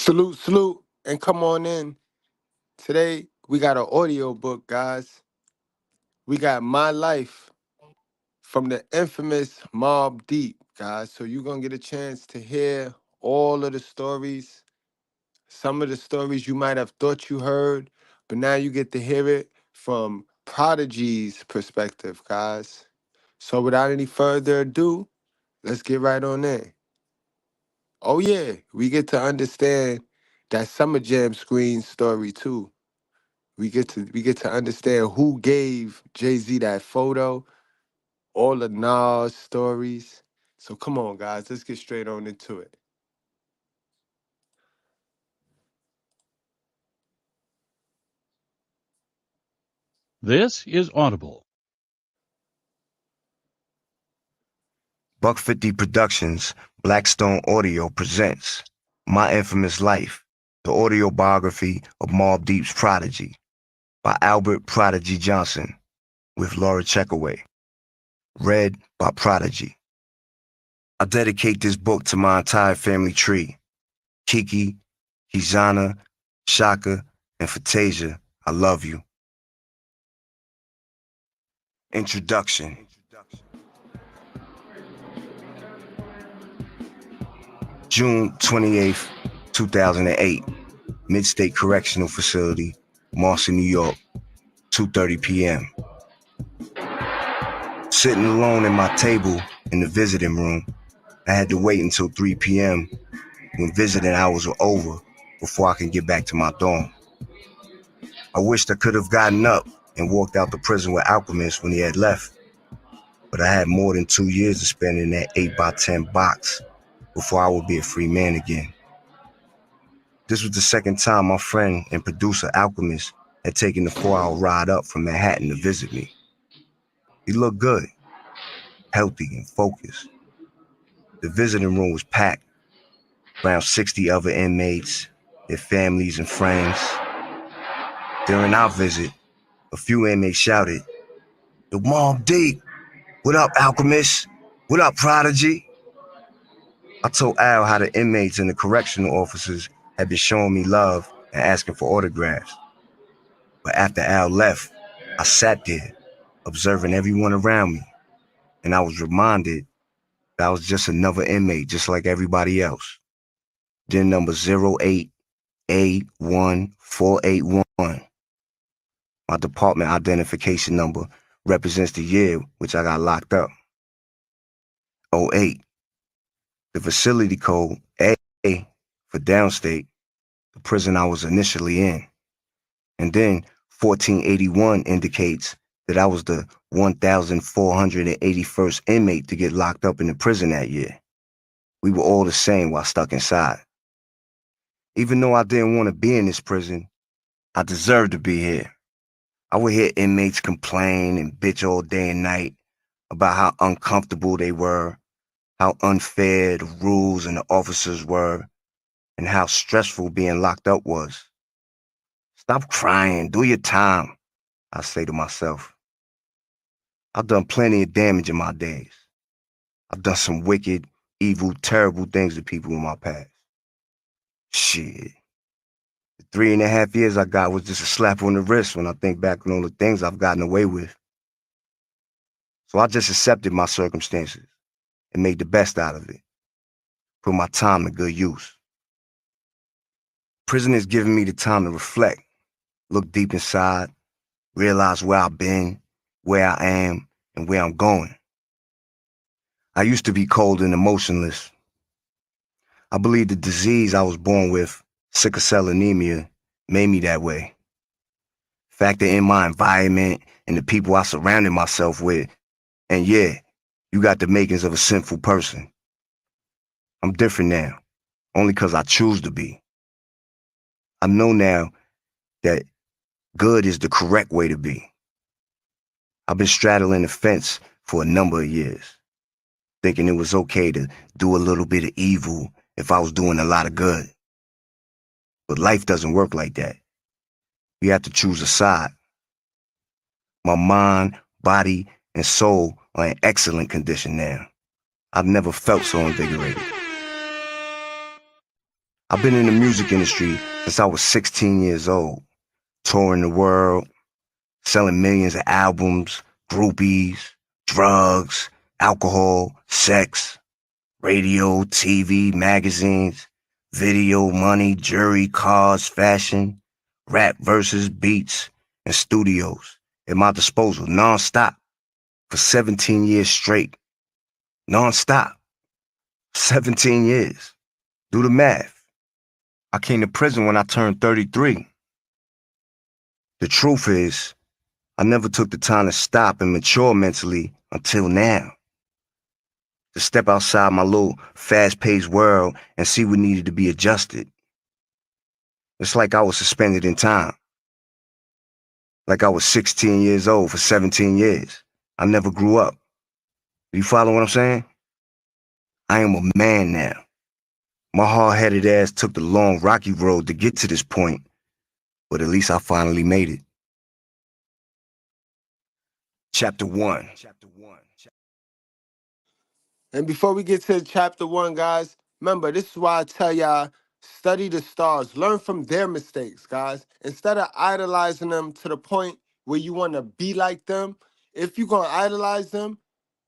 Salute, salute, and come on in. Today, we got an audio book, guys. We got My Life from the infamous Mobb Deep, guys. So you're going to get a chance to hear all of the stories. Some of the stories you might have thought you heard, but now you get to hear it from Prodigy's perspective, guys. So without any further ado, let's get right on in. Oh yeah, we get to understand that Summer Jam screen story too. We get to understand who gave Jay-Z that photo, all the Nas stories. So come on, guys, let's get straight on into it. This is Audible. Buck 50 Productions, Blackstone Audio presents My Infamous Life, the audio biography of Mobb Deep's Prodigy by Albert Prodigy Johnson with Laura Checkaway. Read by Prodigy. I dedicate this book to my entire family tree. Kiki, Kizana, Shaka, and Fantasia, I love you. Introduction. June 28th, 2008, Mid-State Correctional Facility, Marcy, New York, 2:30 p.m. Sitting alone at my table in the visiting room, I had to wait until 3 p.m. when visiting hours were over before I could get back to my dorm. I wished I could have gotten up and walked out the prison with Alchemist when he had left, but I had more than 2 years to spend in that 8x10 box before I would be a free man again. This was the second time my friend and producer Alchemist had taken the 4-hour ride up from Manhattan to visit me. He looked good, healthy, and focused. The visiting room was packed, around 60 other inmates, their families and friends. During our visit, a few inmates shouted, "Yo, Mobb Deep! What up, Alchemist? What up, Prodigy?" I told Al how the inmates and the correctional officers had been showing me love and asking for autographs. But after Al left, I sat there, observing everyone around me, and I was reminded that I was just another inmate, just like everybody else. Then number 08A1481. My department identification number represents the year which I got locked up. '08. The facility code A for downstate, the prison I was initially in. And then 1481 indicates that I was the 1,481st inmate to get locked up in the prison that year. We were all the same while stuck inside. Even though I didn't want to be in this prison, I deserved to be here. I would hear inmates complain and bitch all day and night about how uncomfortable they were, how unfair the rules and the officers were, and how stressful being locked up was. Stop crying, do your time, I say to myself. I've done plenty of damage in my days. I've done some wicked, evil, terrible things to people in my past. Shit. The 3.5 years I got was just a slap on the wrist when I think back on all the things I've gotten away with. So I just accepted my circumstances and made the best out of it. Put my time to good use. Prison has given me the time to reflect, look deep inside, realize where I've been, where I am, and where I'm going. I used to be cold and emotionless. I believe the disease I was born with, sickle cell anemia, made me that way. Factor in my environment and the people I surrounded myself with, and yeah, you got the makings of a sinful person. I'm different now, only 'cause I choose to be. I know now that good is the correct way to be. I've been straddling the fence for a number of years, thinking it was okay to do a little bit of evil if I was doing a lot of good. But life doesn't work like that. You have to choose a side. My mind, body, and soul are in excellent condition now. I've never felt so invigorated. I've been in the music industry since I was 16 years old, touring the world, selling millions of albums, groupies, drugs, alcohol, sex, radio, TV, magazines, video, money, jewelry, cars, fashion, rap verses, beats, and studios at my disposal non-stop for 17 years straight. Non-stop. 17 years. Do the math. I came to prison when I turned 33. The truth is, I never took the time to stop and mature mentally until now. To step outside my little fast-paced world and see what needed to be adjusted. It's like I was suspended in time. Like I was 16 years old for 17 years. I never grew up. You follow what I'm saying? I am a man now. My hard-headed ass took the long, rocky road to get to this point, but at least I finally made it. Chapter 1. And before we get to chapter one, guys, remember, this is why I tell y'all, study the stars, learn from their mistakes, guys. Instead of idolizing them to the point where you want to be like them, if you're going to idolize them,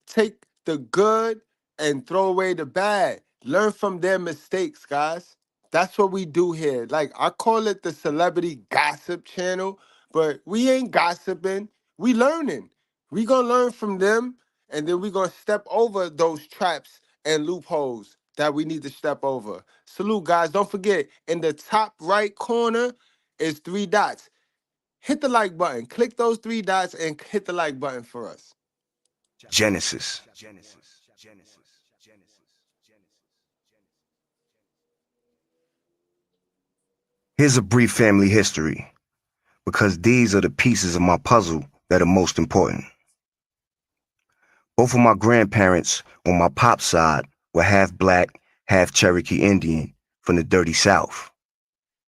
take the good and throw away the bad. Learn from their mistakes, guys. That's what we do here. Like, I call it the celebrity gossip channel, but we ain't gossiping. We learning. We gonna learn from them, and then we gonna step over those traps and loopholes that we need to step over. Salute, guys. Don't forget, in the top right corner is three dots. Hit the like button. Click those three dots and hit the like button for us. Genesis. Here's a brief family history, because these are the pieces of my puzzle that are most important. Both of my grandparents on my pop's side were half black, half Cherokee Indian from the dirty South.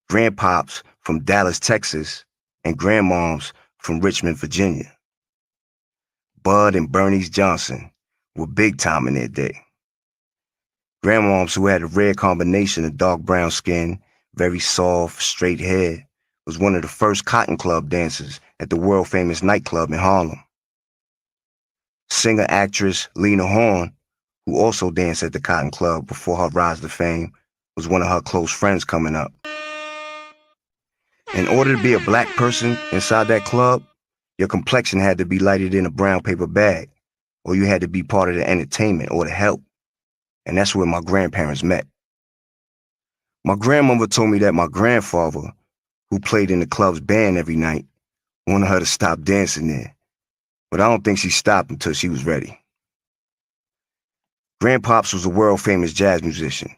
Grandpops from Dallas, Texas, and grandmoms from Richmond, Virginia. Bud and Bernice Johnson were big time in their day. Grandmoms who had a rare combination of dark brown skin, very soft, straight hair, was one of the first Cotton Club dancers at the world-famous nightclub in Harlem. Singer-actress Lena Horne, who also danced at the Cotton Club before her rise to fame, was one of her close friends coming up. In order to be a black person inside that club, your complexion had to be lighted in a brown paper bag, or you had to be part of the entertainment or the help. And that's where my grandparents met. My grandmother told me that my grandfather, who played in the club's band every night, wanted her to stop dancing there. But I don't think she stopped until she was ready. Grandpops was a world-famous jazz musician,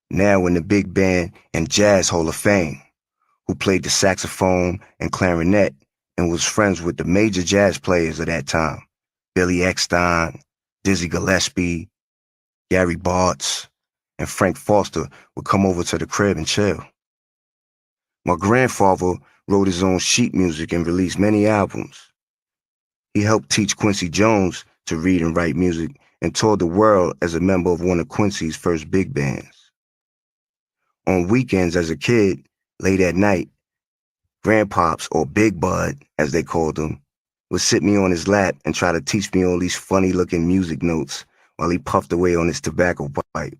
now in the big band and Jazz Hall of Fame, who played the saxophone and clarinet and was friends with the major jazz players of that time, Billy Eckstine, Dizzy Gillespie, Gary Bartz, and Frank Foster would come over to the crib and chill. My grandfather wrote his own sheet music and released many albums. He helped teach Quincy Jones to read and write music and toured the world as a member of one of Quincy's first big bands. On weekends as a kid, late at night, Grandpops, or Big Bud, as they called him, would sit me on his lap and try to teach me all these funny-looking music notes while he puffed away on his tobacco pipe.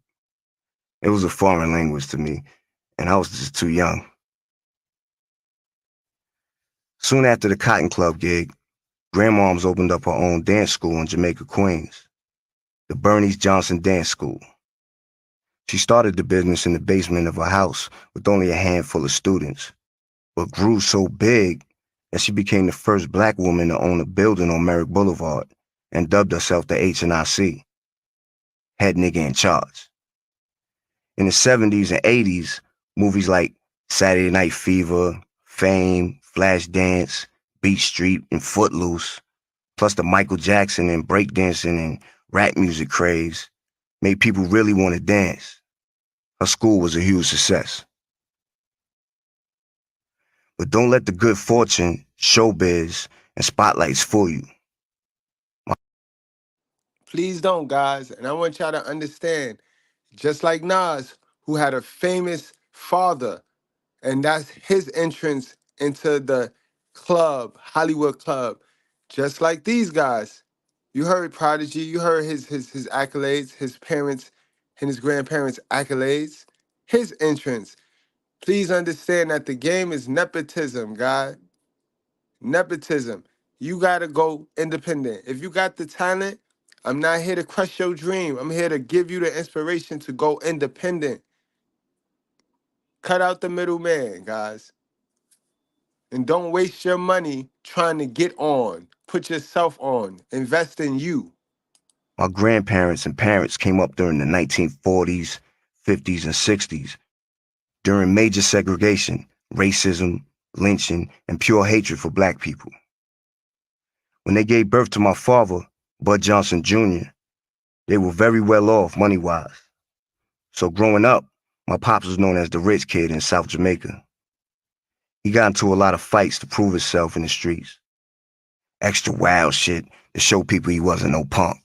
It was a foreign language to me, and I was just too young. Soon after the Cotton Club gig, Grandmom's opened up her own dance school in Jamaica, Queens, the Bernice Johnson Dance School. She started the business in the basement of her house with only a handful of students, but grew so big that she became the first black woman to own a building on Merrick Boulevard and dubbed herself the H&IC, head nigga in charge. In the 70s and 80s, movies like Saturday Night Fever, Fame, Flashdance, Beat Street, and Footloose, plus the Michael Jackson and breakdancing and rap music craze, made people really want to dance. Her school was a huge success. But don't let the good fortune, showbiz, and spotlights fool you. Please don't, guys. And I want y'all to understand, just like Nas, who had a famous father, and that's his entrance into the club, Hollywood club, just like these guys. You heard Prodigy, you heard his accolades, his parents and his grandparents' accolades, his entrance. Please understand that the game is nepotism, guy. Nepotism. You gotta go independent. If you got the talent, I'm not here to crush your dream. I'm here to give you the inspiration to go independent. Cut out the middleman, guys. And don't waste your money trying to get on. Put yourself on. Invest in you. My grandparents and parents came up during the 1940s, 50s, and 60s, during major segregation, racism, lynching, and pure hatred for black people. When they gave birth to my father, Bud Johnson Jr., they were very well off money-wise. So growing up, my pops was known as the rich kid in South Jamaica. He got into a lot of fights to prove himself in the streets. Extra wild shit to show people he wasn't no punk.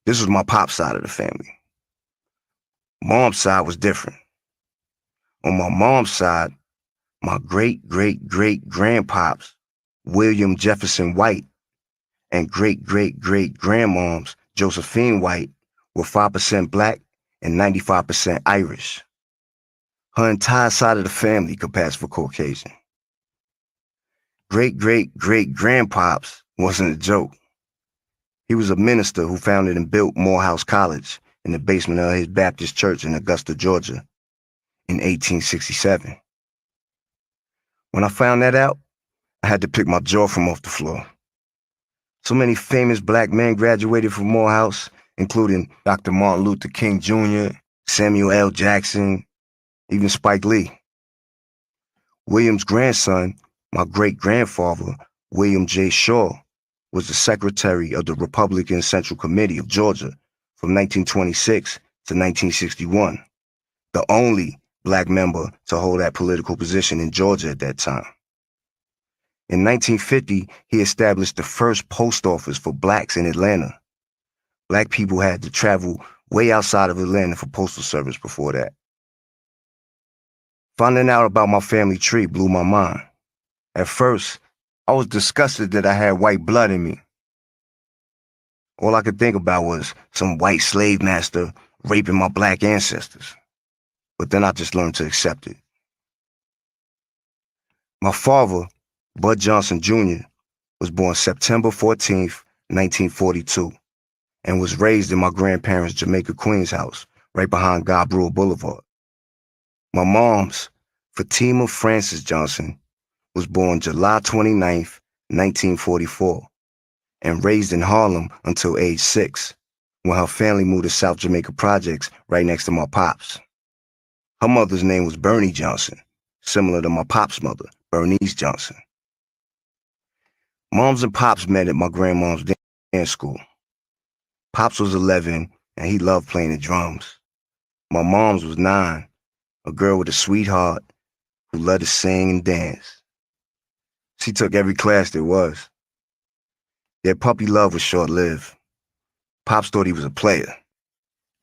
This was my pop's side of the family. Mom's side was different. On my mom's side, my great-great-great-grandpops, William Jefferson White, and great-great-great-grandmoms, Josephine White, were 5% black and 95% Irish. Her entire side of the family could pass for Caucasian. Great-great-great-grandpops wasn't a joke. He was a minister who founded and built Morehouse College in the basement of his Baptist church in Augusta, Georgia, in 1867. When I found that out, I had to pick my jaw from off the floor. So many famous black men graduated from Morehouse, including Dr. Martin Luther King Jr., Samuel L. Jackson, even Spike Lee. William's grandson, my great-grandfather, William J. Shaw, was the secretary of the Republican Central Committee of Georgia from 1926 to 1961, the only black member to hold that political position in Georgia at that time. In 1950, he established the first post office for blacks in Atlanta. Black people had to travel way outside of Atlanta for postal service before that. Finding out about my family tree blew my mind. At first, I was disgusted that I had white blood in me. All I could think about was some white slave master raping my black ancestors. But then I just learned to accept it. My father, Bud Johnson Jr., was born September 14th, 1942, and was raised in my grandparents' Jamaica, Queens house, right behind God Brewer Boulevard. My mom's, Fatima Frances Johnson, was born July 29th, 1944, and raised in Harlem until age 6, when her family moved to South Jamaica Projects right next to my pops. Her mother's name was Bernie Johnson, similar to my pop's mother, Bernice Johnson. Moms and pops met at my grandmom's dance school. Pops was 11, and he loved playing the drums. My mom's was 9, a girl with a sweetheart who loved to sing and dance. She took every class there was. Their puppy love was short-lived. Pops thought he was a player,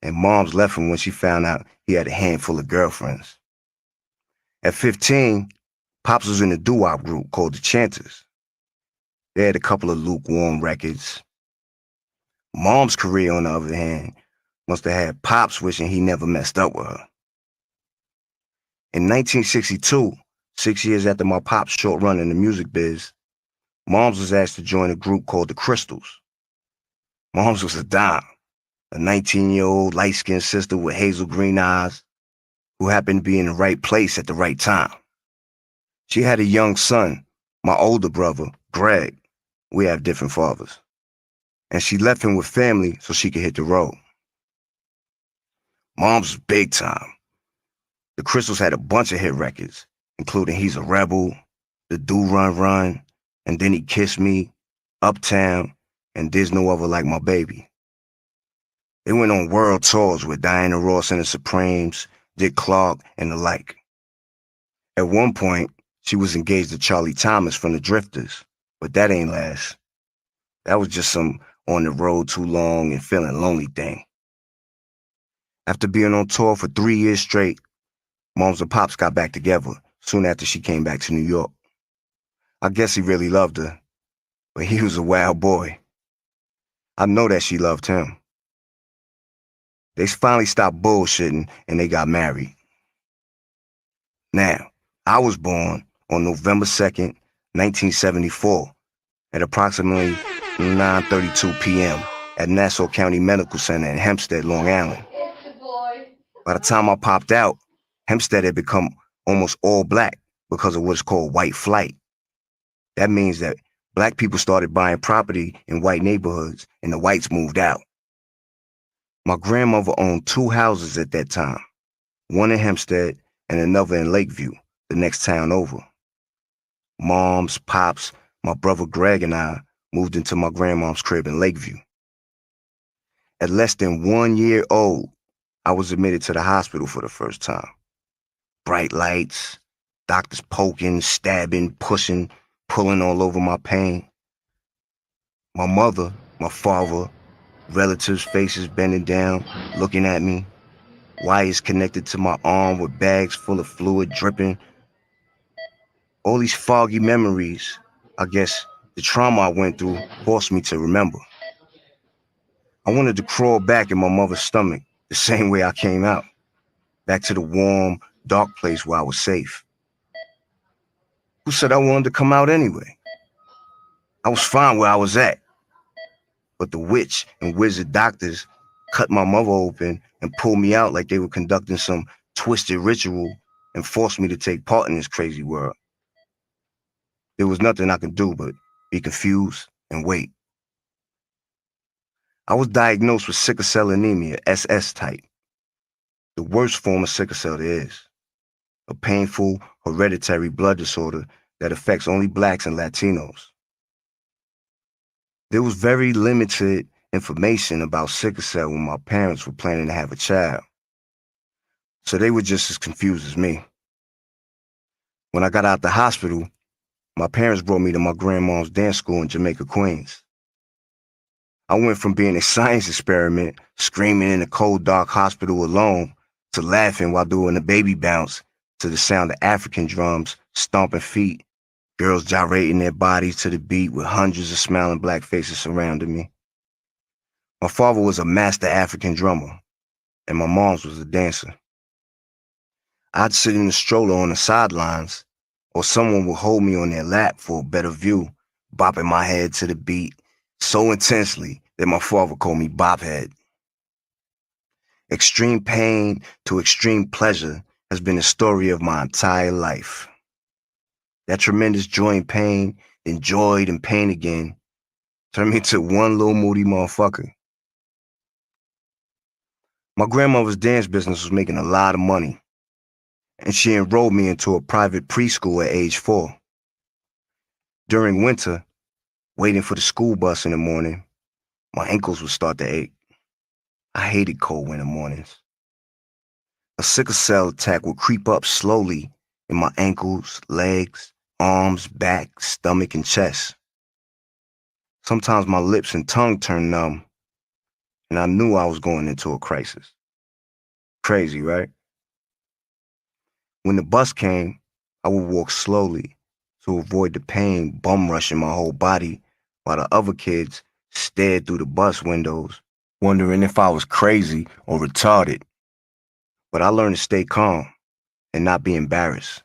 and Mom's left him when she found out he had a handful of girlfriends. At 15, Pops was in a doo-wop group called the Chanters. They had a couple of lukewarm records. Mom's career, on the other hand, must have had Pops wishing he never messed up with her. In 1962, 6 years after my pop's short run in the music biz, Mom's was asked to join a group called the Crystals. Mom's was a dime, a 19-year-old light-skinned sister with hazel green eyes who happened to be in the right place at the right time. She had a young son, my older brother, Greg. We have different fathers. And she left him with family so she could hit the road. Mom's was big time. The Crystals had a bunch of hit records, including He's a Rebel, The Do Run Run, and Then He Kissed Me, Uptown, and There's No Other Like My Baby. They went on world tours with Diana Ross and the Supremes, Dick Clark, and the like. At one point, she was engaged to Charlie Thomas from the Drifters, but that ain't last. That was just some on the road too long and feeling lonely thing. After being on tour for 3 years straight, Moms and Pops got back together soon after she came back to New York. I guess he really loved her, but he was a wild boy. I know that she loved him. They finally stopped bullshitting and they got married. Now, I was born on November 2nd, 1974, at approximately 9:32 p.m. at Nassau County Medical Center in Hempstead, Long Island. By the time I popped out, Hempstead had become almost all black because of what's called white flight. That means that black people started buying property in white neighborhoods and the whites moved out. My grandmother owned 2 houses at that time, one in Hempstead and another in Lakeview, the next town over. Moms, Pops, my brother Greg and I moved into my grandmom's crib in Lakeview. At less than 1 year old, I was admitted to the hospital for the first time. Bright lights, doctors poking, stabbing, pushing, pulling all over my pain. My mother, my father, relatives' faces bending down, looking at me. Wires connected to my arm with bags full of fluid dripping. All these foggy memories, I guess the trauma I went through forced me to remember. I wanted to crawl back in my mother's stomach the same way I came out, back to the warm, dark place where I was safe. Who said I wanted to come out anyway? I was fine where I was at. But the witch and wizard doctors cut my mother open and pulled me out like they were conducting some twisted ritual and forced me to take part in this crazy world. There was nothing I could do but be confused and wait. I was diagnosed with sickle cell anemia, SS type, the worst form of sickle cell there is, a painful, hereditary blood disorder that affects only blacks and Latinos. There was very limited information about sickle cell when my parents were planning to have a child, so they were just as confused as me. When I got out the hospital, my parents brought me to my grandma's dance school in Jamaica, Queens. I went from being a science experiment, screaming in a cold, dark hospital alone, to laughing while doing a baby bounce to the sound of African drums, stomping feet, girls gyrating their bodies to the beat with hundreds of smiling black faces surrounding me. My father was a master African drummer, and my mom's was a dancer. I'd sit in the stroller on the sidelines, or someone would hold me on their lap for a better view, bopping my head to the beat so intensely that my father called me Bophead. Extreme pain to extreme pleasure has been the story of my entire life. That tremendous joy and pain, then joy and pain again, turned me into one little moody motherfucker. My grandmother's dance business was making a lot of money, and she enrolled me into a private preschool at age 4. During winter, waiting for the school bus in the morning, my ankles would start to ache. I hated cold winter mornings. A sickle cell attack would creep up slowly in my ankles, legs, arms, back, stomach, and chest. Sometimes my lips and tongue turned numb, and I knew I was going into a crisis. Crazy, right? When the bus came, I would walk slowly to avoid the pain bum rushing my whole body while the other kids stared through the bus windows, wondering if I was crazy or retarded. But I learned to stay calm and not be embarrassed.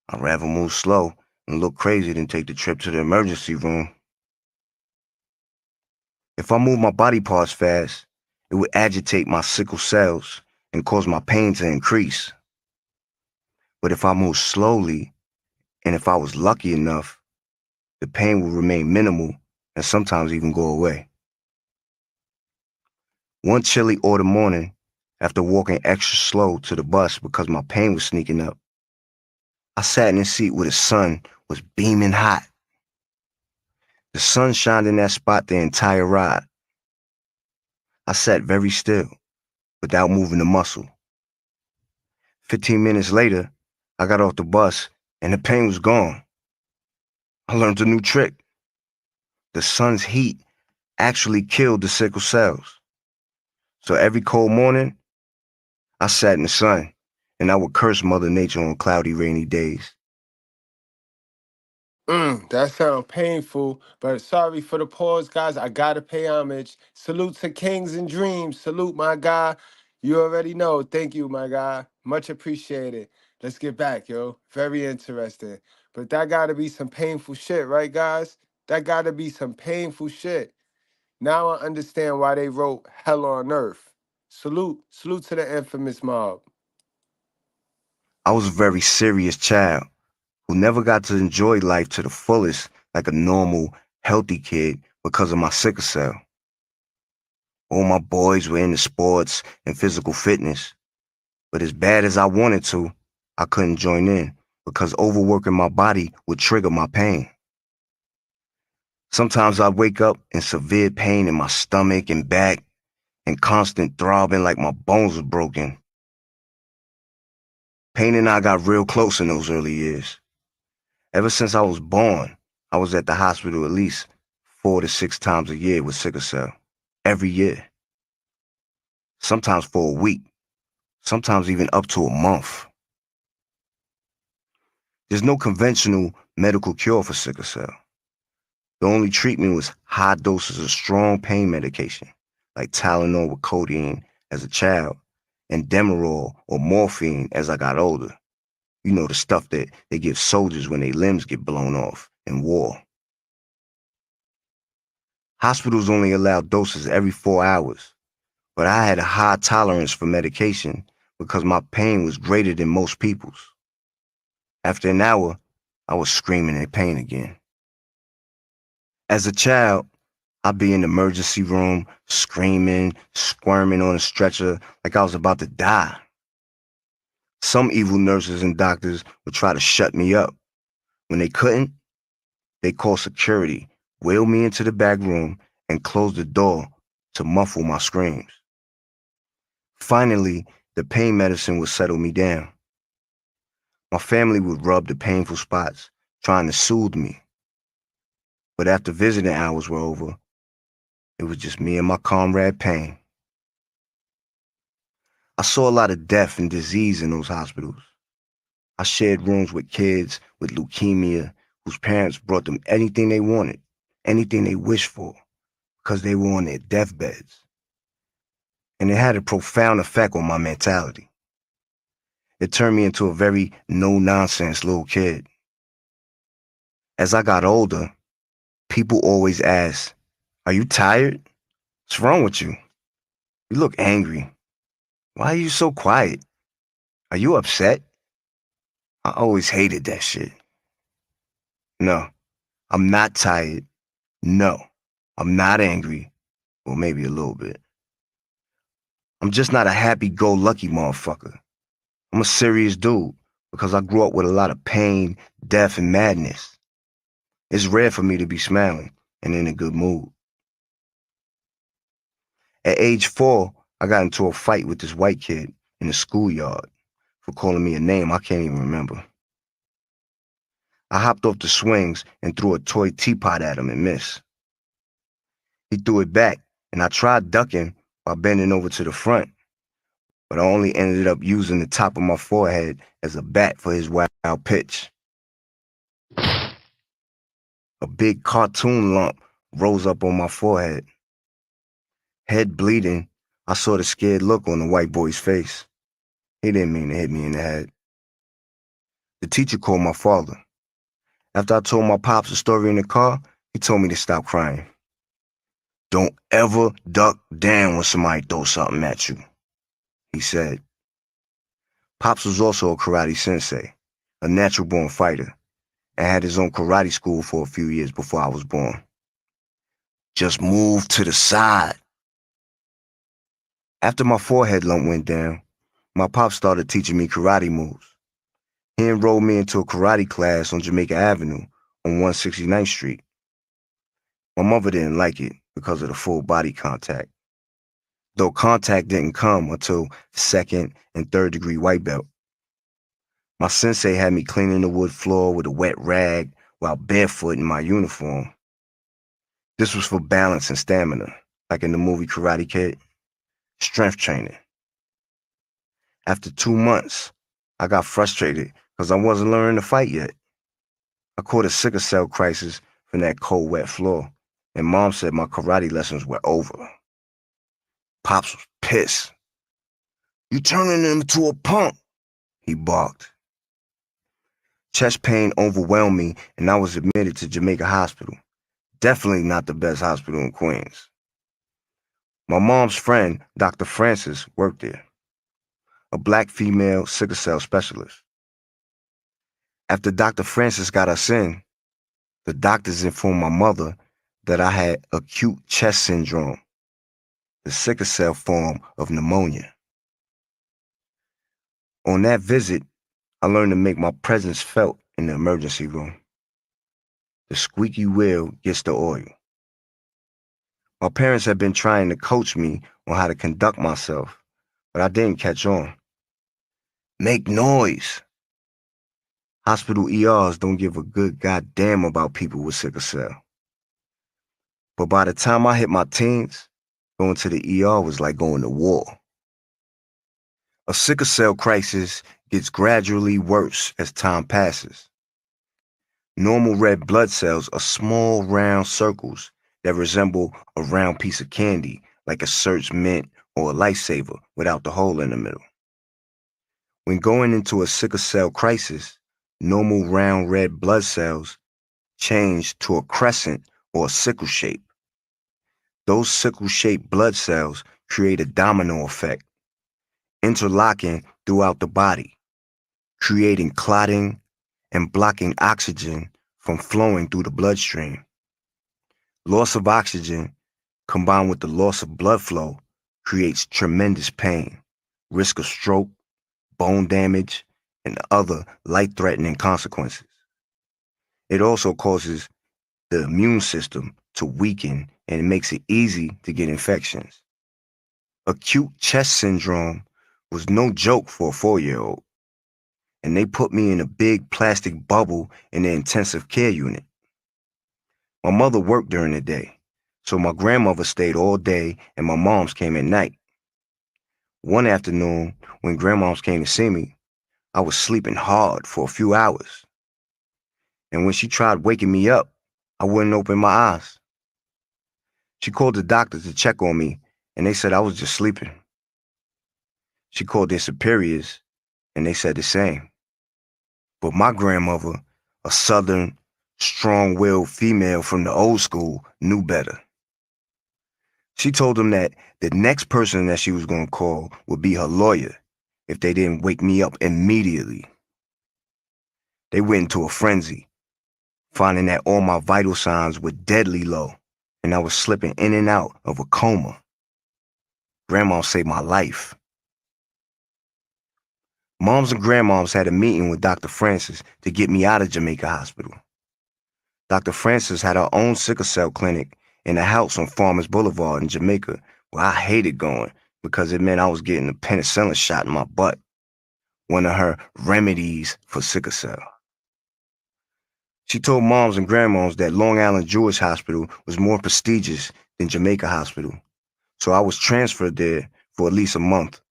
I'd rather move slow and look crazy than take the trip to the emergency room. If I moved my body parts fast, it would agitate my sickle cells and cause my pain to increase. But if I moved slowly, and if I was lucky enough, the pain would remain minimal and sometimes even go away. One chilly autumn morning, after walking extra slow to the bus because my pain was sneaking up, I sat in a seat where the sun was beaming hot. The sun shined in that spot the entire ride. I sat very still, without moving a muscle. 15 minutes later, I got off the bus and the pain was gone. I learned a new trick. The sun's heat actually killed the sickle cells. So every cold morning, I sat in the sun, and I would curse Mother Nature on cloudy, rainy days. That sounds painful, but sorry for the pause, guys. I gotta pay homage. Salute to Kings and Dreams. Salute, my guy. You already know. Thank you, my guy. Much appreciated. Let's get back, yo. Very interesting. But that gotta be some painful shit, right, guys? That gotta be some painful shit. Now I understand why they wrote Hell on Earth. Salute to the infamous Mobb. I was a very serious child who never got to enjoy life to the fullest like a normal, healthy kid because of my sickle cell. All my boys were into sports and physical fitness, but as bad as I wanted to, I couldn't join in because overworking my body would trigger my pain. Sometimes I'd wake up in severe pain in my stomach and back and constant throbbing like my bones were broken. Pain and I got real close in those early years. Ever since I was born, I was at the hospital at least 4 to 6 times a year with sickle cell. Every year. Sometimes for a week. Sometimes even up to a month. There's no conventional medical cure for sickle cell. The only treatment was high doses of strong pain medication, like Tylenol with codeine as a child, and Demerol or morphine as I got older. You know, the stuff that they give soldiers when their limbs get blown off in war. Hospitals only allow doses every 4 hours, but I had a high tolerance for medication because my pain was greater than most people's. After an hour, I was screaming in pain again. As a child, I'd be in the emergency room, screaming, squirming on a stretcher like I was about to die. Some evil nurses and doctors would try to shut me up. When they couldn't, they'd call security, wheel me into the back room, and close the door to muffle my screams. Finally, the pain medicine would settle me down. My family would rub the painful spots, trying to soothe me. But after visiting hours were over, it was just me and my comrade Pain. I saw a lot of death and disease in those hospitals. I shared rooms with kids with leukemia whose parents brought them anything they wanted, anything they wished for, because they were on their deathbeds. And it had a profound effect on my mentality. It turned me into a very no-nonsense little kid. As I got older, people always asked, "Are you tired? What's wrong with you? You look angry. Why are you so quiet? Are you upset?" I always hated that shit. No, I'm not tired. No, I'm not angry. Well, maybe a little bit. I'm just not a happy-go-lucky motherfucker. I'm a serious dude because I grew up with a lot of pain, death, and madness. It's rare for me to be smiling and in a good mood. At age 4, I got into a fight with this white kid in the schoolyard for calling me a name I can't even remember. I hopped off the swings and threw a toy teapot at him and missed. He threw it back, and I tried ducking by bending over to the front, but I only ended up using the top of my forehead as a bat for his wild pitch. A big cartoon lump rose up on my forehead. Head bleeding, I saw the scared look on the white boy's face. He didn't mean to hit me in the head. The teacher called my father. After I told my pops the story in the car, he told me to stop crying. "Don't ever duck down when somebody throws something at you," he said. Pops was also a karate sensei, a natural-born fighter, and had his own karate school for a few years before I was born. "Just move to the side." After my forehead lump went down, my pops started teaching me karate moves. He enrolled me into a karate class on Jamaica Avenue on 169th Street. My mother didn't like it because of the full body contact, though contact didn't come until second and third degree white belt. My sensei had me cleaning the wood floor with a wet rag while barefoot in my uniform. This was for balance and stamina, like in the movie Karate Kid. strength training. After 2 months, I got frustrated because I wasn't learning to fight yet. I caught a sickle cell crisis from that cold, wet floor, and Mom said my karate lessons were over. Pops was pissed. "You turning him into a punk," he barked. Chest pain overwhelmed me, and I was admitted to Jamaica Hospital. Definitely not the best hospital in Queens. My mom's friend, Dr. Francis, worked there, a black female sickle cell specialist. After Dr. Francis got us in, the doctors informed my mother that I had acute chest syndrome, the sickle cell form of pneumonia. On that visit, I learned to make my presence felt in the emergency room. The squeaky wheel gets the oil. My parents had been trying to coach me on how to conduct myself, but I didn't catch on. Make noise. Hospital ERs don't give a good goddamn about people with sickle cell. But by the time I hit my teens, going to the ER was like going to war. A sickle cell crisis gets gradually worse as time passes. Normal red blood cells are small round circles that resemble a round piece of candy, like a Search Mint or a Lifesaver without the hole in the middle. When going into a sickle cell crisis, normal round red blood cells change to a crescent or a sickle shape. Those sickle-shaped blood cells create a domino effect, interlocking throughout the body, creating clotting and blocking oxygen from flowing through the bloodstream. Loss of oxygen, combined with the loss of blood flow, creates tremendous pain, risk of stroke, bone damage, and other life-threatening consequences. It also causes the immune system to weaken, and it makes it easy to get infections. Acute chest syndrome was no joke for a 4-year-old, and they put me in a big plastic bubble in the intensive care unit. My mother worked during the day, so my grandmother stayed all day and my mom's came at night. One afternoon, when grandmoms came to see me, I was sleeping hard for a few hours. And when she tried waking me up, I wouldn't open my eyes. She called the doctor to check on me, and they said I was just sleeping. She called their superiors, and they said the same. But my grandmother, a Southern, strong-willed female from the old school, knew better. She told them that the next person that she was going to call would be her lawyer if they didn't wake me up immediately. They went into a frenzy, finding that all my vital signs were deadly low, and I was slipping in and out of a coma. Grandma saved my life. Moms and grandmoms had a meeting with Dr. Francis to get me out of Jamaica Hospital. Dr. Francis had her own sickle cell clinic in a house on Farmers Boulevard in Jamaica, where I hated going because it meant I was getting a penicillin shot in my butt, one of her remedies for sickle cell. She told moms and grandmoms that Long Island Jewish Hospital was more prestigious than Jamaica Hospital, so I was transferred there for at least a month.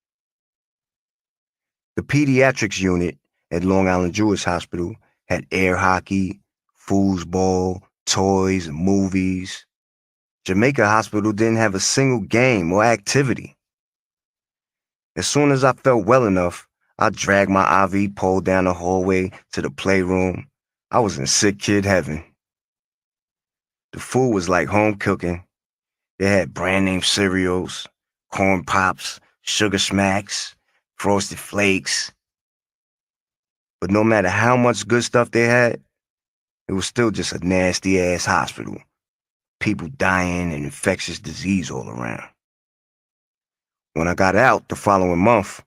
The pediatrics unit at Long Island Jewish Hospital had air hockey, foosball, toys, and movies. Jamaica Hospital didn't have a single game or activity. As soon as I felt well enough, I dragged my IV pole down the hallway to the playroom. I was in sick kid heaven. The food was like home cooking. They had brand name cereals, corn pops, sugar smacks, frosted flakes. But no matter how much good stuff they had, it was still just a nasty ass hospital. People dying and infectious disease all around. When I got out the following month,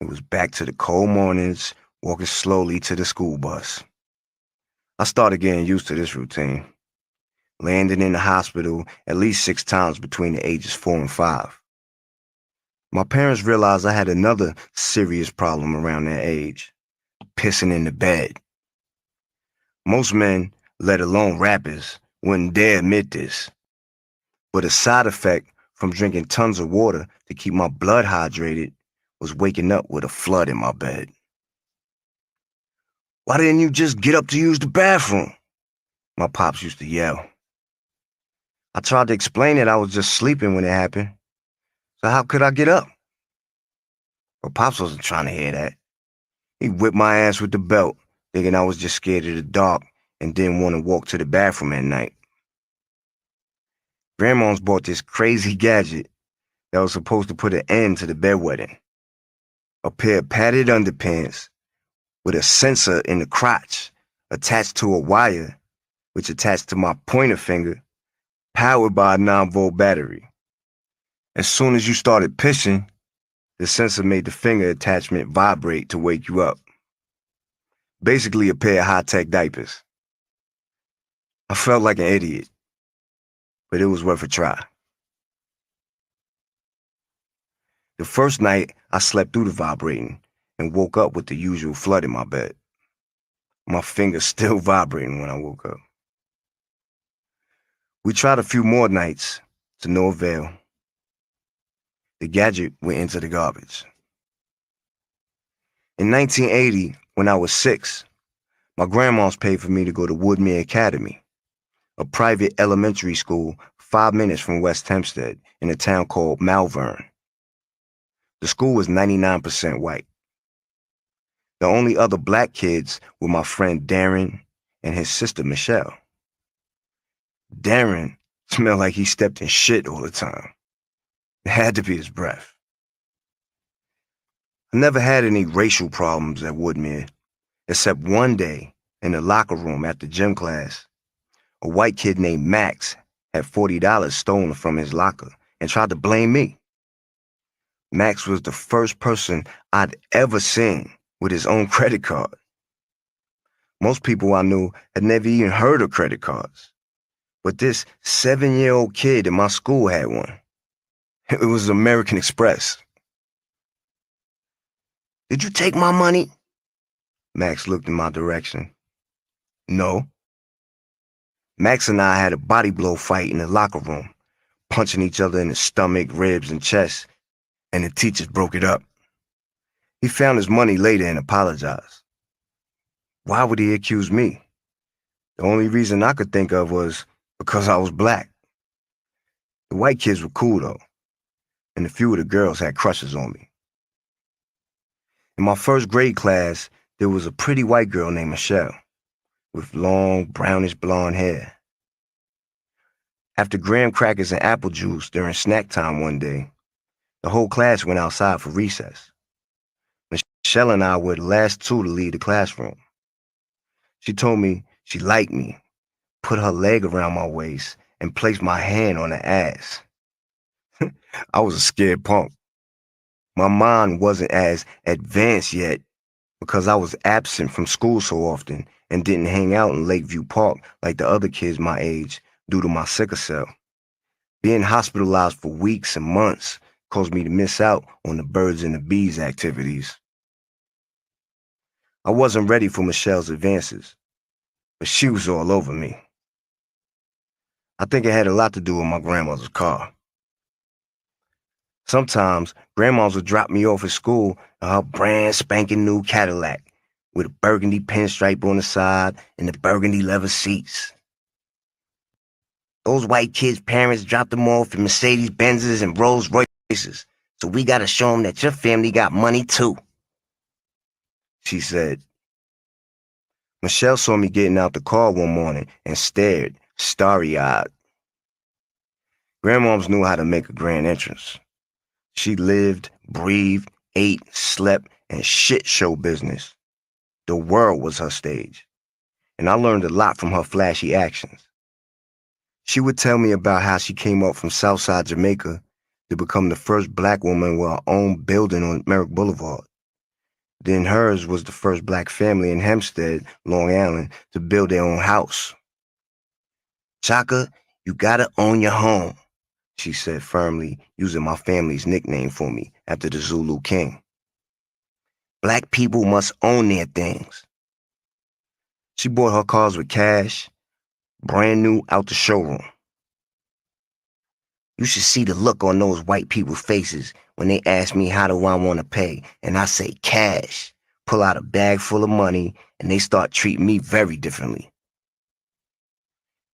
it was back to the cold mornings, walking slowly to the school bus. I started getting used to this routine, landing in the hospital at least 6 times between the ages 4 and 5. My parents realized I had another serious problem around that age, pissing in the bed. Most men, let alone rappers, wouldn't dare admit this, but a side effect from drinking tons of water to keep my blood hydrated, was waking up with a flood in my bed. "Why didn't you just get up to use the bathroom?" my pops used to yell. I tried to explain that I was just sleeping when it happened, so how could I get up? But Pops wasn't trying to hear that. He whipped my ass with the belt, thinking I was just scared of the dark and didn't want to walk to the bathroom at night. Grandma's bought this crazy gadget that was supposed to put an end to the bedwetting. A pair of padded underpants with a sensor in the crotch attached to a wire, which attached to my pointer finger, powered by a 9-volt battery. As soon as you started pissing, the sensor made the finger attachment vibrate to wake you up. Basically a pair of high-tech diapers. I felt like an idiot, but it was worth a try. The first night, I slept through the vibrating and woke up with the usual flood in my bed. My fingers still vibrating when I woke up. We tried a few more nights, to no avail. The gadget went into the garbage. In 1980, when I was 6, my grandma's paid for me to go to Woodmere Academy, a private elementary school 5 minutes from West Hempstead in a town called Malvern. The school was 99% white. The only other black kids were my friend Darren and his sister Michelle. Darren smelled like he stepped in shit all the time. It had to be his breath. I never had any racial problems at Woodmere, except one day in the locker room after gym class, a white kid named Max had $40 stolen from his locker and tried to blame me. Max was the first person I'd ever seen with his own credit card. Most people I knew had never even heard of credit cards, but this 7-year-old kid in my school had one. It was American Express. "Did you take my money?" Max looked in my direction. "No." Max and I had a body blow fight in the locker room, punching each other in the stomach, ribs, and chest, and the teachers broke it up. He found his money later and apologized. Why would he accuse me? The only reason I could think of was because I was black. The white kids were cool though, and a few of the girls had crushes on me. In my first grade class, there was a pretty white girl named Michelle, with long, brownish blonde hair. After graham crackers and apple juice during snack time one day, the whole class went outside for recess. Michelle and I were the last two to leave the classroom. She told me she liked me, put her leg around my waist, and placed my hand on her ass. I was a scared punk. My mind wasn't as advanced yet because I was absent from school so often and didn't hang out in Lakeview Park like the other kids my age due to my sickle cell. Being hospitalized for weeks and months caused me to miss out on the birds and the bees activities. I wasn't ready for Michelle's advances, but she was all over me. I think it had a lot to do with my grandmother's car. Sometimes, grandmas would drop me off at school in her brand spanking new Cadillac with a burgundy pinstripe on the side and the burgundy leather seats. "Those white kids' parents dropped them off in Mercedes-Benzes and Rolls-Royces, so we gotta show them that your family got money too," she said. Michelle saw me getting out the car one morning and stared, starry-eyed. Grandmoms knew how to make a grand entrance. She lived, breathed, ate, slept, and shit show business. The world was her stage, and I learned a lot from her flashy actions. She would tell me about how she came up from Southside Jamaica to become the first black woman with her own building on Merrick Boulevard. Then hers was the first black family in Hempstead, Long Island, to build their own house. "Chaka, you gotta own your home," she said firmly, using my family's nickname for me after the Zulu king. "Black people must own their things." She bought her cars with cash, brand new out the showroom. You should see the look on those white people's faces when they ask me how do I want to pay, and I say cash. Pull out a bag full of money, and they start treating me very differently.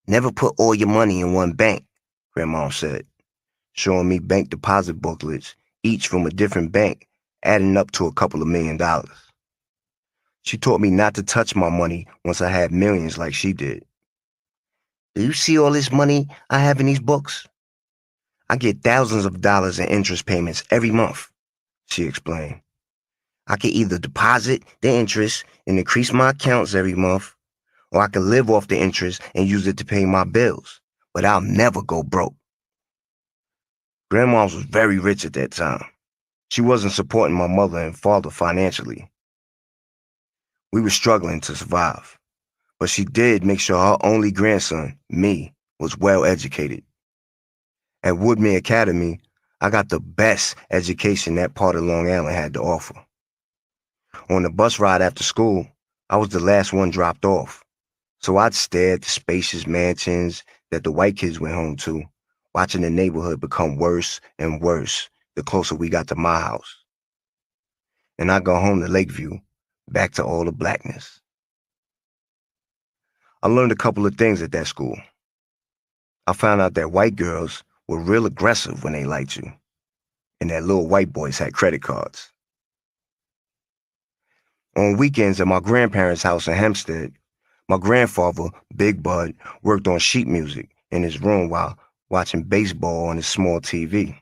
Never put all your money in one bank, Grandma said, showing me bank deposit booklets, each from a different bank, adding up to a couple of $1,000,000. She taught me not to touch my money once I had millions like she did. Do you see all this money I have in these books? I get thousands of dollars in interest payments every month, she explained. I can either deposit the interest and increase my accounts every month, or I can live off the interest and use it to pay my bills, but I'll never go broke. Grandma was very rich at that time. She wasn't supporting my mother and father financially. We were struggling to survive, but she did make sure her only grandson, me, was well educated. At Woodmere Academy, I got the best education that part of Long Island had to offer. On the bus ride after school, I was the last one dropped off, so I'd stare at the spacious mansions that the white kids went home to, watching the neighborhood become worse and worse the closer we got to my house. And I'd go home to Lakeview, back to all the blackness. I learned a couple of things at that school. I found out that white girls were real aggressive when they liked you, and that little white boys had credit cards. On weekends at my grandparents' house in Hempstead, my grandfather, Big Bud, worked on sheet music in his room while watching baseball on his small TV.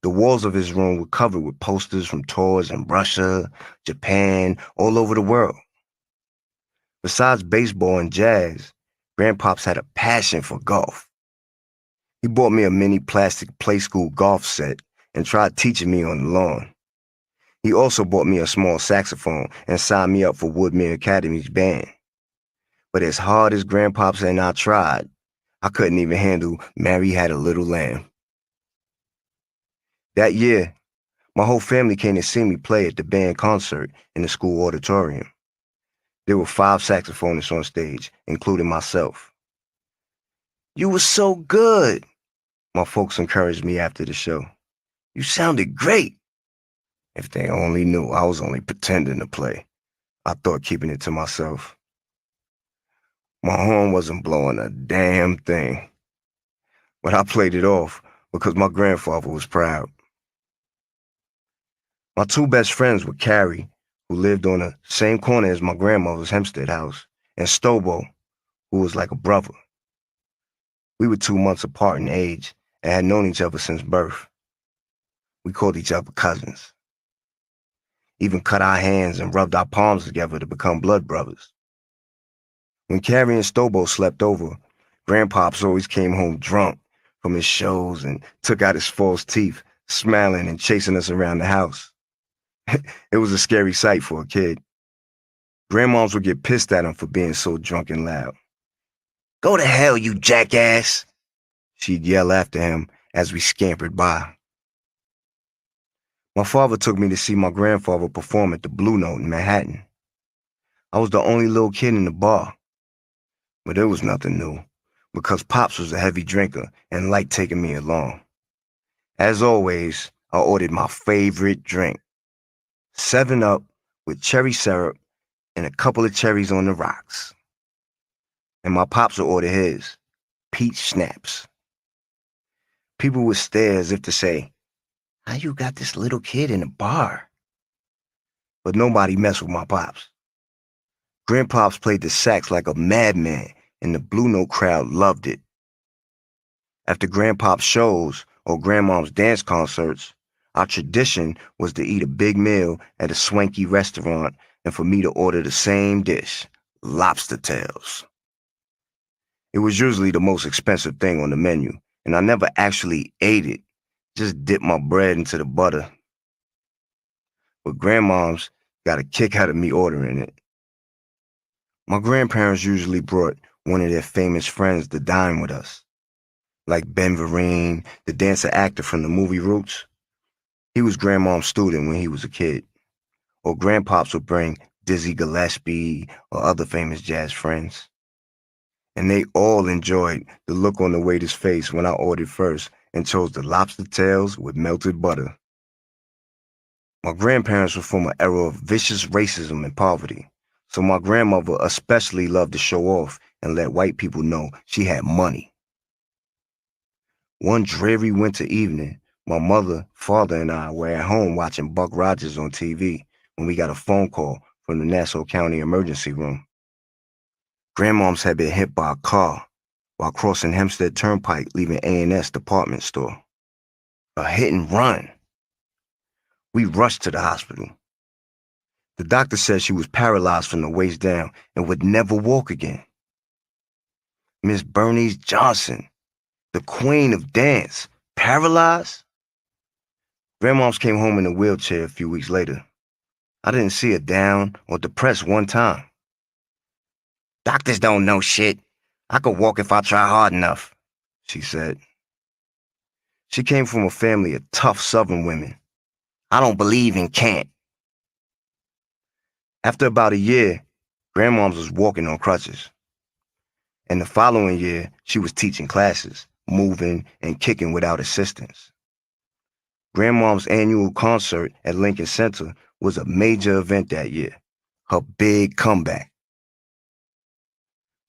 The walls of his room were covered with posters from tours in Russia, Japan, all over the world. Besides baseball and jazz, Grandpops had a passion for golf. He bought me a mini plastic play school golf set and tried teaching me on the lawn. He also bought me a small saxophone and signed me up for Woodmere Academy's band. But as hard as Grandpops and I tried, I couldn't even handle Mary Had a Little Lamb. That year, my whole family came to see me play at the band concert in the school auditorium. There were 5 saxophonists on stage, including myself. "You were so good," my folks encouraged me after the show. "You sounded great." If they only knew I was only pretending to play, I thought, keeping it to myself. My horn wasn't blowing a damn thing, but I played it off because my grandfather was proud. My 2 best friends were Carrie, who lived on the same corner as my grandmother's Hempstead house, and Stobo, who was like a brother. We were 2 months apart in age and had known each other since birth. We called each other cousins. Even cut our hands and rubbed our palms together to become blood brothers. When Carrie and Stobo slept over, Grandpops always came home drunk from his shows and took out his false teeth, smiling and chasing us around the house. It was a scary sight for a kid. Grandmoms would get pissed at him for being so drunk and loud. "Go to hell, you jackass," she'd yell after him as we scampered by. My father took me to see my grandfather perform at the Blue Note in Manhattan. I was the only little kid in the bar. But it was nothing new, because Pops was a heavy drinker and liked taking me along. As always, I ordered my favorite drink, 7-Up with cherry syrup and a couple of cherries on the rocks. And my Pops would order his, peach schnapps. People would stare as if to say, "How you got this little kid in a bar?" But nobody messed with my Pops. Grandpops played the sax like a madman, and the Blue Note crowd loved it. After Grandpop's shows or Grandmom's dance concerts, our tradition was to eat a big meal at a swanky restaurant and for me to order the same dish, lobster tails. It was usually the most expensive thing on the menu, and I never actually ate it, just dipped my bread into the butter. But Grandmoms got a kick out of me ordering it. My grandparents usually brought one of their famous friends to dine with us, like Ben Vereen, the dancer-actor from the movie Roots. He was Grandmom's student when he was a kid. Or Grandpops would bring Dizzy Gillespie or other famous jazz friends. And they all enjoyed the look on the waiter's face when I ordered first and chose the lobster tails with melted butter. My grandparents were from an era of vicious racism and poverty, so my grandmother especially loved to show off and let white people know she had money. One dreary winter evening, my mother, father, and I were at home watching Buck Rogers on TV when we got a phone call from the Nassau County Emergency Room. Grandmoms had been hit by a car while crossing Hempstead Turnpike leaving A&S department store. A hit and run. We rushed to the hospital. The doctor said she was paralyzed from the waist down and would never walk again. Miss Bernice Johnson, the queen of dance, paralyzed? Grandmoms came home in a wheelchair a few weeks later. I didn't see her down or depressed one time. Doctors don't know shit. I could walk if I try hard enough, she said. She came from a family of tough Southern women. I don't believe in can't. After about a year, Grandmoms was walking on crutches. And the following year, she was teaching classes, moving and kicking without assistance. Grandmom's annual concert at Lincoln Center was a major event that year, her big comeback.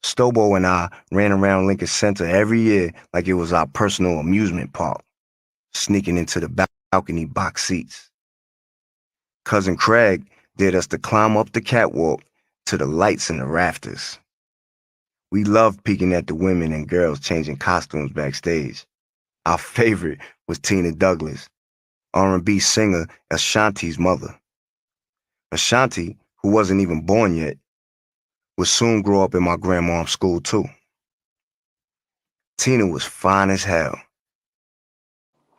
Stobo and I ran around Lincoln Center every year like it was our personal amusement park, sneaking into the balcony box seats. Cousin Craig dared us to climb up the catwalk to the lights in the rafters. We loved peeking at the women and girls changing costumes backstage. Our favorite was Tina Douglas, R&B singer Ashanti's mother. Ashanti, who wasn't even born yet, would soon grow up in my grandmom's school too. Tina was fine as hell.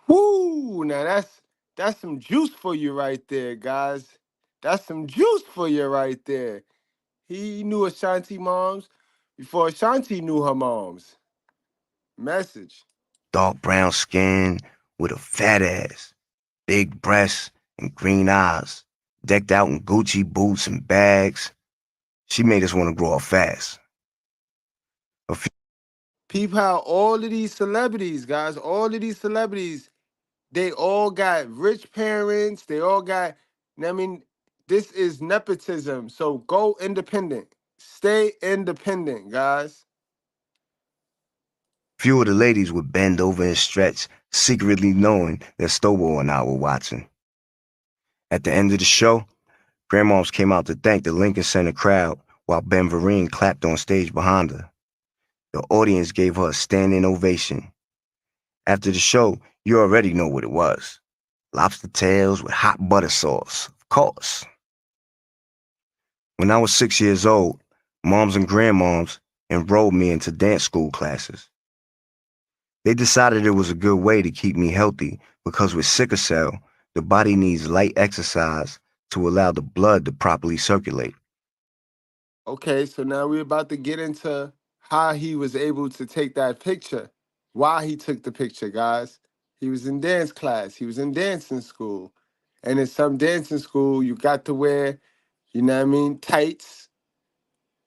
Woo! Now that's some juice for you right there, guys. That's some juice for you right there. He knew Ashanti moms before Ashanti knew her moms. Message. Dark brown skin with a fat ass, big breasts and green eyes, decked out in Gucci boots and bags. She made us want to grow up fast. Peep how all of these celebrities, guys, all of these celebrities, they all got rich parents. They all got, I mean, this is nepotism. So go independent. Stay independent, guys. Few of the ladies would bend over and stretch, secretly knowing that Stobo and I were watching. At the end of the show, Grandmoms came out to thank the Lincoln Center crowd while Ben Vereen clapped on stage behind her. The audience gave her a standing ovation. After the show, you already know what it was. Lobster tails with hot butter sauce, of course. When I was 6 years old, moms and grandmoms enrolled me into dance school classes. They decided it was a good way to keep me healthy because with sickle cell, the body needs light exercise to allow the blood to properly circulate. Okay, so now we're about to get into how he was able to take that picture. Why he took the picture, guys. He was in dance class. He was in dancing school. And in some dancing school, you got to wear, you know what I mean, tights.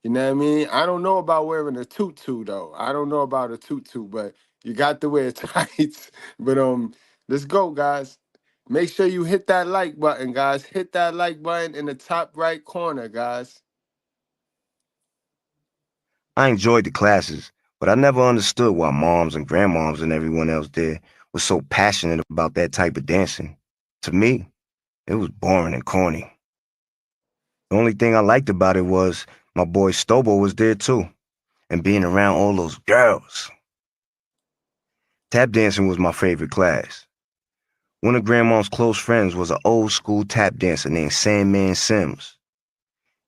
You know what I mean? I don't know about wearing a tutu though. I don't know about a tutu, but you got to wear tights. But let's go, guys. Make sure you hit that like button, guys. Hit that like button in the top right corner, guys. I enjoyed the classes, but I never understood why moms and grandmoms and everyone else there was so passionate about that type of dancing. To me, it was boring and corny. The only thing I liked about it was my boy Stobo was there too, and being around all those girls. Tap dancing was my favorite class. One of Grandma's close friends was an old school tap dancer named Sandman Sims.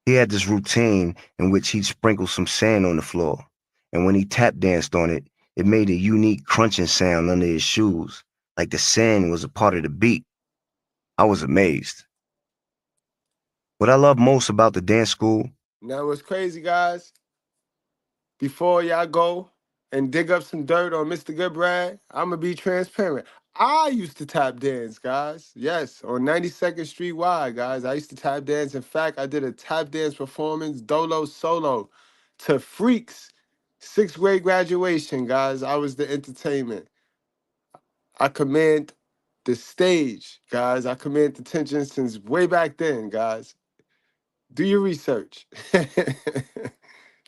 He had this routine in which he'd sprinkle some sand on the floor, and when he tap danced on it, it made a unique crunching sound under his shoes, like the sand was a part of the beat. I was amazed. What I loved most about the dance school, Now what's crazy, guys? Before y'all go and dig up some dirt on Mr. Goodbread, I'm gonna be transparent. I used to tap dance, guys. Yes, on 92nd Street Y, guys. I used to tap dance. In fact, I did a tap dance performance, dolo solo, to Freaks Sixth grade graduation, guys. I was the entertainment. I command the stage, guys. I command attention since way back then, guys. Do your research.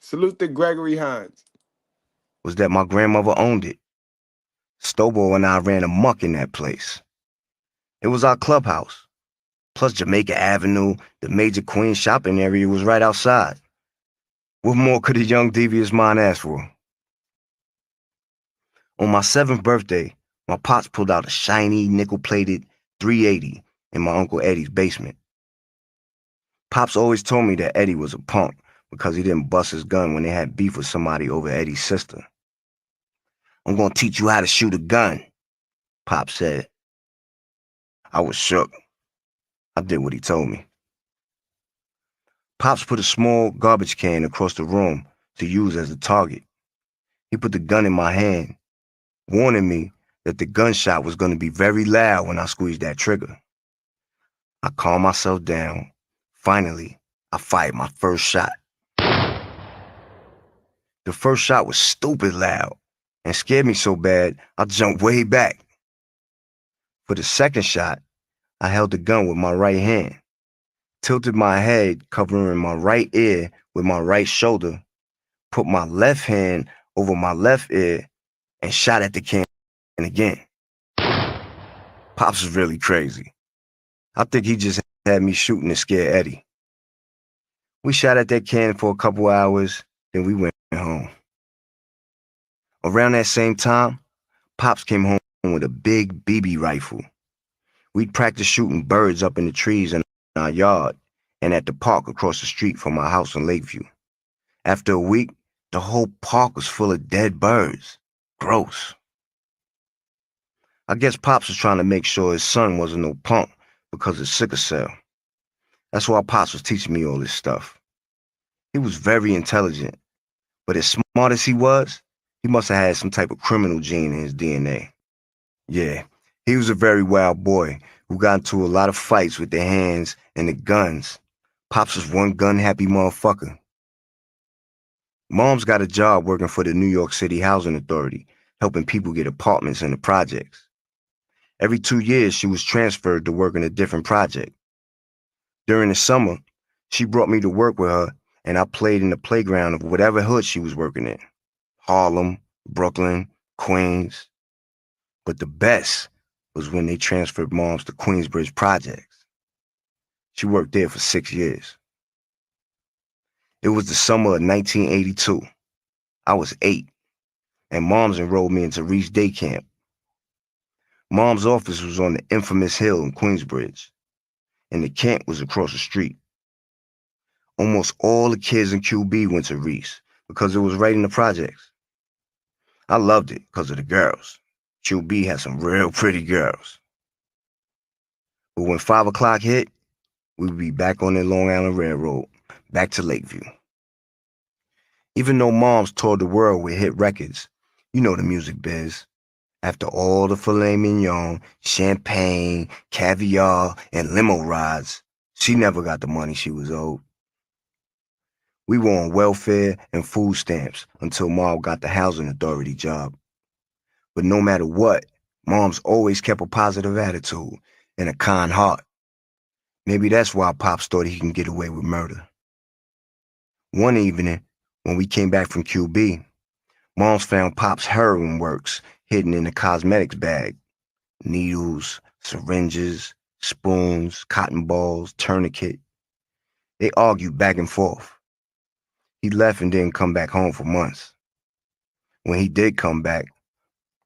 Salute to Gregory Hines. Was that my grandmother owned it. Stobo and I ran amok in that place. It was our clubhouse. Plus Jamaica Avenue, the major Queens shopping area was right outside. What more could a young devious mind ask for? On my 7th birthday, my pops pulled out a shiny, nickel-plated 380 in my Uncle Eddie's basement. Pops always told me that Eddie was a punk because he didn't bust his gun when they had beef with somebody over Eddie's sister. I'm gonna teach you how to shoot a gun, Pop said. I was shook. I did what he told me. Pops put a small garbage can across the room to use as a target. He put the gun in my hand, warning me that the gunshot was going to be very loud when I squeezed that trigger. I calmed myself down. Finally, I fired my first shot. The first shot was stupid loud and scared me so bad I jumped way back. For the second shot, I held the gun with my right hand, tilted my head covering my right ear with my right shoulder, put my left hand over my left ear, and shot at the can again. Pops was really crazy. I think he just had me shooting to scare Eddie. We shot at that can for a couple hours, then we went home. Around that same time, Pops came home with a big BB rifle. We'd practice shooting birds up in the trees in our yard and at the park across the street from our house in Lakeview. After a week, the whole park was full of dead birds. Gross. I guess Pops was trying to make sure his son wasn't no punk because of sickle cell. That's why Pops was teaching me all this stuff. He was very intelligent, but as smart as he was, he must have had some type of criminal gene in his DNA. Yeah, he was a very wild boy who got into a lot of fights with the hands and the guns. Pops was one gun-happy motherfucker. Mom's got a job working for the New York City Housing Authority, helping people get apartments in the projects. Every 2 years, she was transferred to work in a different project. During the summer, she brought me to work with her, and I played in the playground of whatever hood she was working in. Harlem, Brooklyn, Queens. But the best was when they transferred Moms to Queensbridge projects. She worked there for 6 years. It was the summer of 1982. I was 8, and Moms enrolled me into Reese Day Camp. Mom's office was on the infamous hill in Queensbridge, and the camp was across the street. Almost all the kids in QB went to Reese because it was right in the projects. I loved it because of the girls. QB had some real pretty girls. But when 5 o'clock hit, we would be back on the Long Island Railroad, back to Lakeview. Even though Moms toured the world with hit records, you know the music biz. After all the filet mignon, champagne, caviar, and limo rides, she never got the money she was owed. We were on welfare and food stamps until Mobb got the housing authority job. But no matter what, Mom's always kept a positive attitude and a kind heart. Maybe that's why Pops thought he can get away with murder. One evening, when we came back from QB, Moms found Pop's heroin works hidden in a cosmetics bag. Needles, syringes, spoons, cotton balls, tourniquet. They argued back and forth. He left and didn't come back home for months. When he did come back,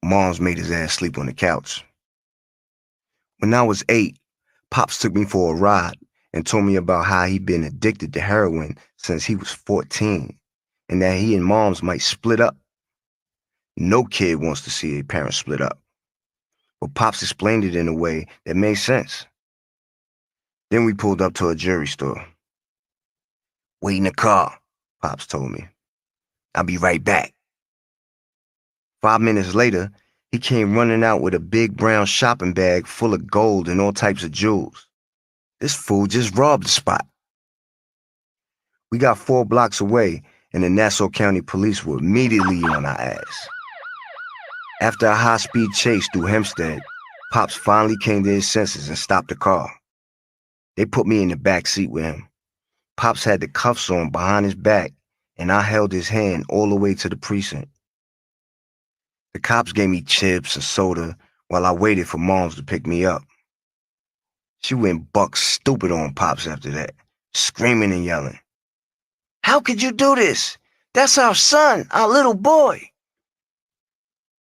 Moms made his ass sleep on the couch. When I was 8, Pops took me for a ride and told me about how he'd been addicted to heroin since he was 14 and that he and Moms might split up. No kid wants to see a parent split up. But Pops explained it in a way that made sense. Then we pulled up to a jewelry store. "Wait in the car," Pops told me. "I'll be right back." 5 minutes later, he came running out with a big brown shopping bag full of gold and all types of jewels. This fool just robbed the spot. We got 4 blocks away, and the Nassau County Police were immediately on our ass. After a high-speed chase through Hempstead, Pops finally came to his senses and stopped the car. They put me in the back seat with him. Pops had the cuffs on behind his back, and I held his hand all the way to the precinct. The cops gave me chips and soda while I waited for Moms to pick me up. She went buck stupid on Pops after that, screaming and yelling. "How could you do this? That's our son, our little boy."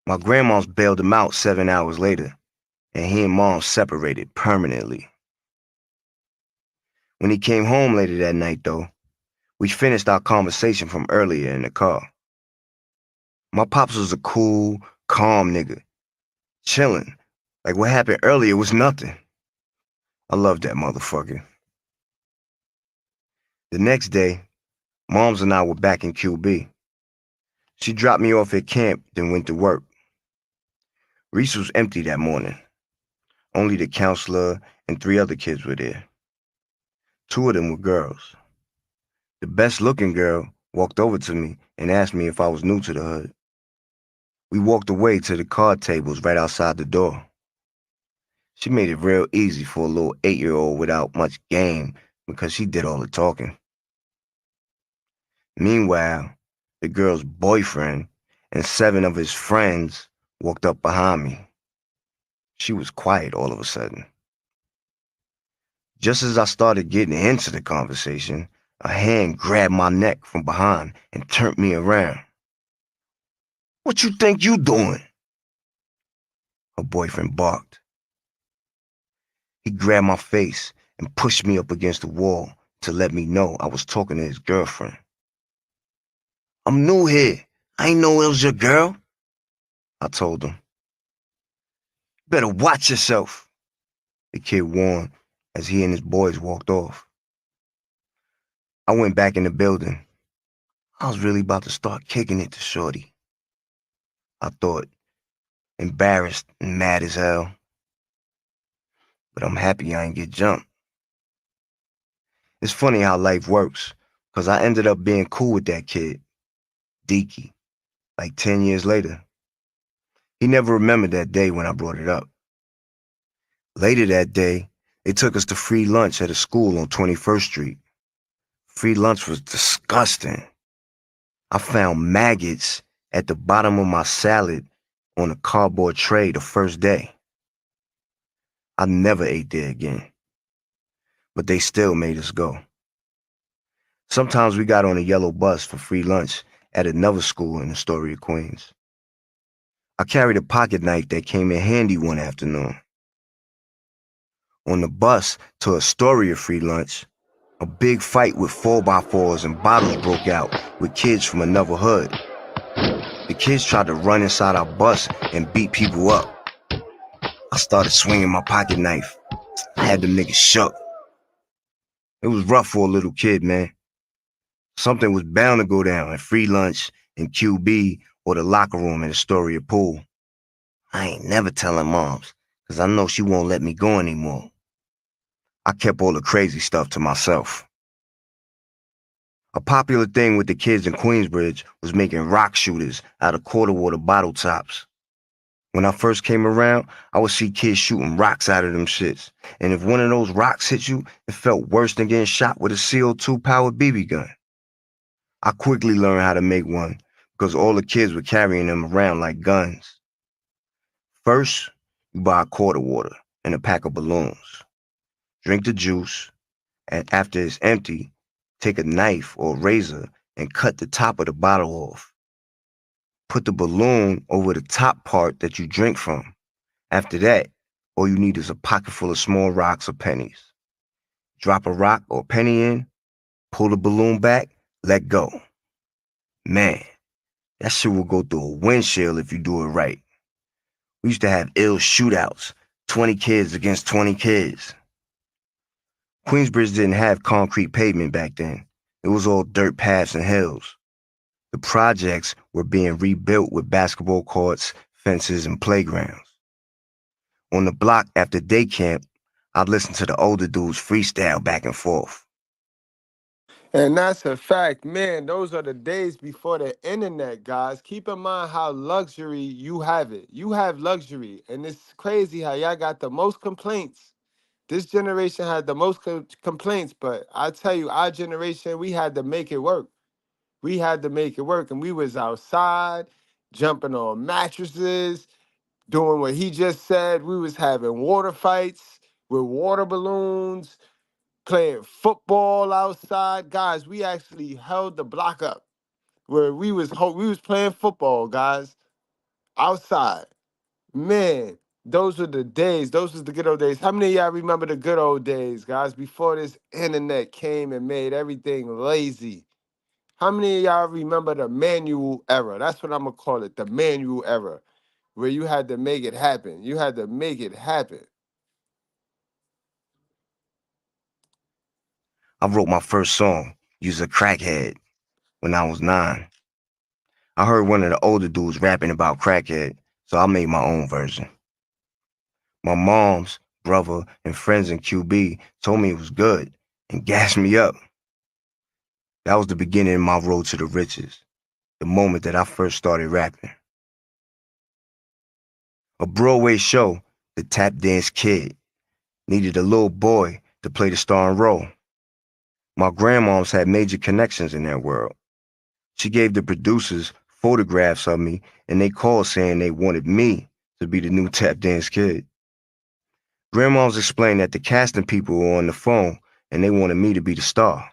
My grandma's bailed him out 7 hours later, and he and Mom separated permanently. When he came home later that night, though, we finished our conversation from earlier in the car. My Pops was a cool, calm nigga, chilling, like what happened earlier was nothing. I loved that motherfucker. The next day, Moms and I were back in QB. She dropped me off at camp, then went to work. Reese was empty that morning. Only the counselor and 3 other kids were there. 2 of them were girls. The best-looking girl walked over to me and asked me if I was new to the hood. We walked away to the card tables right outside the door. She made it real easy for a little 8-year-old without much game because she did all the talking. Meanwhile, the girl's boyfriend and 7 of his friends walked up behind me. She was quiet all of a sudden. Just as I started getting into the conversation, a hand grabbed my neck from behind and turned me around. "What you think you doing?" Her boyfriend barked. He grabbed my face and pushed me up against the wall to let me know I was talking to his girlfriend. "I'm new here. I ain't know it was your girl," I told him. "Better watch yourself," the kid warned as he and his boys walked off. I went back in the building. I was really about to start kicking it to Shorty, I thought, embarrassed and mad as hell. But I'm happy I ain't get jumped. It's funny how life works, because I ended up being cool with that kid, Deaky, like 10 years later. He never remembered that day when I brought it up. Later that day, they took us to free lunch at a school on 21st Street. Free lunch was disgusting. I found maggots at the bottom of my salad on a cardboard tray the first day. I never ate there again. But they still made us go. Sometimes we got on a yellow bus for free lunch at another school in Astoria, Queens. I carried a pocket knife that came in handy one afternoon. On the bus to Astoria free lunch, a big fight with 4x4s and bottles broke out with kids from another hood. The kids tried to run inside our bus and beat people up. I started swinging my pocket knife. I had them niggas shook. It was rough for a little kid, man. Something was bound to go down at free lunch, in QB, or the locker room at Astoria Pool. I ain't never telling Moms, because I know she won't let me go anymore. I kept all the crazy stuff to myself. A popular thing with the kids in Queensbridge was making rock shooters out of quarter water bottle tops. When I first came around, I would see kids shooting rocks out of them shits. And if one of those rocks hit you, it felt worse than getting shot with a CO2-powered BB gun. I quickly learned how to make one because all the kids were carrying them around like guns. First, you buy a quart of water and a pack of balloons. Drink the juice, and after it's empty, take a knife or razor and cut the top of the bottle off. Put the balloon over the top part that you drink from. After that, all you need is a pocket full of small rocks or pennies. Drop a rock or penny in, pull the balloon back, let go. Man, that shit will go through a windshield if you do it right. We used to have ill shootouts, 20 kids against 20 kids. Queensbridge didn't have concrete pavement back then. It was all dirt paths and hills. The projects were being rebuilt with basketball courts, fences, and playgrounds. On the block after day camp, I'd listen to the older dudes freestyle back and forth. And that's a fact, man. Those are the days before the internet, guys. Keep in mind how luxury you have it. You have luxury, and it's crazy how y'all got the most complaints. This generation had the most complaints, but I tell you, our generation, we had to make it work. We had to make it work, and we was outside, jumping on mattresses, doing what he just said. We was having water fights with water balloons, playing football outside. Guys, we actually held the block up where we was playing football, guys, outside. Man, those were the days. Those was the good old days. How many of y'all remember the good old days, guys, before this internet came and made everything lazy? How many of y'all remember the manual era? That's what I'm gonna call it, the manual era, where you had to make it happen. You had to make it happen. I wrote my first song, Use a Crackhead, when I was 9. I heard one of the older dudes rapping about crackhead, so I made my own version. My mom's brother and friends in QB told me it was good and gassed me up. That was the beginning of my road to the riches, the moment that I first started rapping. A Broadway show, The Tap Dance Kid, needed a little boy to play the starring role. My grandmoms had major connections in that world. She gave the producers photographs of me, and they called saying they wanted me to be the new Tap Dance Kid. Grandmoms explained that the casting people were on the phone, and they wanted me to be the star.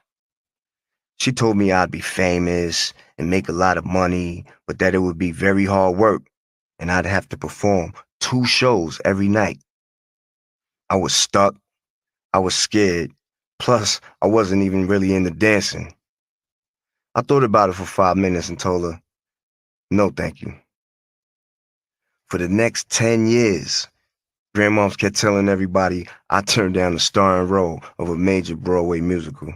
She told me I'd be famous and make a lot of money, but that it would be very hard work, and I'd have to perform 2 shows every night. I was stuck. I was scared. Plus, I wasn't even really into dancing. I thought about it for 5 minutes and told her, no, thank you. For the next 10 years, grandmoms kept telling everybody I turned down the starring role of a major Broadway musical.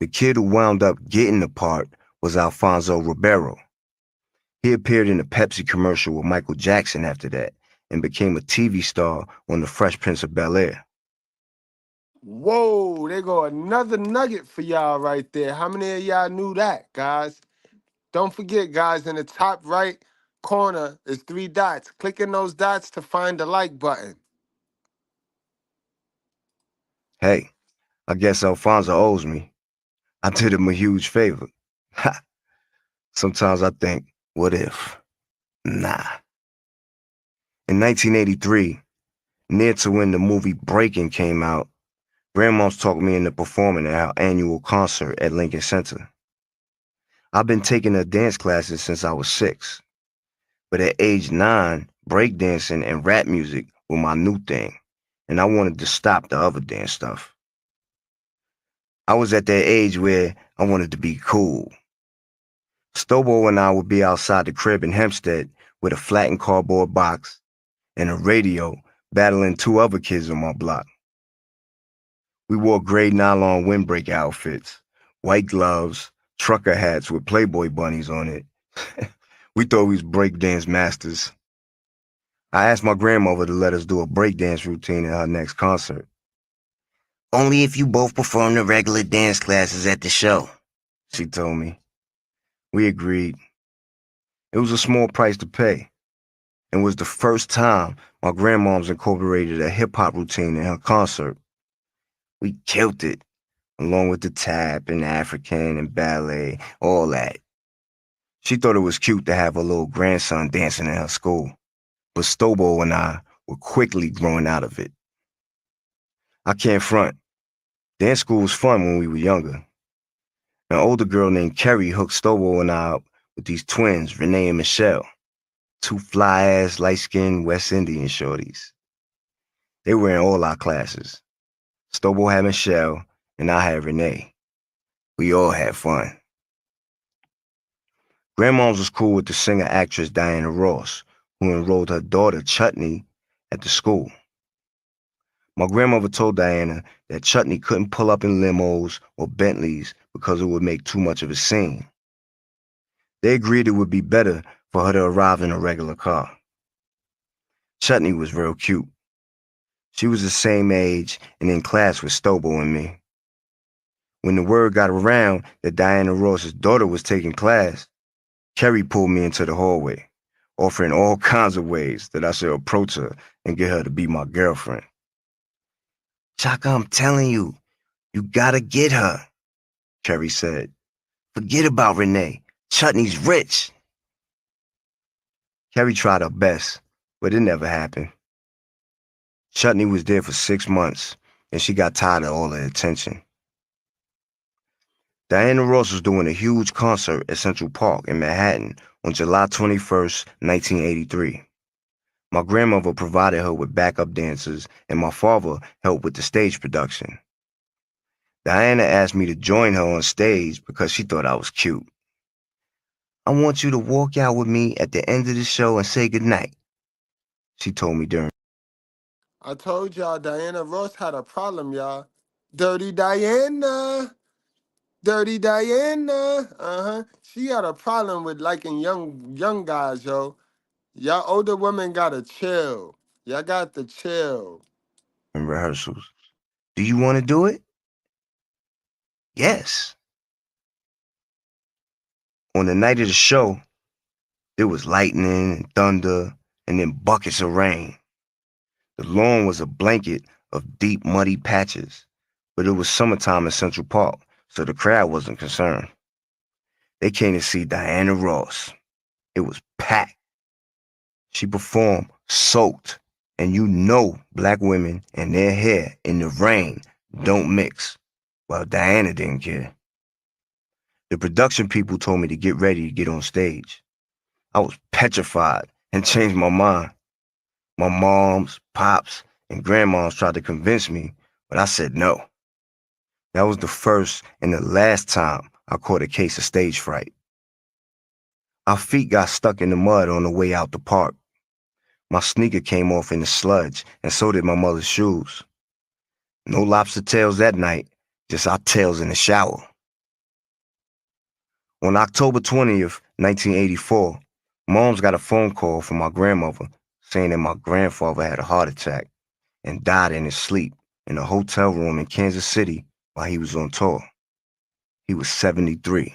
The kid who wound up getting the part was Alfonso Ribeiro. He appeared in a Pepsi commercial with Michael Jackson after that and became a TV star on The Fresh Prince of Bel-Air. Whoa, they go another nugget for y'all right there. How many of y'all knew that, guys? Don't forget, guys, in the top right corner is 3 dots. Click in those dots to find the like button. Hey, I guess Alfonso owes me. I did him a huge favor. Sometimes I think, what if? Nah. In 1983, near to when the movie Breaking came out, grandmoms talked me into performing at our annual concert at Lincoln Center. I've been taking her dance classes since I was 6, but at age 9, breakdancing and rap music were my new thing, and I wanted to stop the other dance stuff. I was at that age where I wanted to be cool. Stobo and I would be outside the crib in Hempstead with a flattened cardboard box and a radio battling 2 other kids on my block. We wore gray nylon windbreak outfits, white gloves, trucker hats with Playboy bunnies on it. We thought we was breakdance masters. I asked my grandmother to let us do a breakdance routine at her next concert. Only if you both perform the regular dance classes at the show, she told me. We agreed. It was a small price to pay, and was the first time my grandmom's incorporated a hip-hop routine in her concert. We killed it, along with the tap and African and ballet, all that. She thought it was cute to have her little grandson dancing in her school, but Stobo and I were quickly growing out of it. I can't front. Dance school was fun when we were younger. An older girl named Kerry hooked Stobo and I up with these twins, Renee and Michelle, 2 fly-ass, light-skinned West Indian shorties. They were in all our classes. Stobo had Michelle, and I had Renee. We all had fun. Grandmoms was cool with the singer-actress Diana Ross, who enrolled her daughter Chutney at the school. My grandmother told Diana that Chutney couldn't pull up in limos or Bentleys because it would make too much of a scene. They agreed it would be better for her to arrive in a regular car. Chutney was real cute. She was the same age and in class with Stobo and me. When the word got around that Diana Ross's daughter was taking class, Kerry pulled me into the hallway, offering all kinds of ways that I should approach her and get her to be my girlfriend. Chaka, I'm telling you, you gotta get her, Kerry said. Forget about Renee. Chutney's rich. Kerry tried her best, but it never happened. Chutney was there for 6 months, and she got tired of all the attention. Diana Ross was doing a huge concert at Central Park in Manhattan on July 21st, 1983. My grandmother provided her with backup dancers, and my father helped with the stage production. Diana asked me to join her on stage because she thought I was cute. I want you to walk out with me at the end of the show and say goodnight, she told me during. I told y'all Diana Ross had a problem, y'all. Dirty Diana. Dirty Diana. Uh-huh. She had a problem with liking young guys, yo. Y'all older women gotta chill. Y'all got to chill. In rehearsals. Do you want to do it? Yes. On the night of the show, there was lightning and thunder and then buckets of rain. The lawn was a blanket of deep, muddy patches, but it was summertime in Central Park, so the crowd wasn't concerned. They came to see Diana Ross. It was packed. She performed soaked, and you know black women and their hair in the rain don't mix. Well, Diana didn't care. The production people told me to get ready to get on stage. I was petrified and changed my mind. My moms, pops, and grandmoms tried to convince me, but I said no. That was the first and the last time I caught a case of stage fright. Our feet got stuck in the mud on the way out the park. My sneaker came off in the sludge, and so did my mother's shoes. No lobster tails that night, just our tails in the shower. On October 20th, 1984, Moms got a phone call from my grandmother saying that my grandfather had a heart attack and died in his sleep in a hotel room in Kansas City while he was on tour. He was 73.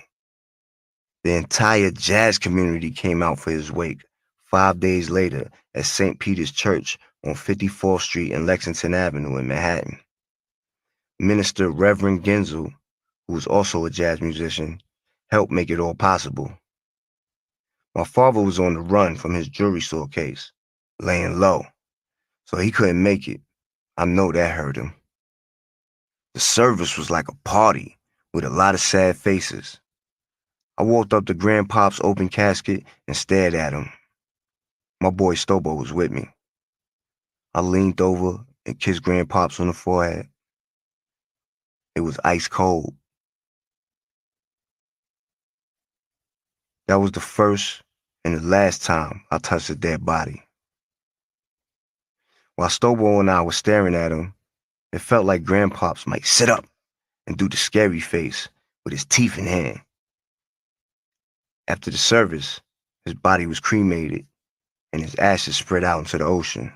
The entire jazz community came out for his wake 5 days later at St. Peter's Church on 54th Street and Lexington Avenue in Manhattan. Minister Reverend Genzel, who was also a jazz musician, helped make it all possible. My father was on the run from his jewelry store case, laying low, so he couldn't make it. I know that hurt him. The service was like a party with a lot of sad faces. I walked up to Grandpop's open casket and stared at him. My boy Stobo was with me. I leaned over and kissed Grandpops on the forehead. It was ice cold. That was the first and the last time I touched a dead body. While Stobo and I were staring at him, it felt like Grandpops might sit up and do the scary face with his teeth in hand. After the service, his body was cremated and his ashes spread out into the ocean.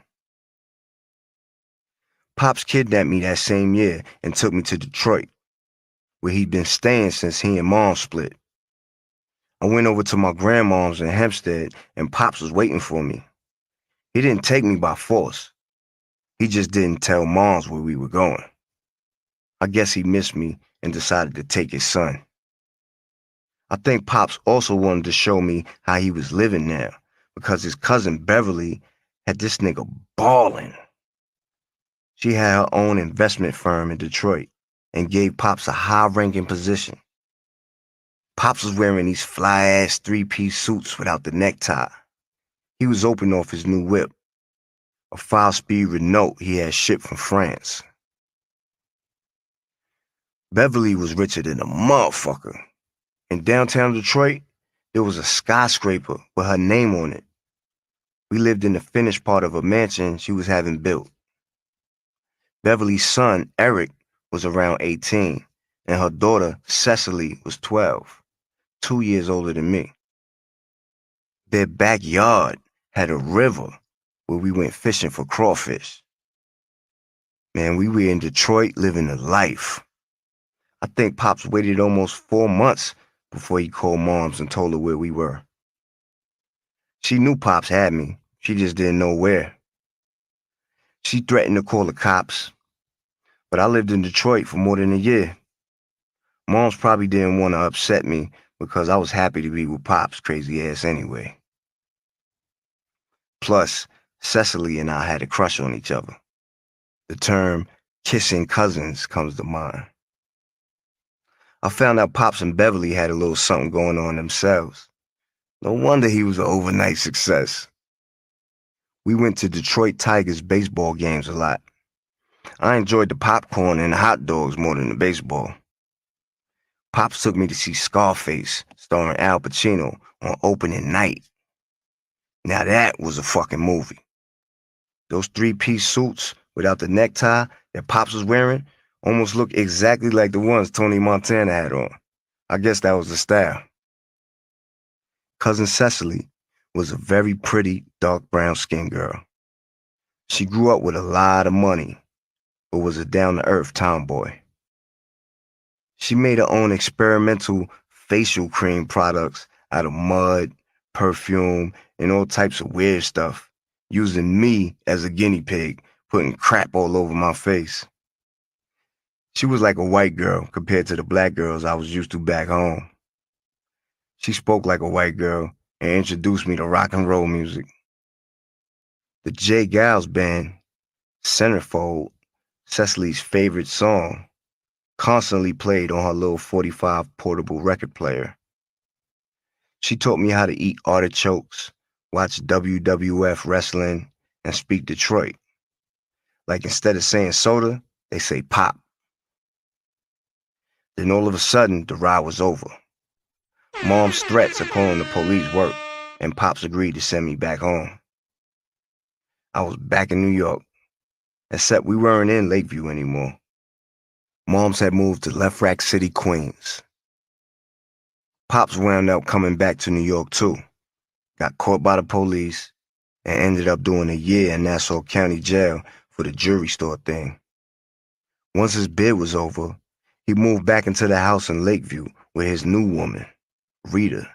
Pops kidnapped me that same year and took me to Detroit, where he'd been staying since he and Mom split. I went over to my grandmom's in Hempstead, and Pops was waiting for me. He didn't take me by force. He just didn't tell Moms where we were going. I guess he missed me and decided to take his son. I think Pops also wanted to show me how he was living now, because his cousin Beverly had this nigga ballin'. She had her own investment firm in Detroit and gave Pops a high-ranking position. Pops was wearing these fly-ass three-piece suits without the necktie. He was opening off his new whip, a 5-speed Renault he had shipped from France. Beverly was richer than a motherfucker. In downtown Detroit, there was a skyscraper with her name on it. We lived in the finished part of a mansion she was having built. Beverly's son, Eric, was around 18, and her daughter, Cecily, was 12, 2 years older than me. Their backyard had a river where we went fishing for crawfish. Man, we were in Detroit living a life. I think Pops waited almost 4 months before he called Moms and told her where we were. She knew Pops had me. She just didn't know where. She threatened to call the cops, but I lived in Detroit for more than a year. Moms probably didn't want to upset me because I was happy to be with Pops' crazy ass anyway. Plus, Cecily and I had a crush on each other. The term kissing cousins comes to mind. I found out Pops and Beverly had a little something going on themselves. No wonder he was an overnight success. We went to Detroit Tigers baseball games a lot. I enjoyed the popcorn and the hot dogs more than the baseball. Pops took me to see Scarface, starring Al Pacino, on opening night. Now that was a fucking movie. Those three-piece suits without the necktie that Pops was wearing almost looked exactly like the ones Tony Montana had on. I guess that was the style. Cousin Cecily was a very pretty, dark brown skinned girl. She grew up with a lot of money, but was a down-to-earth tomboy. She made her own experimental facial cream products out of mud, perfume, and all types of weird stuff, using me as a guinea pig, putting crap all over my face. She was like a white girl compared to the black girls I was used to back home. She spoke like a white girl and introduced me to rock and roll music. The Jay Giles Band, Centerfold, Cecily's favorite song, constantly played on her little 45 portable record player. She taught me how to eat artichokes, watch WWF wrestling, and speak Detroit. Like instead of saying soda, they say pop. Then all of a sudden, the ride was over. Mom's threats of calling the police worked, and Pops agreed to send me back home. I was back in New York, except we weren't in Lakeview anymore. Moms had moved to Left Rack City, Queens. Pops wound up coming back to New York too, got caught by the police, and ended up doing a year in Nassau County Jail for the jewelry store thing. Once his bid was over, he moved back into the house in Lakeview with his new woman, Rita,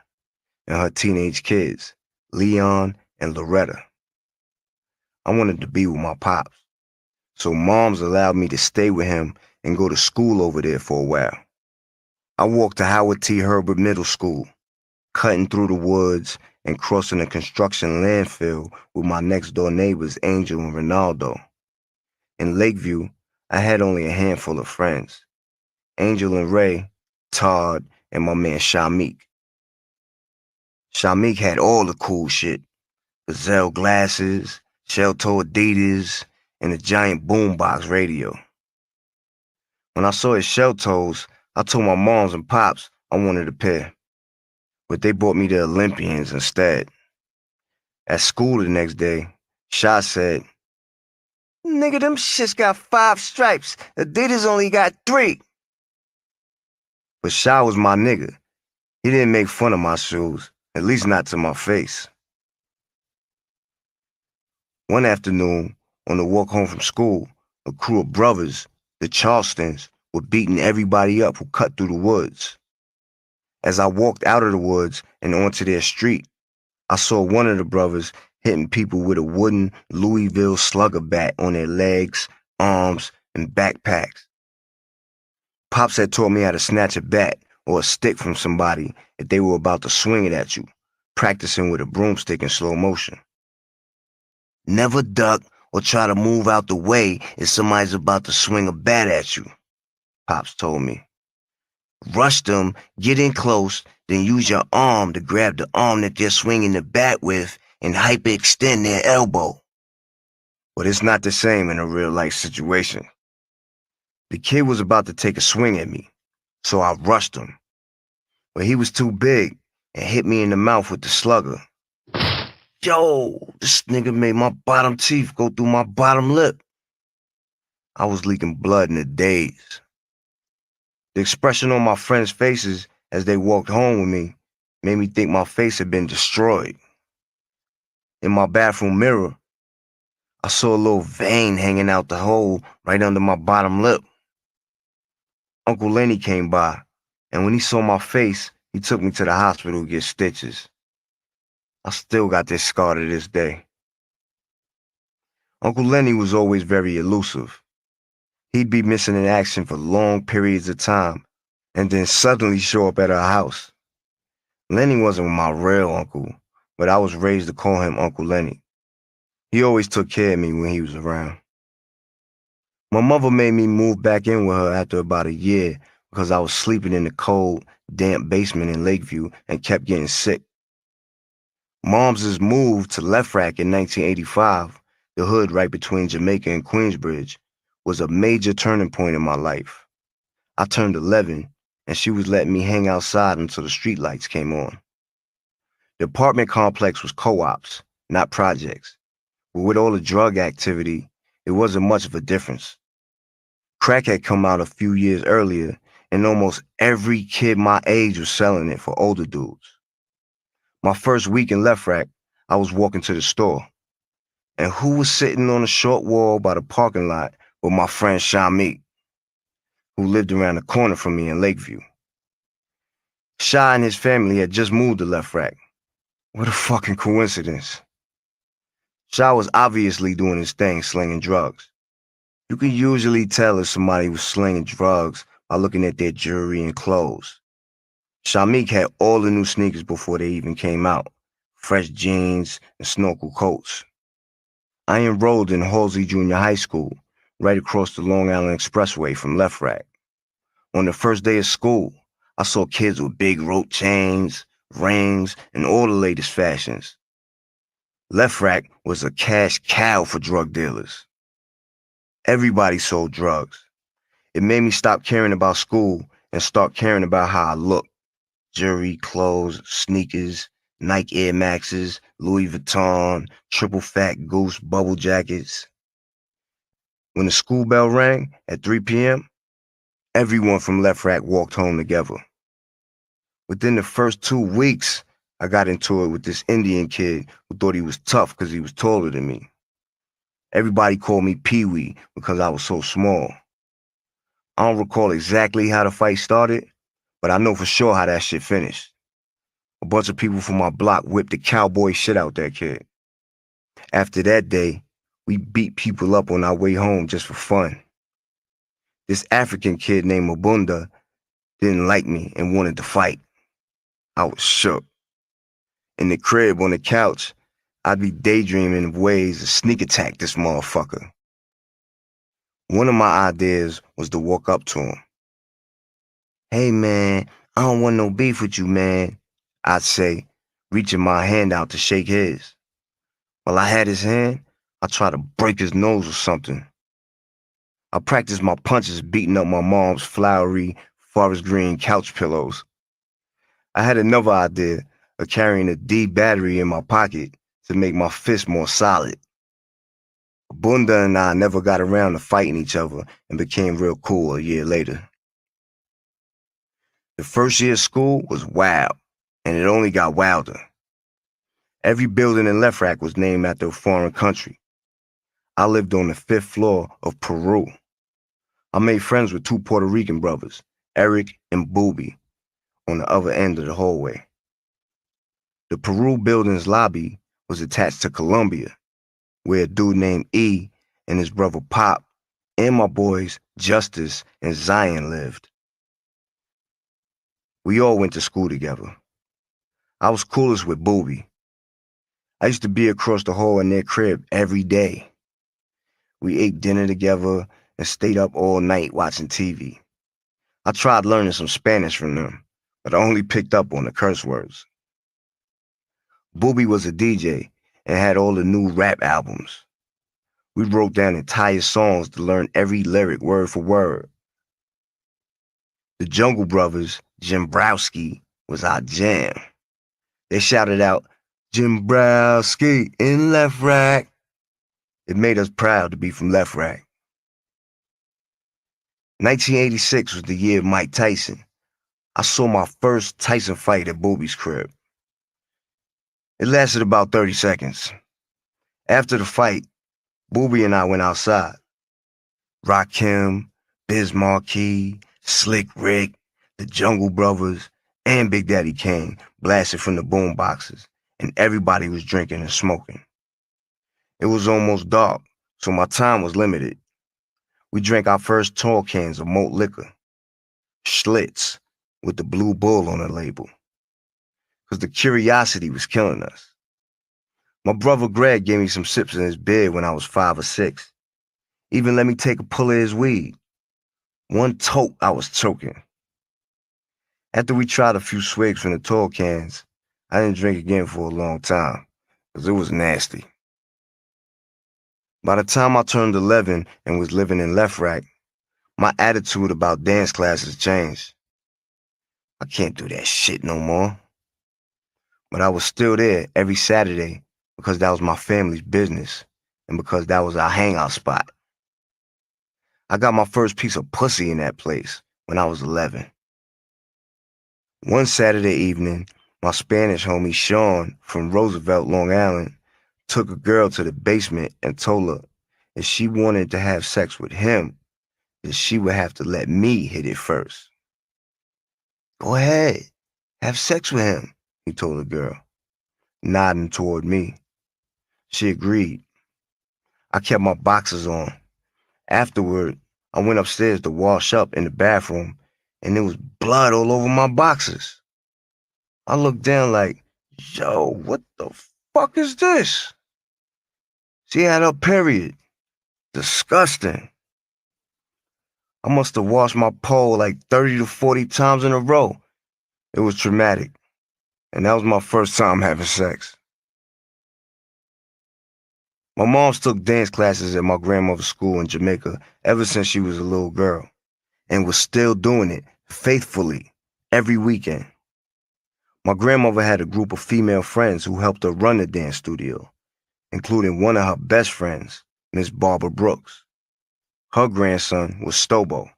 and her teenage kids, Leon and Loretta. I wanted to be with my pops, so Moms allowed me to stay with him and go to school over there for a while. I walked to Howard T. Herbert Middle School, cutting through the woods and crossing a construction landfill with my next-door neighbors Angel and Ronaldo. In Lakeview, I had only a handful of friends, Angel and Ray, Todd, and my man Shamik. Shamik had all the cool shit, gazelle glasses, shell-toe Adidas, and a giant boombox radio. When I saw his shell toes, I told my moms and pops I wanted a pair, but they bought me the Olympians instead. At school the next day, Sha said, "Nigga, them shits got 5 stripes. Adidas only got 3. But Sha was my nigga. He didn't make fun of my shoes, at least not to my face. One afternoon, on the walk home from school, a crew of brothers, the Charlestons, were beating everybody up who cut through the woods. As I walked out of the woods and onto their street, I saw one of the brothers hitting people with a wooden Louisville slugger bat on their legs, arms, and backpacks. Pops had taught me how to snatch a bat or a stick from somebody if they were about to swing it at you, practicing with a broomstick in slow motion. Never duck or try to move out the way if somebody's about to swing a bat at you, Pops told me. Rush them, get in close, then use your arm to grab the arm that they're swinging the bat with and hyperextend their elbow. But it's not the same in a real-life situation. The kid was about to take a swing at me, so I rushed him. But he was too big and hit me in the mouth with the slugger. Yo, this nigga made my bottom teeth go through my bottom lip. I was leaking blood in a daze. The expression on my friends' faces as they walked home with me made me think my face had been destroyed. In my bathroom mirror, I saw a little vein hanging out the hole right under my bottom lip. Uncle Lenny came by, and when he saw my face, he took me to the hospital to get stitches. I still got this scar to this day. Uncle Lenny was always very elusive. He'd be missing in action for long periods of time, and then suddenly show up at our house. Lenny wasn't my real uncle, but I was raised to call him Uncle Lenny. He always took care of me when he was around. My mother made me move back in with her after about a year because I was sleeping in the cold, damp basement in Lakeview and kept getting sick. Mom's move to Left Rack in 1985, the hood right between Jamaica and Queensbridge, was a major turning point in my life. I turned 11, and she was letting me hang outside until the streetlights came on. The apartment complex was co-ops, not projects, but with all the drug activity, it wasn't much of a difference. Crack had come out a few years earlier, and almost every kid my age was selling it for older dudes. My first week in Left Rack, I was walking to the store, and who was sitting on a short wall by the parking lot with my friend Shamik, who lived around the corner from me in Lakeview. Shy and his family had just moved to Left Rack. What a fucking coincidence. Shy was obviously doing his thing, slinging drugs. You can usually tell if somebody was slinging drugs by looking at their jewelry and clothes. Shamik had all the new sneakers before they even came out, fresh jeans and snorkel coats. I enrolled in Halsey Junior High School, right across the Long Island Expressway from Left Rack. On the first day of school, I saw kids with big rope chains, rings, and all the latest fashions. Left Rack was a cash cow for drug dealers. Everybody sold drugs. It made me stop caring about school and start caring about how I looked. Jewelry, clothes, sneakers, Nike Air Maxes, Louis Vuitton, triple fat goose bubble jackets. When the school bell rang at 3 p.m., everyone from Left Rack walked home together. Within the first 2 weeks, I got into it with this Indian kid who thought he was tough because he was taller than me. Everybody called me Pee-wee because I was so small. I don't recall exactly how the fight started, but I know for sure how that shit finished. A bunch of people from my block whipped the cowboy shit out that kid. After that day, we beat people up on our way home just for fun. This African kid named Mabunda didn't like me and wanted to fight. I was shook. In the crib on the couch, I'd be daydreaming of ways to sneak attack this motherfucker. One of my ideas was to walk up to him. "Hey man, I don't want no beef with you, man," I'd say, reaching my hand out to shake his. While I had his hand, I tried to break his nose or something. I practiced my punches beating up my mom's flowery, forest green couch pillows. I had another idea of carrying a D battery in my pocket to make my fist more solid. Bunda and I never got around to fighting each other and became real cool a year later. The first year of school was wild, and it only got wilder. Every building in Left Rack was named after a foreign country. I lived on the 5th floor of Peru. I made friends with 2 Puerto Rican brothers, Eric and Booby, on the other end of the hallway. The Peru building's lobby was attached to Colombia, where a dude named E and his brother Pop and my boys Justice and Zion lived. We all went to school together. I was coolest with Booby. I used to be across the hall in their crib every day. We ate dinner together and stayed up all night watching TV. I tried learning some Spanish from them, but I only picked up on the curse words. Booby was a DJ and had all the new rap albums. We wrote down entire songs to learn every lyric word for word. The Jungle Brothers, Jimbrowski, was our jam. They shouted out, "Jimbrowski in Left Rack." It made us proud to be from Left Rack. 1986 was the year of Mike Tyson. I saw my first Tyson fight at Booby's crib. It lasted about 30 seconds. After the fight, Booby and I went outside. Rakim, Biz Markie, Slick Rick, the Jungle Brothers, and Big Daddy Kane blasted from the boom boxes, and everybody was drinking and smoking. It was almost dark, so my time was limited. We drank our first tall cans of malt liquor, Schlitz, with the blue bull on the label, because the curiosity was killing us. My brother Greg gave me some sips in his beer when I was 5 or 6. Even let me take a pull of his weed. One toke, I was choking. After we tried a few swigs from the tall cans, I didn't drink again for a long time, because it was nasty. By the time I turned 11 and was living in Left Rack, my attitude about dance classes changed. I can't do that shit no more. But I was still there every Saturday because that was my family's business and because that was our hangout spot. I got my first piece of pussy in that place when I was 11. One Saturday evening, my Spanish homie Sean from Roosevelt, Long Island, took a girl to the basement and told her if she wanted to have sex with him, that she would have to let me hit it first. Go ahead, have sex with him, he told the girl, nodding toward me. She agreed. I kept my boxers on. Afterward, I went upstairs to wash up in the bathroom, and there was blood all over my boxers. I looked down like, yo, what the fuck is this? She had her period. Disgusting. I must have washed my pole like 30 to 40 times in a row. It was traumatic, and that was my first time having sex. My mom took dance classes at my grandmother's school in Jamaica ever since she was a little girl, and was still doing it faithfully every weekend. My grandmother had a group of female friends who helped her run the dance studio, including one of her best friends, Miss Barbara Brooks. Her grandson was Stobo,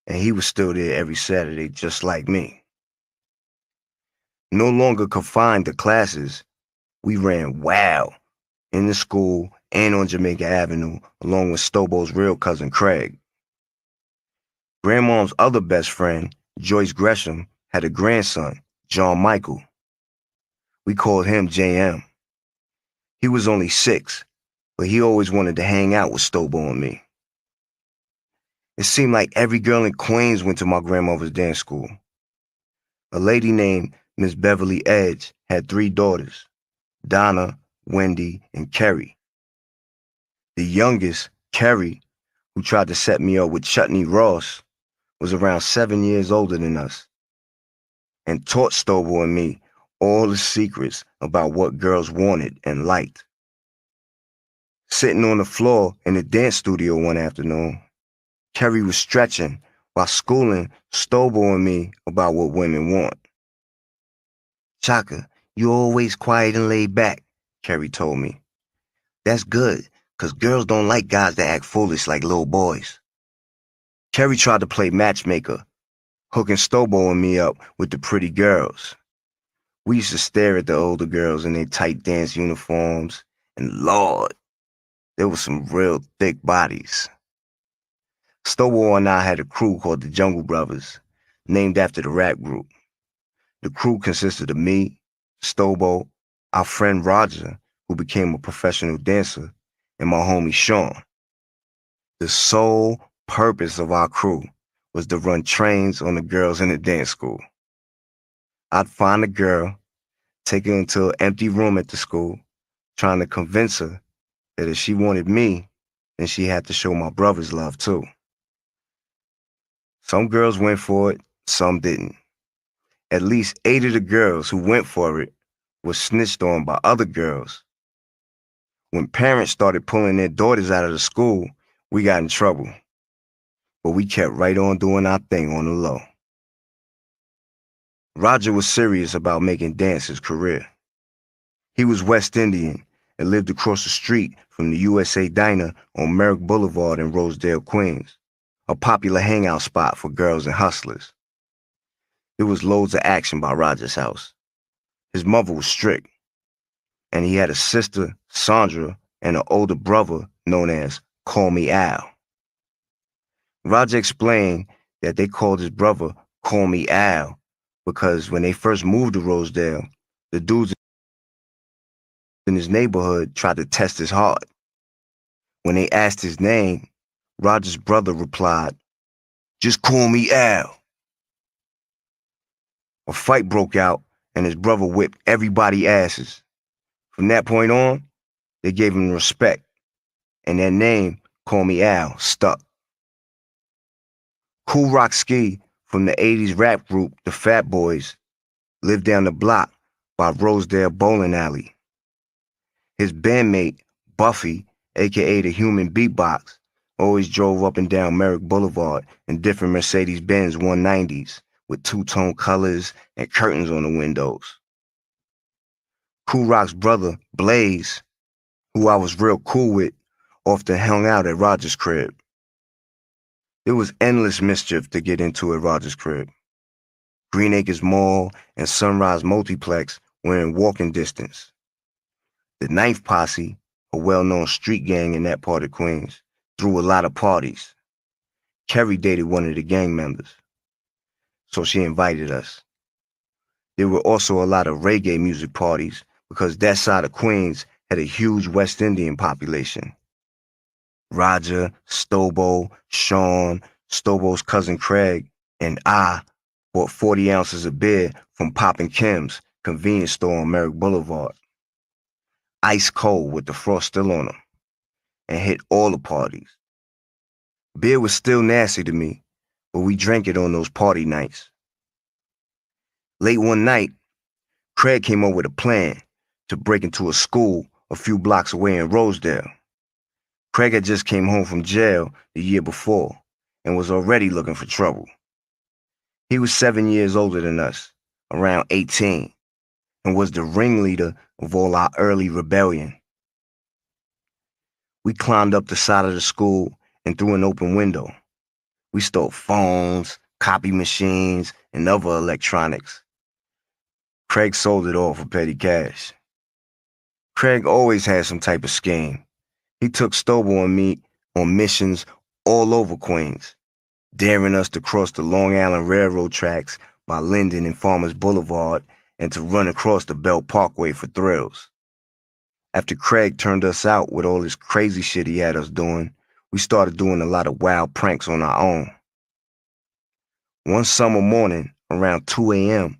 and he was still there every Saturday just like me. No longer confined to classes, we ran wild in the school and on Jamaica Avenue along with Stobo's real cousin Craig. Grandmom's other best friend, Joyce Gresham, had a grandson, John Michael. We called him JM. He was only 6, but he always wanted to hang out with Stobo and me. It seemed like every girl in Queens went to my grandmother's dance school. A lady named Miss Beverly Edge had 3 daughters, Donna, Wendy, and Kerry. The youngest, Kerry, who tried to set me up with Chutney Ross, was around 7 years older than us, and taught Stobo and me all the secrets about what girls wanted and liked. Sitting on the floor in the dance studio one afternoon, Kerry was stretching while schooling Stobo and me about what women want. Chaka, you always quiet and laid back, Kerry told me. That's good, 'cause girls don't like guys that act foolish like little boys. Kerry tried to play matchmaker, hooking Stobo and me up with the pretty girls. We used to stare at the older girls in their tight dance uniforms, and Lord, there were some real thick bodies. Stobo and I had a crew called the Jungle Brothers, named after the rap group. The crew consisted of me, Stobo, our friend Roger, who became a professional dancer, and my homie Sean. The sole purpose of our crew was to run trains on the girls in the dance school. I'd find a girl, take her into an empty room at the school, trying to convince her that if she wanted me, then she had to show my brothers love too. Some girls went for it, some didn't. At least 8 of the girls who went for it were snitched on by other girls. When parents started pulling their daughters out of the school, we got in trouble. But we kept right on doing our thing on the low. Roger was serious about making dance his career. He was West Indian and lived across the street from the USA Diner on Merrick Boulevard in Rosedale, Queens, a popular hangout spot for girls and hustlers. There was loads of action by Roger's house. His mother was strict, and he had a sister, Sandra, and an older brother known as Call Me Al. Roger explained that they called his brother Call Me Al because when they first moved to Rosedale, the dudes in his neighborhood tried to test his heart. When they asked his name, Roger's brother replied, "Just call me Al." A fight broke out and his brother whipped everybody's asses. From that point on, they gave him respect, and their name, Call Me Al, stuck. Kool Rock Ski from the 80s rap group The Fat Boys lived down the block by Rosedale Bowling Alley. His bandmate, Buffy, aka the Human Beatbox, always drove up and down Merrick Boulevard in different Mercedes-Benz 190s with two-tone colors and curtains on the windows. Kool Rock's brother, Blaze, who I was real cool with, often hung out at Roger's crib. There was endless mischief to get into at Roger's crib. Green Acres Mall and Sunrise Multiplex were in walking distance. The Ninth Posse, a well-known street gang in that part of Queens, threw a lot of parties. Kerry dated one of the gang members, so she invited us. There were also a lot of reggae music parties because that side of Queens had a huge West Indian population. Roger, Stobo, Sean, Stobo's cousin Craig, and I bought 40 ounces of beer from Poppin' Kim's convenience store on Merrick Boulevard. Ice cold with the frost still on them, and hit all the parties. Beer was still nasty to me, but we drank it on those party nights. Late one night, Craig came up with a plan to break into a school a few blocks away in Rosedale. Craig had just came home from jail the year before and was already looking for trouble. He was 7 years older than us, around 18, and was the ringleader of all our early rebellion. We climbed up the side of the school and through an open window. We stole phones, copy machines, and other electronics. Craig sold it all for petty cash. Craig always had some type of scheme. He took Stobo and me on missions all over Queens, daring us to cross the Long Island Railroad tracks by Linden and Farmers Boulevard and to run across the Belt Parkway for thrills. After Craig turned us out with all this crazy shit he had us doing, we started doing a lot of wild pranks on our own. One summer morning, around 2 a.m.,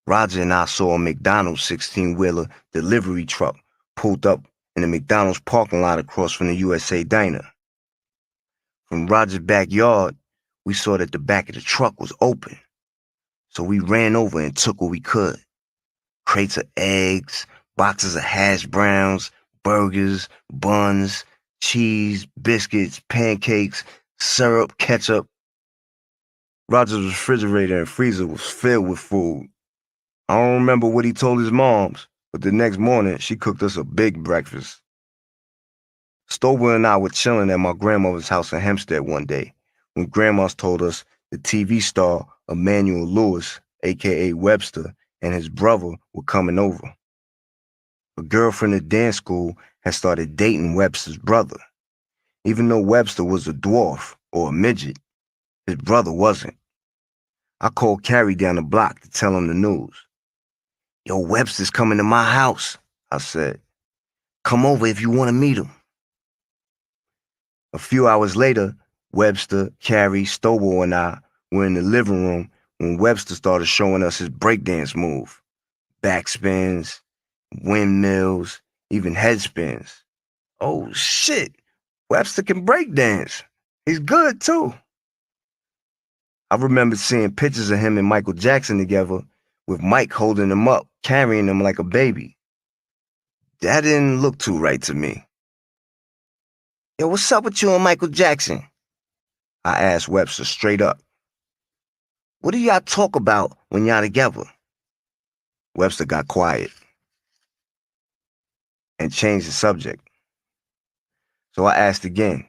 Roger and I saw a McDonald's 16-wheeler delivery truck pulled up in the McDonald's parking lot across from the USA Diner. From Roger's backyard, we saw that the back of the truck was open, so we ran over and took what we could. Crates of eggs, boxes of hash browns, burgers, buns, cheese, biscuits, pancakes, syrup, ketchup. Roger's refrigerator and freezer was filled with food. I don't remember what he told his moms, but the next morning she cooked us a big breakfast. Stover and I were chilling at my grandmother's house in Hempstead one day when grandma's told us the TV star Emmanuel Lewis, aka Webster, and his brother were coming over. A girl from the dance school had started dating Webster's brother. Even though Webster was a dwarf or a midget, his brother wasn't. I called Carrie down the block to tell him the news. "Yo, Webster's coming to my house," I said. "Come over if you want to meet him." A few hours later, Webster, Carrie, Stobo, and I were in the living room when Webster started showing us his breakdance move. Backspins, windmills, even headspins. Oh shit, Webster can breakdance. He's good too. I remember seeing pictures of him and Michael Jackson together, with Mike holding him up, carrying him like a baby. That didn't look too right to me. "Yo, what's up with you and Michael Jackson?" I asked Webster straight up. "What do y'all talk about when y'all together?" Webster got quiet and changed the subject. So I asked again,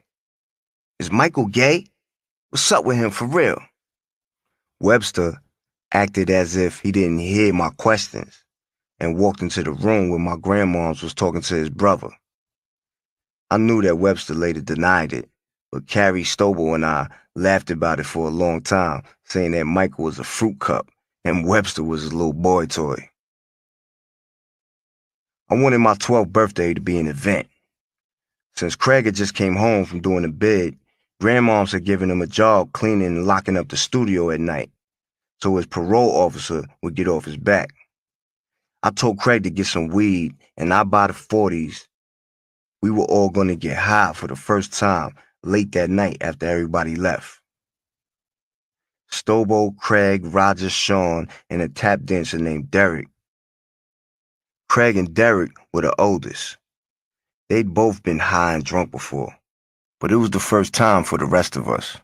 "Is Michael gay? What's up with him for real?" Webster acted as if he didn't hear my questions and walked into the room where my grandmoms was talking to his brother. I knew that Webster later denied it, But Carrie Stoble and I laughed about it for a long time, saying that Michael was a fruit cup and Webster was a little boy toy. I wanted my 12th birthday to be an event. Since Craig had just came home from doing a bid, grandmoms had given him a job cleaning and locking up the studio at night, so his parole officer would get off his back. I told Craig to get some weed, and I buy the 40s. We were all going to get high for the first time late that night after everybody left. Stobo, Craig, Roger, Sean, and a tap dancer named Derek. Craig and Derek were the oldest. They'd both been high and drunk before, but it was the first time for the rest of us.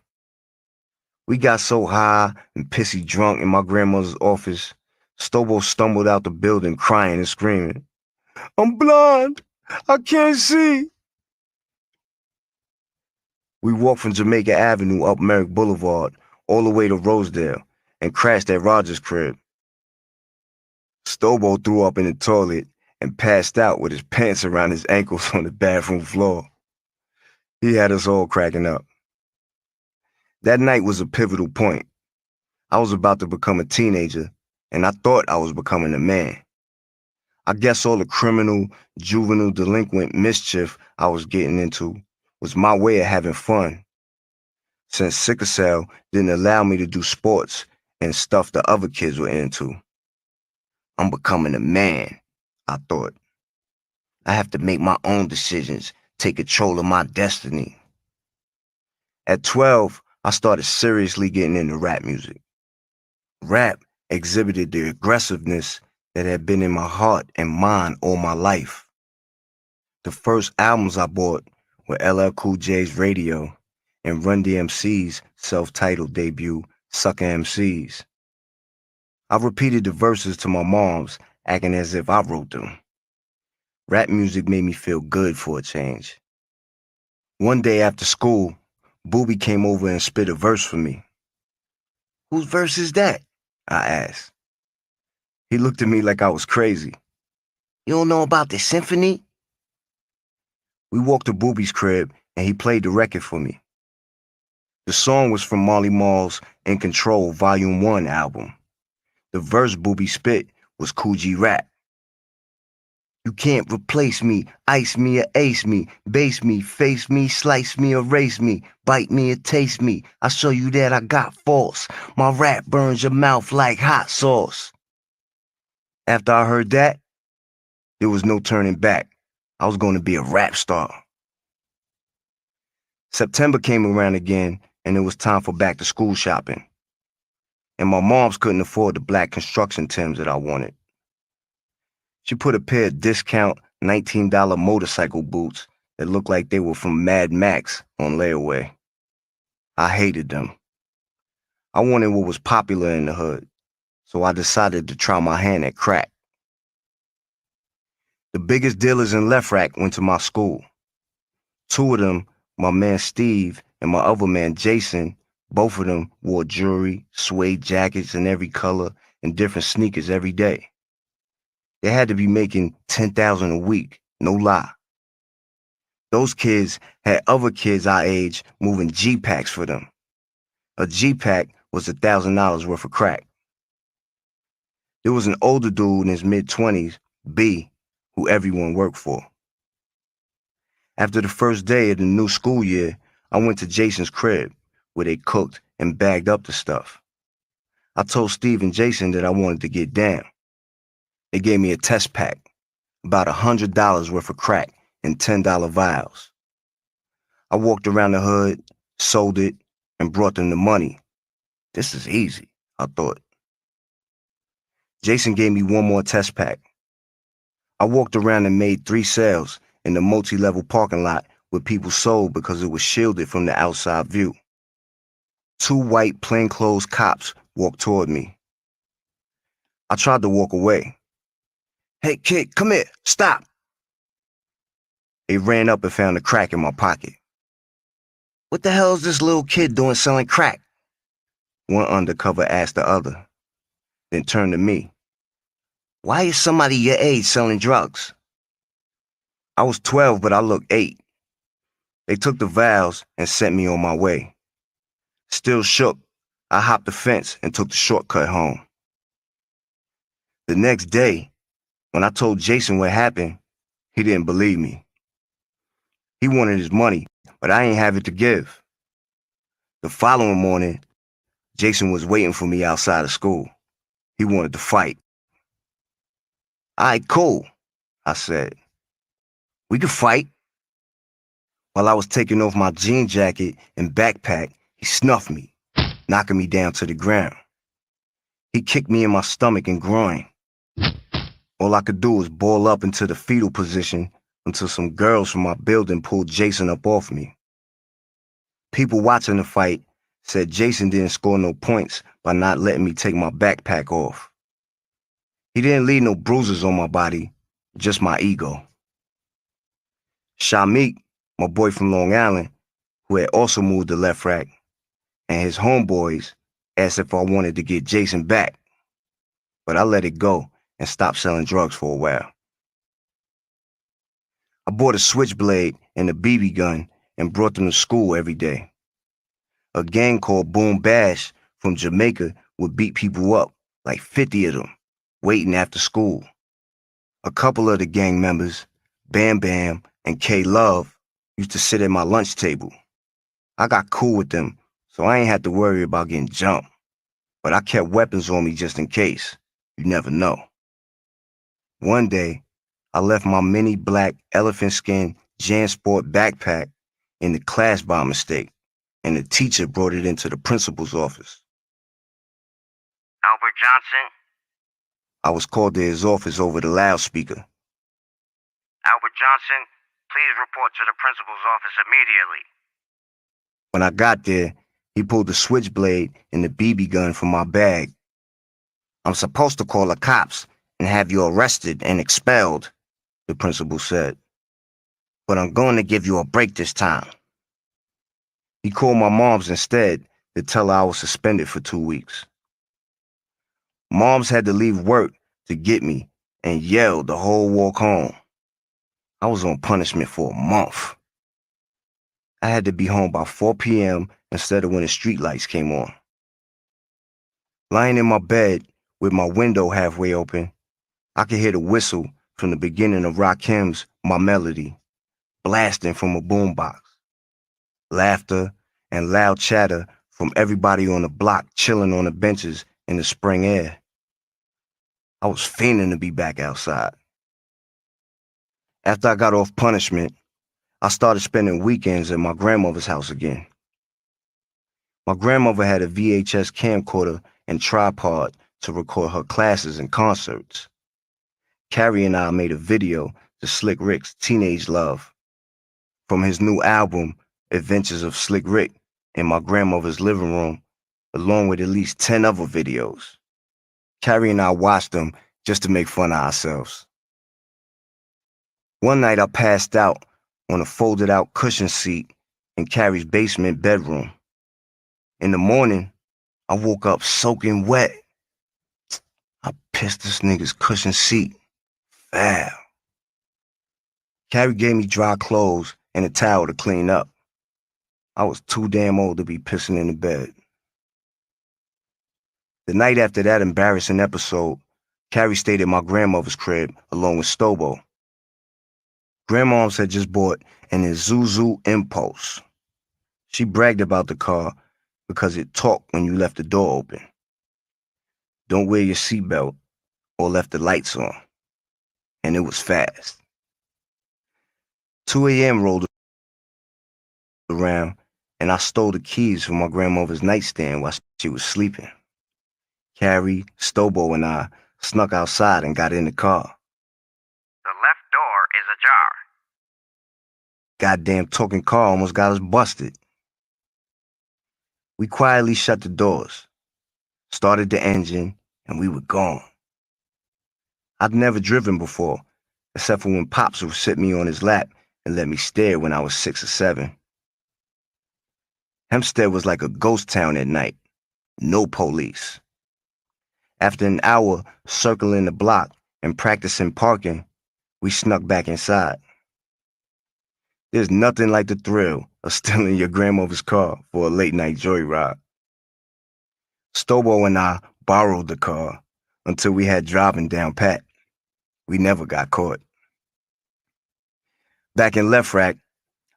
We got so high and pissy drunk in my grandmother's office, Stobo stumbled out the building crying and screaming, "I'm blind! I can't see!" We walked from Jamaica Avenue up Merrick Boulevard all the way to Rosedale and crashed at Roger's crib. Stobo threw up in the toilet and passed out with his pants around his ankles on the bathroom floor. He had us all cracking up. That night was a pivotal point. I was about to become a teenager, and I thought I was becoming a man. I guess all the criminal, juvenile, delinquent mischief I was getting into was my way of having fun, since sickle cell didn't allow me to do sports and stuff the other kids were into. I'm becoming a man, I thought. I have to make my own decisions, take control of my destiny. At 12, I started seriously getting into rap music. Rap exhibited the aggressiveness that had been in my heart and mind all my life. The first albums I bought were LL Cool J's Radio and Run DMC's self-titled debut, Sucker MCs. I repeated the verses to my mom's, acting as if I wrote them. Rap music made me feel good for a change. One day after school, Booby came over and spit a verse for me. "Whose verse is that?" I asked. He looked at me like I was crazy. "You don't know about the symphony?" We walked to Booby's crib and he played the record for me. The song was from Marley Marl's In Control Volume 1 album. The verse Booby spit was Coogee rap. "You can't replace me, ice me or ace me, base me, face me, slice me, erase me, bite me or taste me. I show you that I got force. My rap burns your mouth like hot sauce." After I heard that, there was no turning back. I was going to be a rap star. September came around again, and it was time for back to school shopping. And my moms couldn't afford the black construction Timbs that I wanted. She put a pair of discount $19 motorcycle boots that looked like they were from Mad Max on layaway. I hated them. I wanted what was popular in the hood, so I decided to try my hand at crack. The biggest dealers in Left Rack went to my school. Two of them, my man Steve and my other man Jason, both of them wore jewelry, suede jackets in every color, and different sneakers every day. They had to be making $10,000 a week, no lie. Those kids had other kids our age moving G-Packs for them. A G-Pack was $1,000 worth of crack. There was an older dude in his mid-20s, B, who everyone worked for. After the first day of the new school year, I went to Jason's crib, where they cooked and bagged up the stuff. I told Steve and Jason that I wanted to get down. They gave me a test pack, about $100 worth of crack in $10 vials. I walked around the hood, sold it, and brought them the money. This is easy, I thought. Jason gave me one more test pack. I walked around and made 3 sales in the multi-level parking lot where people sold because it was shielded from the outside view. 2 white plainclothes cops walked toward me. I tried to walk away. "Hey kid, come here, stop." They ran up and found the crack in my pocket. "What the hell is this little kid doing selling crack?" One undercover asked the other, then turned to me. "Why is somebody your age selling drugs?" I was 12, but I looked 8. They took the vows and sent me on my way. Still shook, I hopped the fence and took the shortcut home. The next day, when I told Jason what happened, he didn't believe me. He wanted his money, but I ain't have it to give. The following morning, Jason was waiting for me outside of school. He wanted to fight. "All right, cool," I said. "We could fight." While I was taking off my jean jacket and backpack, he snuffed me, knocking me down to the ground. He kicked me in my stomach and groin. All I could do was ball up into the fetal position until some girls from my building pulled Jason up off me. People watching the fight said Jason didn't score no points by not letting me take my backpack off. He didn't leave no bruises on my body, just my ego. Shamik, my boy from Long Island, who had also moved to Left Rack, and his homeboys asked if I wanted to get Jason back, but I let it go and stopped selling drugs for a while. I bought a switchblade and a BB gun and brought them to school every day. A gang called Boom Bash from Jamaica would beat people up, like 50 of them, waiting after school. A couple of the gang members, Bam Bam and K-Love, used to sit at my lunch table. I got cool with them, so I ain't had to worry about getting jumped. But I kept weapons on me just in case. You never know. One day, I left my mini black elephant skin JanSport backpack in the class by mistake, and the teacher brought it into the principal's office. "Albert Johnson?" I was called to his office over the loudspeaker. "Albert Johnson, please report to the principal's office immediately." When I got there, he pulled the switchblade and the BB gun from my bag. "I'm supposed to call the cops and have you arrested and expelled," the principal said. "But I'm going to give you a break this time." He called my mom's instead to tell her I was suspended for 2 weeks. Moms had to leave work to get me and yelled the whole walk home. I was on punishment for a month. I had to be home by 4 p.m. instead of when the streetlights came on. Lying in my bed with my window halfway open, I could hear the whistle from the beginning of Rakim's My Melody, blasting from a boombox. Laughter and loud chatter from everybody on the block chilling on the benches in the spring air. I was fiending to be back outside. After I got off punishment, I started spending weekends at my grandmother's house again. My grandmother had a VHS camcorder and tripod to record her classes and concerts. Carrie and I made a video to Slick Rick's Teenage Love from his new album, Adventures of Slick Rick, in my grandmother's living room, along with at least 10 other videos. Carrie and I watched them just to make fun of ourselves. One night I passed out on a folded out cushion seat in Carrie's basement bedroom. In the morning, I woke up soaking wet. I pissed this nigga's cushion seat. Foul. Carrie gave me dry clothes and a towel to clean up. I was too damn old to be pissing in the bed. The night after that embarrassing episode, Carrie stayed at my grandmother's crib along with Stobo. Grandmoms had just bought an Isuzu Impulse. She bragged about the car because it talked when you left the door open. Don't wear your seatbelt or left the lights on. And it was fast. 2 a.m. rolled around and I stole the keys from my grandmother's nightstand while she was sleeping. Carrie, Stobo, and I snuck outside and got in the car. "The left door is ajar." Goddamn talking car almost got us busted. We quietly shut the doors, started the engine, and we were gone. I'd never driven before, except for when Pops would sit me on his lap and let me stare when I was 6 or 7. Hempstead was like a ghost town at night. No police. After an hour circling the block and practicing parking, we snuck back inside. There's nothing like the thrill of stealing your grandmother's car for a late-night joyride. Stobo and I borrowed the car until we had driving down pat. We never got caught. Back in Left Rack,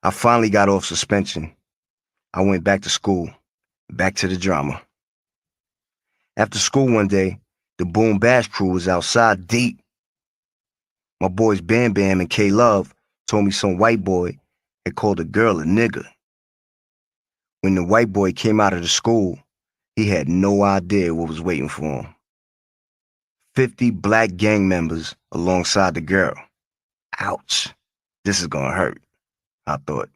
I finally got off suspension. I went back to school, back to the drama. After school one day, the Boom Bash crew was outside deep. My boys Bam Bam and K-Love told me some white boy had called a girl a nigger. When the white boy came out of the school, he had no idea what was waiting for him. 50 black gang members alongside the girl. Ouch, this is gonna hurt, I thought.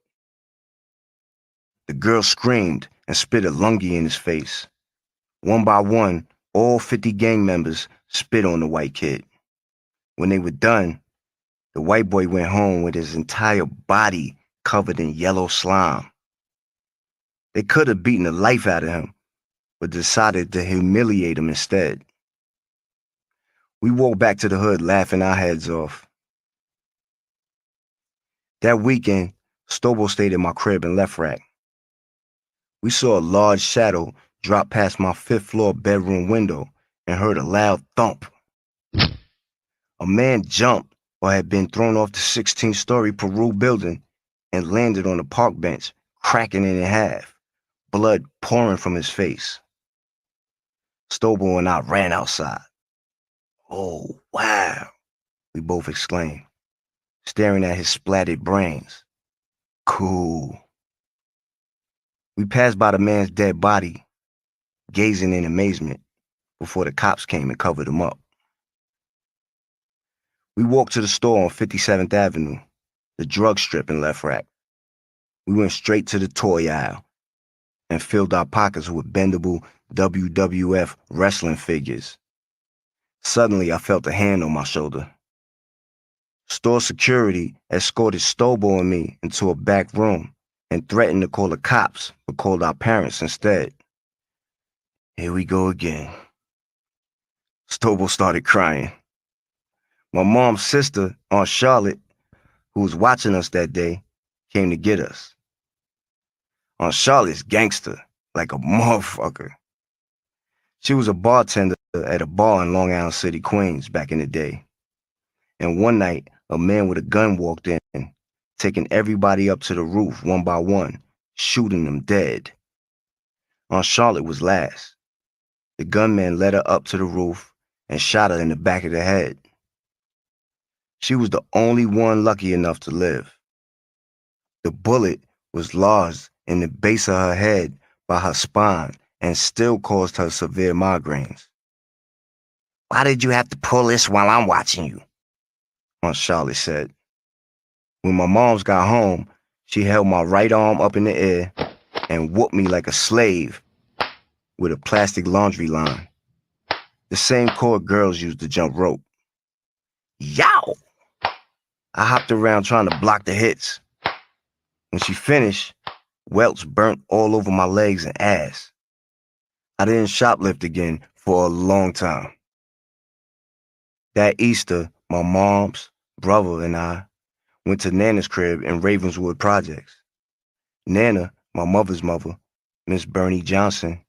The girl screamed and spit a lungie in his face. One by one, all 50 gang members spit on the white kid. When they were done, the white boy went home with his entire body covered in yellow slime. They could have beaten the life out of him, but decided to humiliate him instead. We walked back to the hood laughing our heads off. That weekend, Stobo stayed in my crib in Left Rack. We saw a large shadow drop past my 5th floor bedroom window and heard a loud thump. A man jumped or had been thrown off the 16-story Peru building and landed on the park bench, cracking it in half, blood pouring from his face. Stobo and I ran outside. "Oh, wow," we both exclaimed, staring at his splattered brains. "Cool." We passed by the man's dead body, gazing in amazement, before the cops came and covered him up. We walked to the store on 57th Avenue, the drug strip in Left Rack. We went straight to the toy aisle and filled our pockets with bendable WWF wrestling figures. Suddenly, I felt a hand on my shoulder. Store security escorted Stobo and me into a back room and threatened to call the cops, but called our parents instead. Here we go again. Stobo started crying. My mom's sister, Aunt Charlotte, who was watching us that day, came to get us. Aunt Charlotte's gangster, like a motherfucker. She was a bartender at a bar in Long Island City, Queens, back in the day. And one night, a man with a gun walked in, taking everybody up to the roof one by one, shooting them dead. Aunt Charlotte was last. The gunman led her up to the roof and shot her in the back of the head. She was the only one lucky enough to live. The bullet was lodged in the base of her head by her spine and still caused her severe migraines. "Why did you have to pull this while I'm watching you?" Aunt Charlotte said. When my moms got home, she held my right arm up in the air and whooped me like a slave with a plastic laundry line, the same cord girls used to jump rope. Yow! I hopped around trying to block the hits. When she finished, welts burnt all over my legs and ass. I didn't shoplift again for a long time. That Easter, my mom's brother and I went to Nana's crib in Ravenswood Projects. Nana, my mother's mother, Miss Bernie Johnson,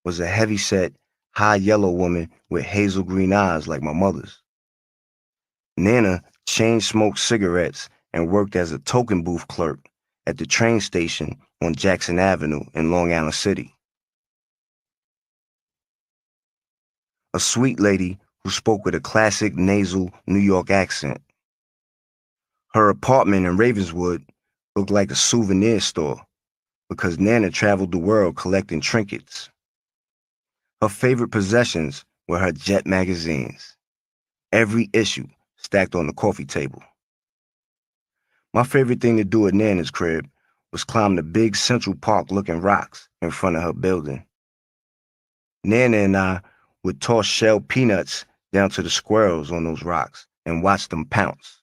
was a heavy-set, high-yellow woman with hazel green eyes like my mother's. Nana chain-smoked cigarettes and worked as a token booth clerk at the train station on Jackson Avenue in Long Island City. A sweet lady who spoke with a classic nasal New York accent. Her apartment in Ravenswood looked like a souvenir store because Nana traveled the world collecting trinkets. Her favorite possessions were her Jet magazines, every issue stacked on the coffee table. My favorite thing to do at Nana's crib was climb the big Central Park-looking rocks in front of her building. Nana and I would toss shelled peanuts down to the squirrels on those rocks and watch them pounce.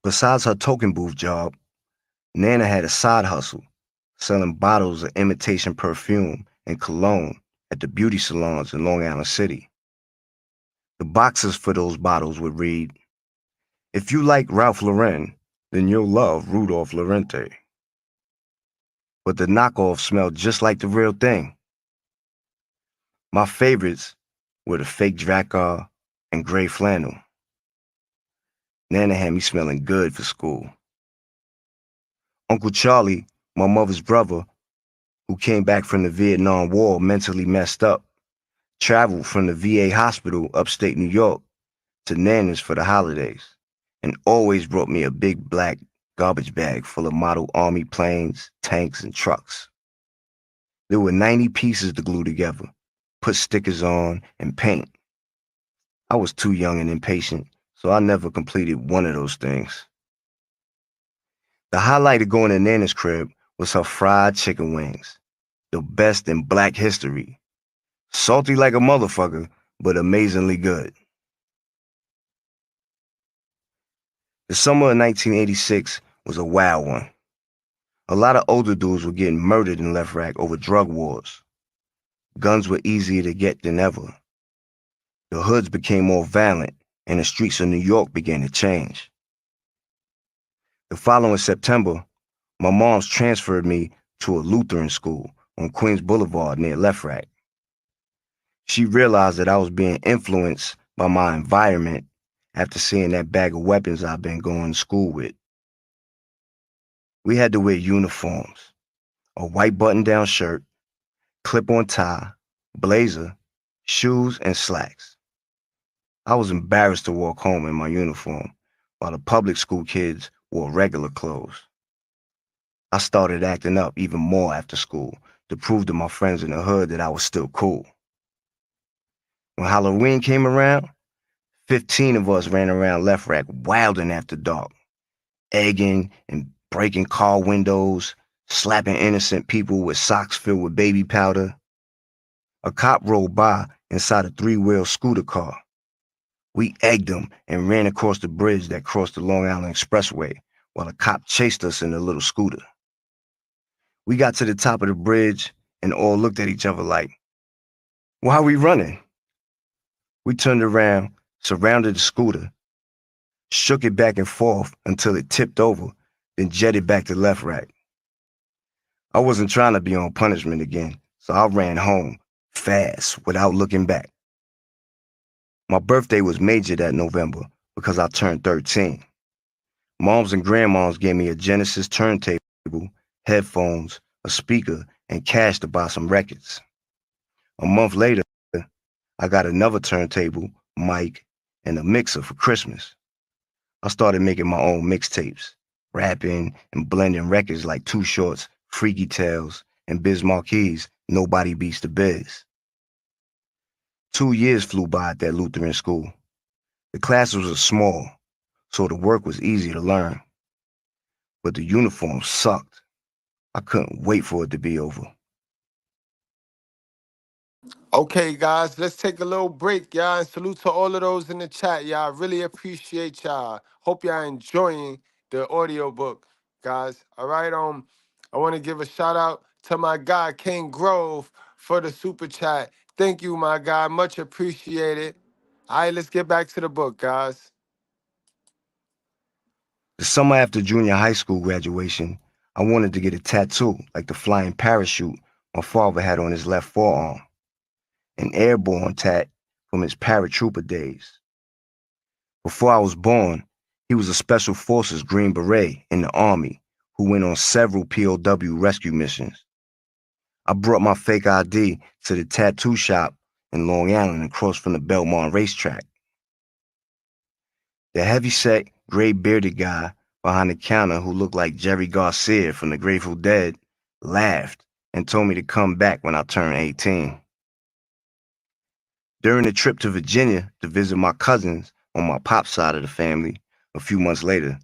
Besides her token booth job, Nana had a side hustle, selling bottles of imitation perfume and cologne at the beauty salons in Long Island City. The boxes for those bottles would read, "If you like Ralph Lauren, then you'll love Rudolph Lorente. But the knockoff smelled just like the real thing. My favorites were the fake Drakkar and gray flannel. Nana had me smelling good for school. Uncle Charlie, my mother's brother, who came back from the Vietnam War mentally messed up, traveled from the VA hospital upstate New York to Nana's for the holidays, and always brought me a big black garbage bag full of model Army planes, tanks, and trucks. There were 90 pieces to glue together, put stickers on, and paint. I was too young and impatient, so I never completed one of those things. The highlight of going to Nana's crib was her fried chicken wings, the best in Black history. Salty like a motherfucker, but amazingly good. The summer of 1986 was a wild one. A lot of older dudes were getting murdered in Left Rack over drug wars. Guns were easier to get than ever. The hoods became more violent, and the streets of New York began to change. The following September, my mom's transferred me to a Lutheran school on Queens Boulevard near Left Rack. She realized that I was being influenced by my environment after seeing that bag of weapons I'd been going to school with. We had to wear uniforms, a white button-down shirt, clip-on tie, blazer, shoes, and slacks. I was embarrassed to walk home in my uniform, while the public school kids wore regular clothes. I started acting up even more after school to prove to my friends in the hood that I was still cool. When Halloween came around, 15 of us ran around Left Rack wilding after dark, egging and breaking car windows, slapping innocent people with socks filled with baby powder. A cop rolled by inside a three-wheel scooter car. We egged him and ran across the bridge that crossed the Long Island Expressway while a cop chased us in a little scooter. We got to the top of the bridge and all looked at each other like, why are we running? We turned around, surrounded the scooter, shook it back and forth until it tipped over, then jetted back to Left Rack. I wasn't trying to be on punishment again, so I ran home, fast, without looking back. My birthday was major that November because I turned 13. Moms and grandmoms gave me a Genesis turntable, headphones, a speaker, and cash to buy some records. A month later, I got another turntable, mic, and a mixer for Christmas. I started making my own mixtapes, rapping and blending records like Too Short's Freaky Tales and Biz Marquis's Nobody Beats the Biz. 2 years flew by at that Lutheran school. The classes were small, so the work was easy to learn. But the uniform sucked. I couldn't wait for it to be over. Okay, guys, let's take a little break, y'all, and salute to all of those in the chat, y'all. Really appreciate y'all. Hope y'all enjoying the audiobook, guys. All right, I want to give a shout out to my guy King Grove for the super chat. Thank you, my guy. Much appreciated. All right, let's get back to the book, guys. The summer after junior high school graduation, I wanted to get a tattoo like the flying parachute my father had on his left forearm, an airborne tat from his paratrooper days. Before I was born, he was a Special Forces Green Beret in the Army who went on several POW rescue missions. I brought my fake ID to the tattoo shop in Long Island across from the Belmont racetrack. The heavyset, gray-bearded guy behind the counter who looked like Jerry Garcia from the Grateful Dead laughed and told me to come back when I turned 18. During the trip to Virginia to visit my cousins on my pop's side of the family a few months later,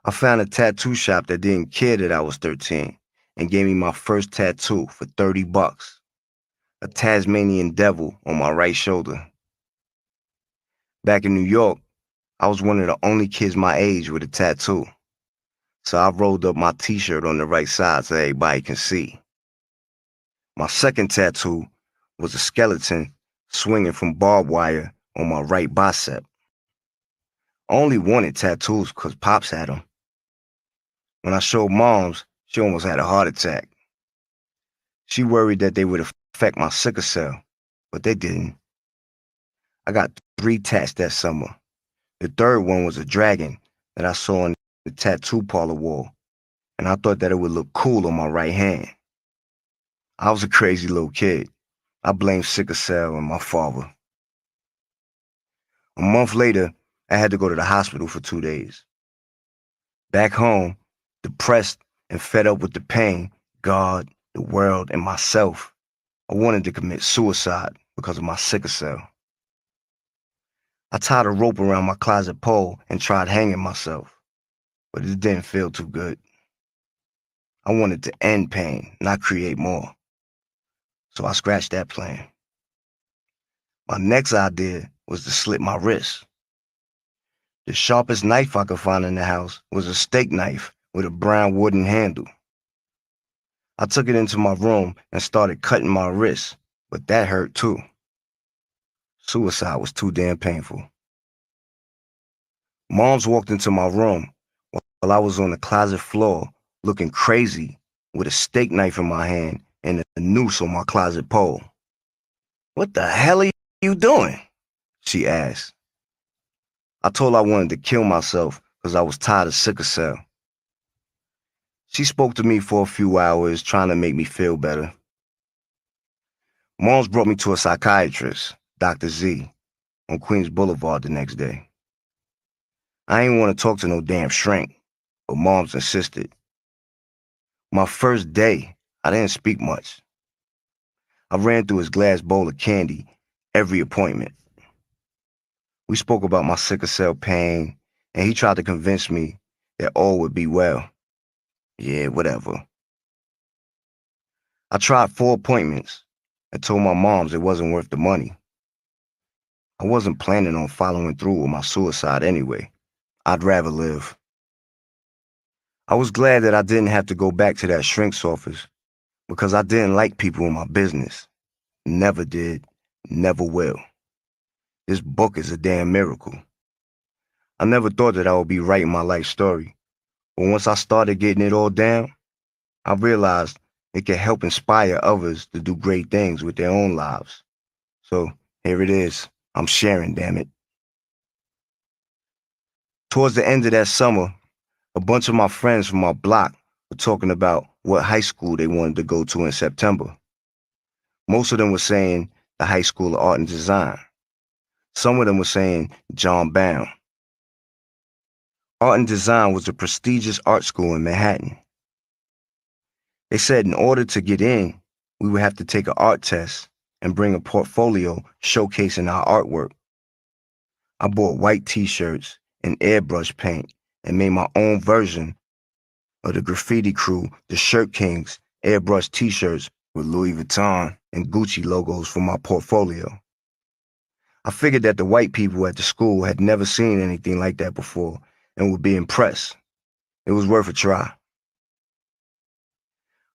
I found a tattoo shop that didn't care that I was 13 and gave me my first tattoo for $30, a Tasmanian devil on my right shoulder. Back in New York, I was one of the only kids my age with a tattoo, so I rolled up my t-shirt on the right side so everybody can see. My second tattoo was a skeleton swinging from barbed wire on my right bicep. I only wanted tattoos because Pops had them. When I showed Mom's, she almost had a heart attack. She worried that they would affect my sickle cell, but they didn't. I got 3 tats that summer. The third one was a dragon that I saw on the tattoo parlor wall, and I thought that it would look cool on my right hand. I was a crazy little kid. I blamed sickle cell and my father. A month later, I had to go to the hospital for 2 days. Back home, depressed and fed up with the pain, God, the world, and myself, I wanted to commit suicide because of my sickle cell. I tied a rope around my closet pole and tried hanging myself, but it didn't feel too good. I wanted to end pain, not create more. So I scratched that plan. My next idea was to slit my wrist. The sharpest knife I could find in the house was a steak knife with a brown wooden handle. I took it into my room and started cutting my wrist, but that hurt too. Suicide was too damn painful. Moms walked into my room while I was on the closet floor looking crazy with a steak knife in my hand and a noose on my closet pole. "What the hell are you doing?" she asked. I told her I wanted to kill myself because I was tired of sickle cell. She spoke to me for a few hours, trying to make me feel better. Moms brought me to a psychiatrist, Dr. Z, on Queens Boulevard the next day. I ain't want to talk to no damn shrink, but Moms insisted. My first day, I didn't speak much. I ran through his glass bowl of candy every appointment. We spoke about my sickle cell pain, and he tried to convince me that all would be well. Yeah, whatever. I tried 4 appointments and told my moms it wasn't worth the money. I wasn't planning on following through with my suicide anyway. I'd rather live. I was glad that I didn't have to go back to that shrink's office because I didn't like people in my business. Never did, never will. This book is a damn miracle. I never thought that I would be writing my life story, but once I started getting it all down, I realized it could help inspire others to do great things with their own lives. So here it is. I'm sharing, damn it. Towards the end of that summer, a bunch of my friends from my block were talking about what high school they wanted to go to in September. Most of them were saying the High School of Art and Design. Some of them were saying John Brown. Art and Design was a prestigious art school in Manhattan. They said in order to get in, we would have to take an art test and bring a portfolio showcasing our artwork. I bought white t-shirts and airbrush paint and made my own version of the Graffiti Crew, the Shirt Kings, airbrush t-shirts with Louis Vuitton and Gucci logos for my portfolio. I figured that the white people at the school had never seen anything like that before and would be impressed. It was worth a try.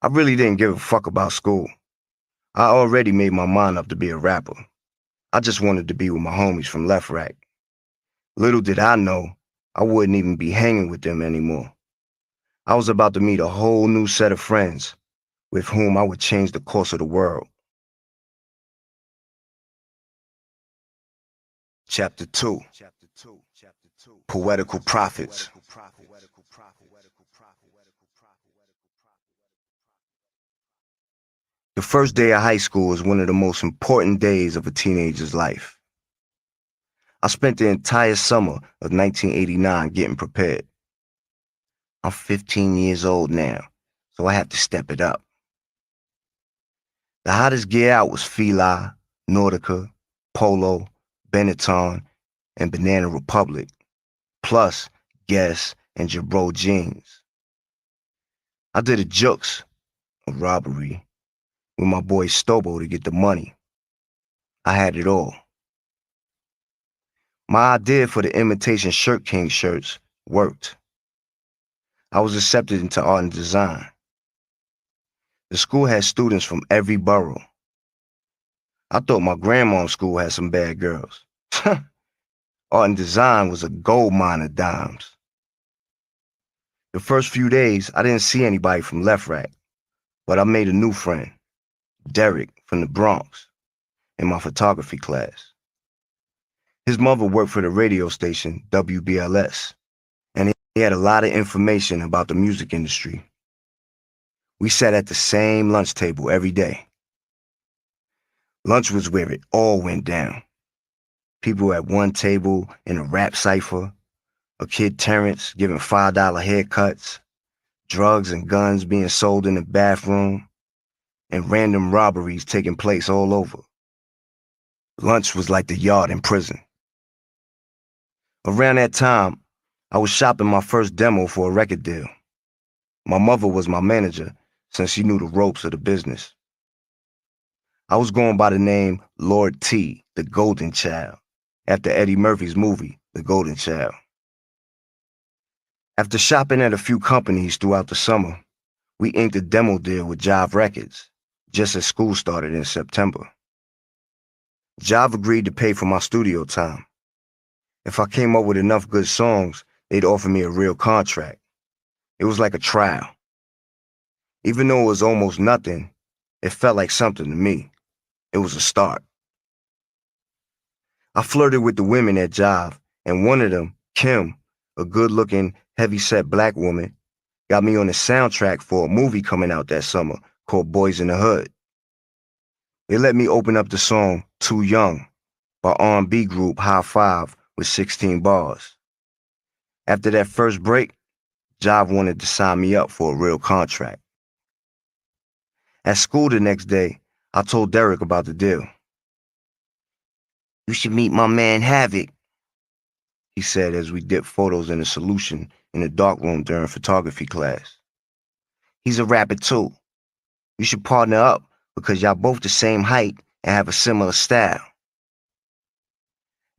I really didn't give a fuck about school. I already made my mind up to be a rapper. I just wanted to be with my homies from Left Rack. Little did I know, I wouldn't even be hanging with them anymore. I was about to meet a whole new set of friends with whom I would change the course of the world. Chapter 2. Poetical Prophets. The first day of high school is one of the most important days of a teenager's life. I spent the entire summer of 1989 getting prepared. I'm 15 years old now, so I have to step it up. The hottest gear out was Fila, Nordica, Polo, Benetton, and Banana Republic, plus Guess and Jabro jeans. I did a jukes, a robbery, with my boy Stobo to get the money. I had it all. My idea for the imitation Shirt King shirts worked. I was accepted into art and design. The school had students from every borough. I thought my grandma's school had some bad girls. Art and design was a gold mine of dimes. The first few days, I didn't see anybody from Left Rack, but I made a new friend, Derek from the Bronx, in my photography class. His mother worked for the radio station WBLS, and he had a lot of information about the music industry. We sat at the same lunch table every day. Lunch was where it all went down. People at one table in a rap cipher, a kid Terrence giving $5 haircuts, drugs and guns being sold in the bathroom, and random robberies taking place all over. Lunch was like the yard in prison. Around that time, I was shopping my first demo for a record deal. My mother was my manager since she knew the ropes of the business. I was going by the name Lord T, the Golden Child, after Eddie Murphy's movie, The Golden Child. After shopping at a few companies throughout the summer, we inked a demo deal with Jive Records, just as school started in September. Jive agreed to pay for my studio time. If I came up with enough good songs, they'd offer me a real contract. It was like a trial. Even though it was almost nothing, it felt like something to me. It was a start. I flirted with the women at Jive, and one of them, Kim, a good-looking, heavy-set black woman, got me on the soundtrack for a movie coming out that summer called Boys in the Hood. They let me open up the song Too Young by R&B group High Five with 16 bars. After that first break, Jive wanted to sign me up for a real contract. At school the next day, I told Derek about the deal. "You should meet my man Havoc," he said as we dipped photos in a solution in the darkroom during photography class. "He's a rapper too. You should partner up because y'all both the same height and have a similar style."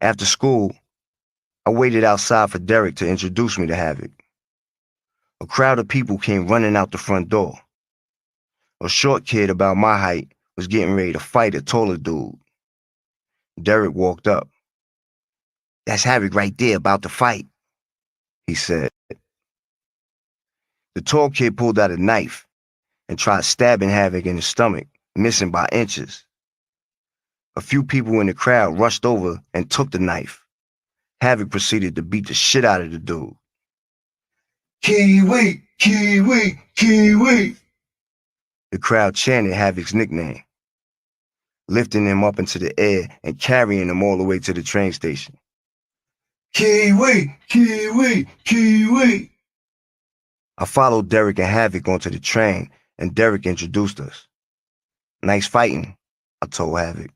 After school, I waited outside for Derek to introduce me to Havoc. A crowd of people came running out the front door. A short kid about my height was getting ready to fight a taller dude. Derek walked up. "That's Havoc right there about to fight," he said. The tall kid pulled out a knife and tried stabbing Havoc in the stomach, missing by inches. A few people in the crowd rushed over and took the knife. Havoc proceeded to beat the shit out of the dude. "Kiwi, Kiwi, Kiwi!" The crowd chanted Havoc's nickname, lifting him up into the air and carrying him all the way to the train station. "Kiwi, Kiwi, Kiwi!" I followed Derek and Havoc onto the train, and Derek introduced us. "Nice fighting," I told Havoc.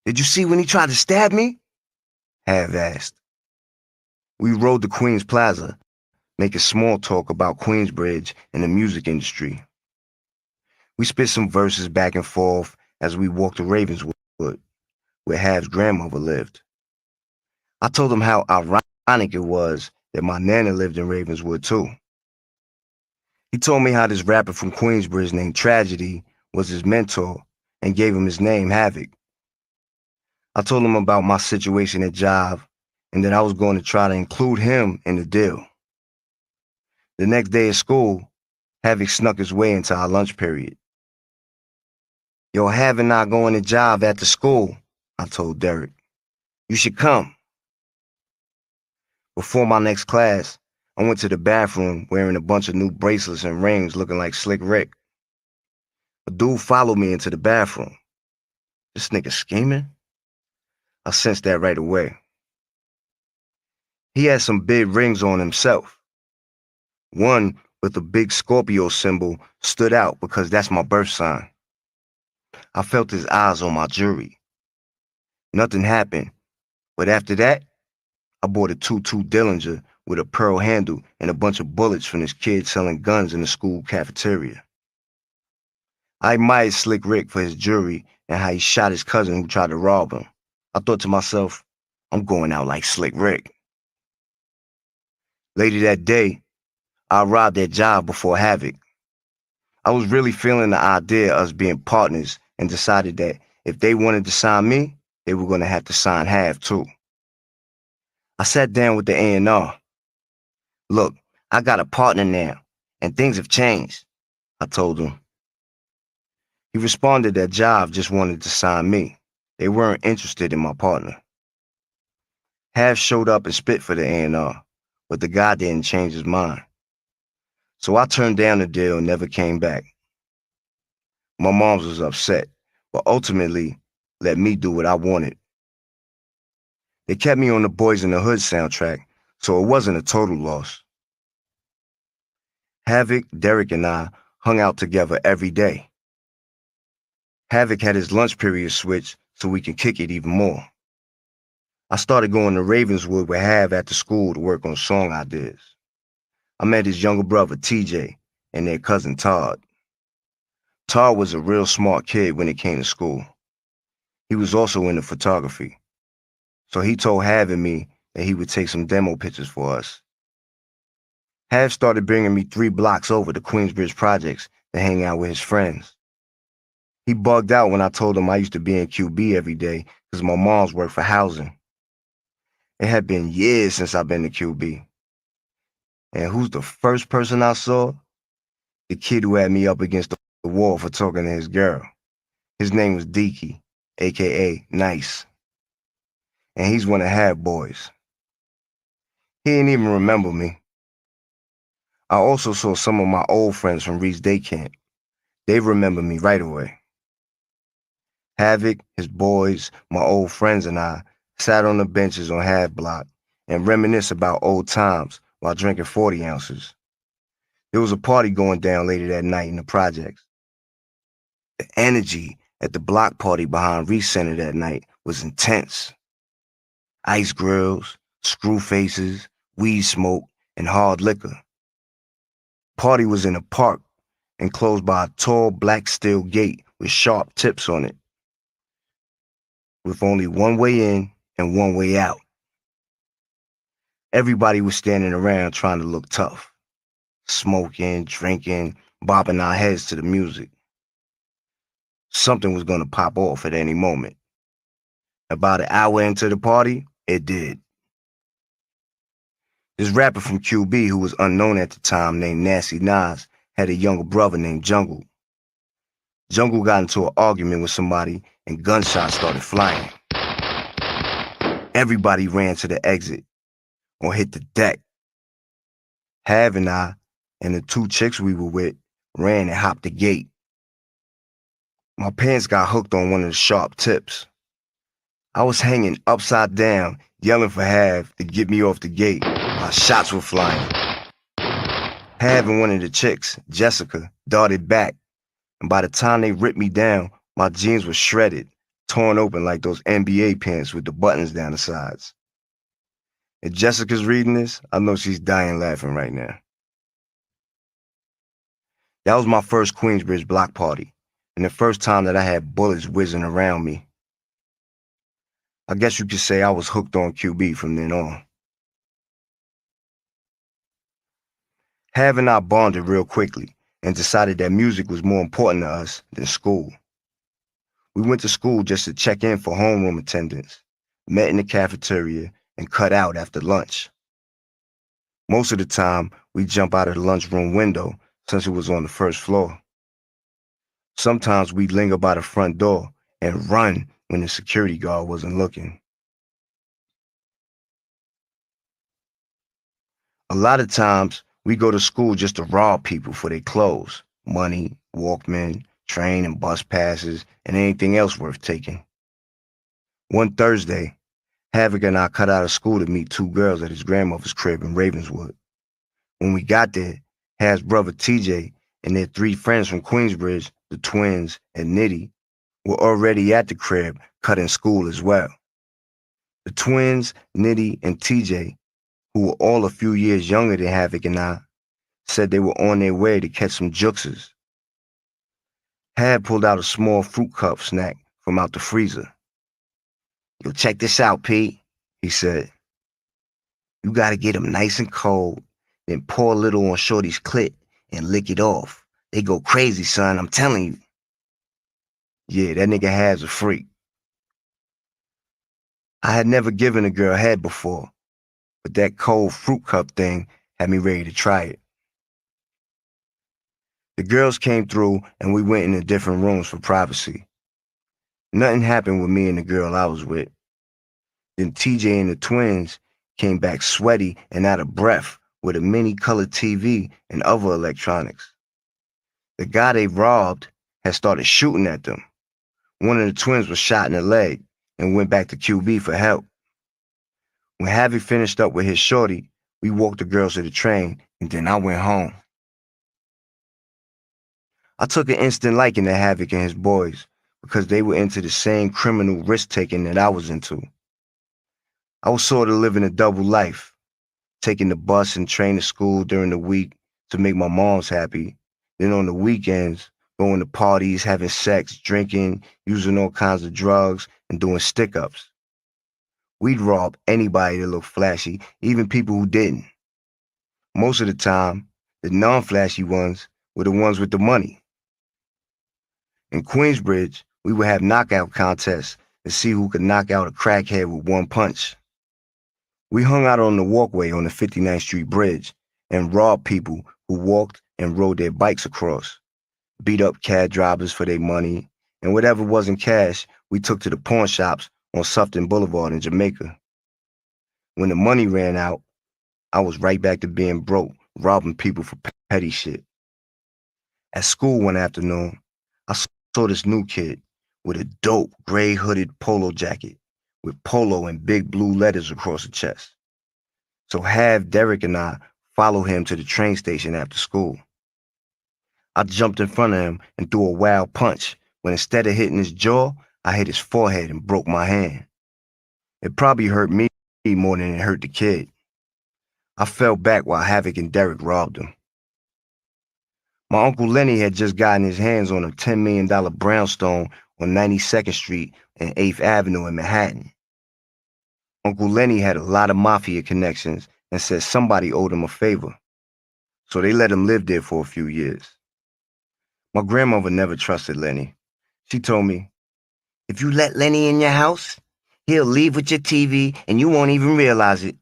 "Did you see when he tried to stab me?" Hav asked. We rode to Queens Plaza, making small talk about Queensbridge and the music industry. We spit some verses back and forth as we walked to Ravenswood, where Hav's grandmother lived. I told him how ironic it was that my nana lived in Ravenswood too. He told me how this rapper from Queensbridge named Tragedy was his mentor and gave him his name, Havoc. I told him about my situation at Jive and that I was going to try to include him in the deal. The next day at school, Havoc snuck his way into our lunch period. "Yo, Hav and I going to Jive after school," I told Derek. "You should come." Before my next class, I went to the bathroom wearing a bunch of new bracelets and rings looking like Slick Rick. A dude followed me into the bathroom. This nigga scheming? I sensed that right away. He had some big rings on himself. One with a big Scorpio symbol stood out because that's my birth sign. I felt his eyes on my jewelry. Nothing happened, but after that, I bought a 22 Dillinger with a pearl handle and a bunch of bullets from this kid selling guns in the school cafeteria. I admired Slick Rick for his jewelry and how he shot his cousin who tried to rob him. I thought to myself, I'm going out like Slick Rick. Later that day, I arrived at Jive before Havoc. I was really feeling the idea of us being partners and decided that if they wanted to sign me, they were going to have to sign Hav too. I sat down with the A&R. Look, I got a partner now, and things have changed, I told him. He responded that Jive just wanted to sign me. They weren't interested in my partner. Hav showed up and spit for the A&R, but the guy didn't change his mind. So I turned down the deal and never came back. My mom was upset, but ultimately let me do what I wanted. They kept me on the Boys in the Hood soundtrack, so it wasn't a total loss. Havoc, Derek, and I hung out together every day. Havoc had his lunch period switched so we could kick it even more. I started going to Ravenswood with Hav after school to work on song ideas. I met his younger brother, TJ, and their cousin, Todd. Todd was a real smart kid when it came to school. He was also into photography. So he told Hav and me that he would take some demo pictures for us. Hav started bringing me 3 blocks over to Queensbridge projects to hang out with his friends. He bugged out when I told him I used to be in QB every day because my mom's worked for housing. It had been years since I've been to QB. And who's the first person I saw? The kid who had me up against the wall for talking to his girl. His name was Deaky, a.k.a. Nice. And he's one of Hav boys. He didn't even remember me. I also saw some of my old friends from Reed's Day Camp. They remember me right away. Havoc, his boys, my old friends, and I sat on the benches on Hav Block and reminisced about old times while drinking 40 ounces. There was a party going down later that night in the projects. The energy at the block party behind Reed Center that night was intense. Ice grills, screw faces, weed smoke, and hard liquor. Party was in a park enclosed by a tall black steel gate with sharp tips on it, with only one way in and one way out. Everybody was standing around trying to look tough, smoking, drinking, bobbing our heads to the music. Something was going to pop off at any moment. About an hour into the party, it did. This rapper from QB, who was unknown at the time, named Nasty Nas, had a younger brother named Jungle. Jungle got into an argument with somebody and gunshots started flying. Everybody ran to the exit or hit the deck. Hav and I and the 2 chicks we were with ran and hopped the gate. My pants got hooked on one of the sharp tips. I was hanging upside down, yelling for Hav to get me off the gate while shots were flying. Hav and one of the chicks, Jessica, darted back, and by the time they ripped me down, my jeans were shredded, torn open like those NBA pants with the buttons down the sides. If Jessica's reading this, I know she's dying laughing right now. That was my first Queensbridge block party, and the first time that I had bullets whizzing around me. I guess you could say I was hooked on QB from then on. Hav and I bonded real quickly and decided that music was more important to us than school. We went to school just to check in for homeroom attendance, met in the cafeteria, and cut out after lunch. Most of the time, we'd jump out of the lunchroom window since it was on the first floor. Sometimes we'd linger by the front door and run when the security guard wasn't looking. A lot of times, we go to school just to rob people for their clothes, money, Walkman, train and bus passes, and anything else worth taking. One Thursday, Havoc and I cut out of school to meet 2 girls at his grandmother's crib in Ravenswood. When we got there, Hav's brother TJ and their 3 friends from Queensbridge, the twins and Nitty, were already at the crib cutting school as well. The twins, Nitty, and TJ, who were all a few years younger than Havoc and I, said they were on their way to catch some juxes. Hav pulled out a small fruit cup snack from out the freezer. "Yo, check this out, Pete," he said. "You gotta get them nice and cold, then pour a little on Shorty's clit and lick it off. They go crazy, son, I'm telling you." Yeah, that nigga Hav's a freak. I had never given a girl head before, but that cold fruit cup thing had me ready to try it. The girls came through and we went into different rooms for privacy. Nothing happened with me and the girl I was with. Then TJ and the twins came back sweaty and out of breath with a mini color TV and other electronics. The guy they robbed had started shooting at them. One of the twins was shot in the leg and went back to QB for help. When Havoc finished up with his shorty, we walked the girls to the train and then I went home. I took an instant liking to Havoc and his boys because they were into the same criminal risk-taking that I was into. I was sort of living a double life, taking the bus and train to school during the week to make my moms happy. Then on the weekends, going to parties, having sex, drinking, using all kinds of drugs, and doing stick-ups. We'd rob anybody that looked flashy, even people who didn't. Most of the time, the non-flashy ones were the ones with the money. In Queensbridge, we would have knockout contests to see who could knock out a crackhead with one punch. We hung out on the walkway on the 59th Street Bridge and robbed people who walked and rode their bikes across, beat up cab drivers for their money, and whatever wasn't cash, we took to the pawn shops on Sufton Boulevard in Jamaica. When the money ran out, I was right back to being broke, robbing people for petty shit. At school one afternoon, I saw this new kid with a dope gray hooded polo jacket with polo and big blue letters across the chest. So Derek and I followed him to the train station after school. I jumped in front of him and threw a wild punch when instead of hitting his jaw, I hit his forehead and broke my hand. It probably hurt me more than it hurt the kid. I fell back while Havoc and Derek robbed him. My Uncle Lenny had just gotten his hands on a $10 million brownstone on 92nd Street and 8th Avenue in Manhattan. Uncle Lenny had a lot of mafia connections and said somebody owed him a favor, so they let him live there for a few years. My grandmother never trusted Lenny. She told me, "If you let Lenny in your house, he'll leave with your TV and you won't even realize it."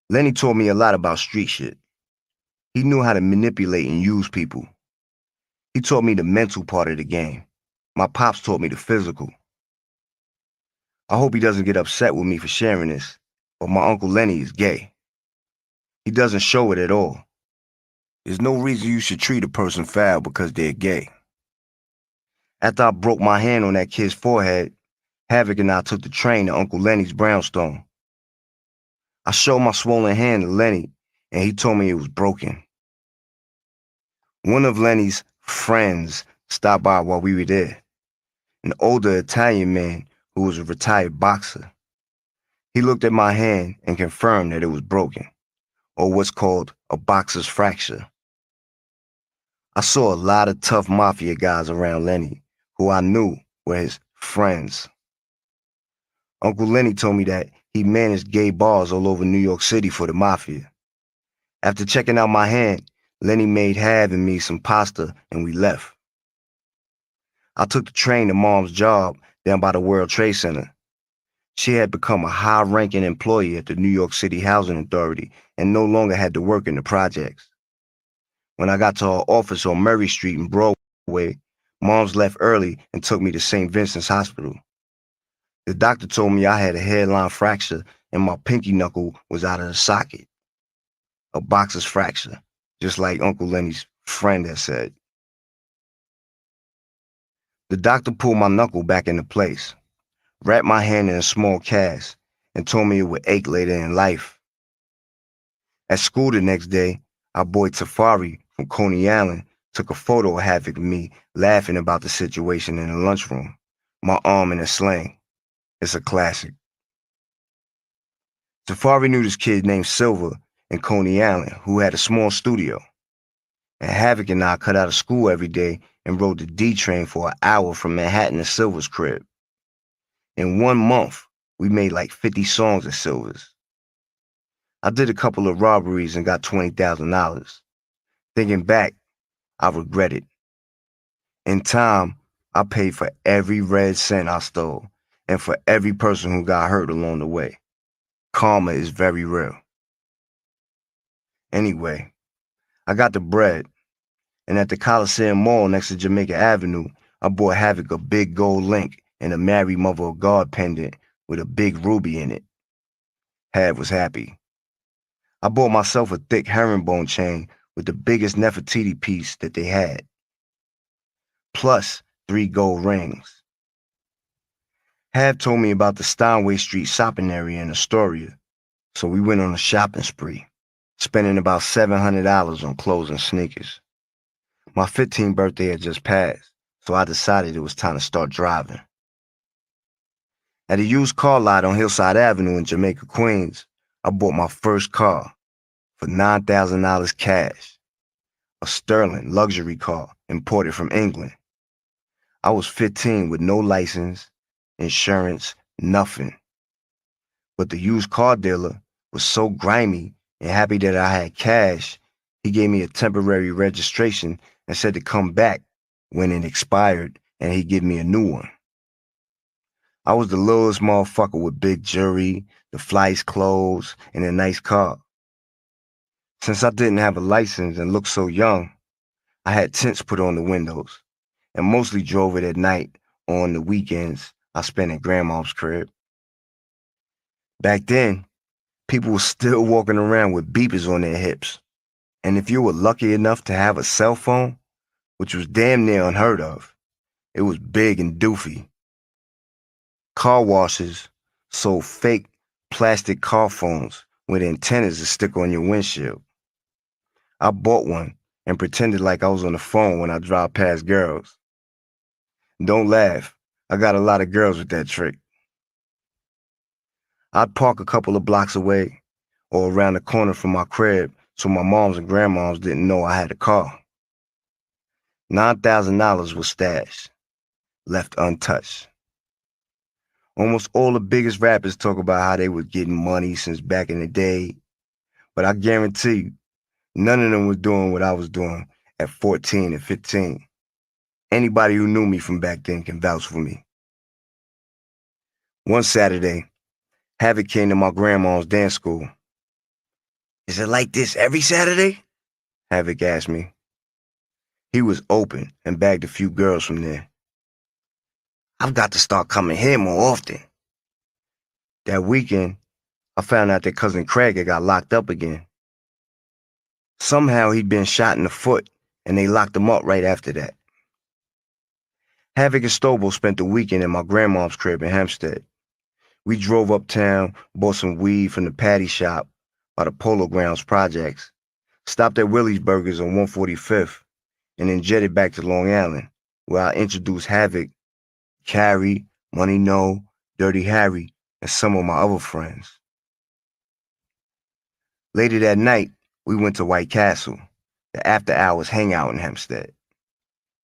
Lenny taught me a lot about street shit. He knew how to manipulate and use people. He taught me the mental part of the game. My pops taught me the physical. I hope he doesn't get upset with me for sharing this, but my Uncle Lenny is gay. He doesn't show it at all. There's no reason you should treat a person foul because they're gay. After I broke my hand on that kid's forehead, Havoc and I took the train to Uncle Lenny's brownstone. I showed my swollen hand to Lenny, and he told me it was broken. One of Lenny's friends stopped by while we were there, an older Italian man who was a retired boxer. He looked at my hand and confirmed that it was broken, or what's called a boxer's fracture. I saw a lot of tough mafia guys around Lenny, who I knew were his friends. Uncle Lenny told me that he managed gay bars all over New York City for the mafia. After checking out my hand, Lenny made Hav and me some pasta and we left. I took the train to Mom's job down by the World Trade Center. She had become a high-ranking employee at the New York City Housing Authority and no longer had to work in the projects. When I got to her office on Murray Street in Broadway, Mom's left early and took me to St. Vincent's Hospital. The doctor told me I had a hairline fracture and my pinky knuckle was out of the socket. A boxer's fracture, just like Uncle Lenny's friend had said. The doctor pulled my knuckle back into place, wrapped my hand in a small cast, and told me it would ache later in life. At school the next day, our boy Tafari from Coney Island took a photo of Havoc and me laughing about the situation in the lunchroom, my arm in a sling. It's a classic. Tafari knew this kid named Silver in Coney Island who had a small studio. And Havoc and I cut out of school every day and rode the D train for an hour from Manhattan to Silver's crib. In 1 month, we made like 50 songs at Silver's. I did a couple of robberies and got $20,000. Thinking back, I regret it. In time, I paid for every red cent I stole and for every person who got hurt along the way. Karma is very real. Anyway, I got the bread, and at the Coliseum Mall next to Jamaica Avenue, I bought Havoc a big gold link and a Mary Mother of God pendant with a big ruby in it. Hav was happy. I bought myself a thick herringbone chain with the biggest Nefertiti piece that they had, plus 3 gold rings. Hav told me about the Steinway Street shopping area in Astoria, so we went on a shopping spree, spending about $700 on clothes and sneakers. My 15th birthday had just passed, so I decided it was time to start driving. At a used car lot on Hillside Avenue in Jamaica, Queens, I bought my first car for $9,000 cash, a Sterling luxury car imported from England. I was 15 with no license, insurance, nothing. But the used car dealer was so grimy and happy that I had cash, he gave me a temporary registration and said to come back when it expired and he'd give me a new one. I was the littlest motherfucker with big jewelry, the flyest clothes, and a nice car. Since I didn't have a license and looked so young, I had tints put on the windows and mostly drove it at night or on the weekends I spent at grandma's crib. Back then, people were still walking around with beepers on their hips. And if you were lucky enough to have a cell phone, which was damn near unheard of, it was big and doofy. Car washes sold fake plastic car phones with antennas to stick on your windshield. I bought one and pretended like I was on the phone when I drive past girls. Don't laugh, I got a lot of girls with that trick. I'd park a couple of blocks away or around the corner from my crib so my moms and grandmoms didn't know I had a car. $9,000 was stashed, left untouched. Almost all the biggest rappers talk about how they was getting money since back in the day, but I guarantee you, none of them was doing what I was doing at 14 and 15. Anybody who knew me from back then can vouch for me. One Saturday, Havoc came to my grandma's dance school. "Is it like this every Saturday?" Havoc asked me. He was open and bagged a few girls from there. "I've got to start coming here more often." That weekend, I found out that cousin Craig had got locked up again. Somehow he'd been shot in the foot, and they locked him up right after that. Havoc and Stobo spent the weekend at my grandma's crib in Hempstead. We drove uptown, bought some weed from the patty shop by the Polo Grounds projects, stopped at Willie's Burgers on 145th, and then jetted back to Long Island, where I introduced Havoc, Carrie, Money No, Dirty Harry, and some of my other friends. Later that night, we went to White Castle, the after-hours hangout in Hempstead.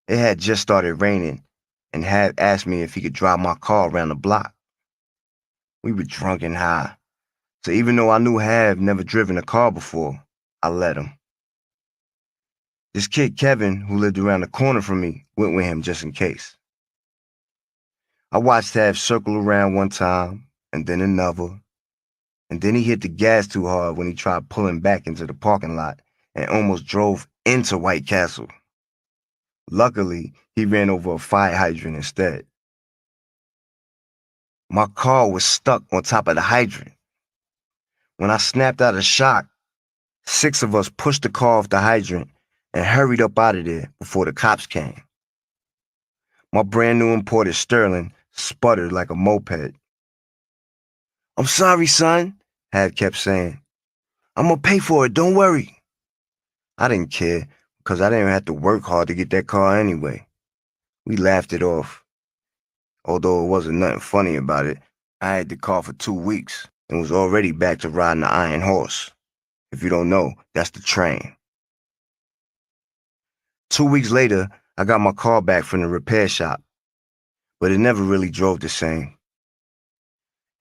It had just started raining, and Hav asked me if he could drive my car around the block. We were drunk and high, so even though I knew Hav never driven a car before, I let him. This kid Kevin, who lived around the corner from me, went with him just in case. I watched Hav circle around one time, and then another, and then he hit the gas too hard when he tried pulling back into the parking lot and almost drove into White Castle. Luckily, he ran over a fire hydrant instead. My car was stuck on top of the hydrant. When I snapped out of shock, 6 of us pushed the car off the hydrant and hurried up out of there before the cops came. My brand new imported Sterling sputtered like a moped. "I'm sorry, son," Had kept saying. "I'm gonna pay for it, don't worry." I didn't care because I didn't have to work hard to get that car anyway. We laughed it off. Although it wasn't nothing funny about it, I had the car for 2 weeks and was already back to riding the Iron Horse. If you don't know, that's the train. 2 weeks later, I got my car back from the repair shop, but it never really drove the same.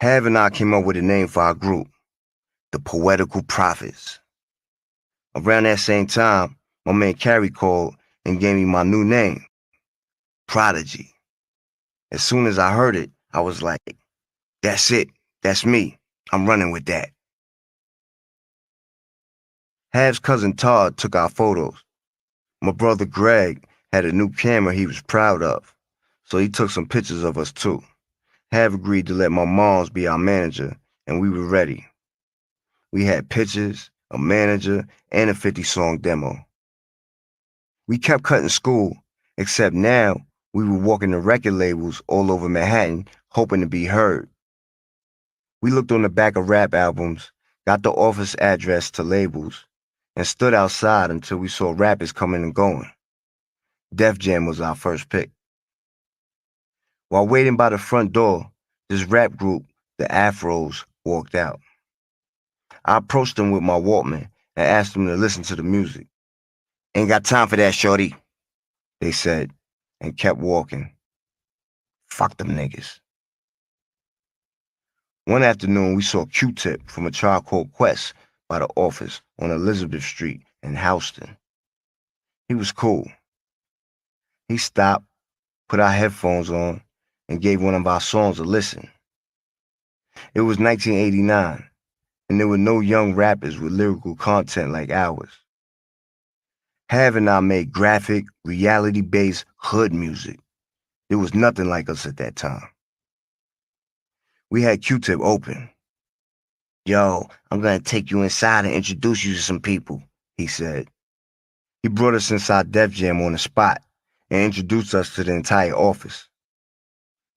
Hav and I came up with a name for our group, the Poetical Prophets. Around that same time, my man Carrie called and gave me my new name, Prodigy. As soon as I heard it, I was like, that's it, that's me, I'm running with that. Hav's cousin Todd took our photos. My brother Greg had a new camera he was proud of, so he took some pictures of us too. Hav agreed to let my moms be our manager, and we were ready. We had pictures, a manager, and a 50-song demo. We kept cutting school, except now we were walking the record labels all over Manhattan, hoping to be heard. We looked on the back of rap albums, got the office address to labels, and stood outside until we saw rappers coming and going. Def Jam was our first pick. While waiting by the front door, this rap group, the Afros, walked out. I approached them with my Walkman and asked them to listen to the music. Ain't got time for that, shorty, they said, and kept walking. Fuck them niggas. One afternoon, we saw Q-Tip from A Tribe Called Quest by the office on Elizabeth Street in Houston. He was cool. He stopped, put our headphones on, and gave one of our songs a listen. It was 1989, and there were no young rappers with lyrical content like ours. Hav and I made graphic, reality-based hood music. There was nothing like us at that time. We had Q-Tip open. Yo, I'm gonna take you inside and introduce you to some people, he said. He brought us inside Def Jam on the spot and introduced us to the entire office.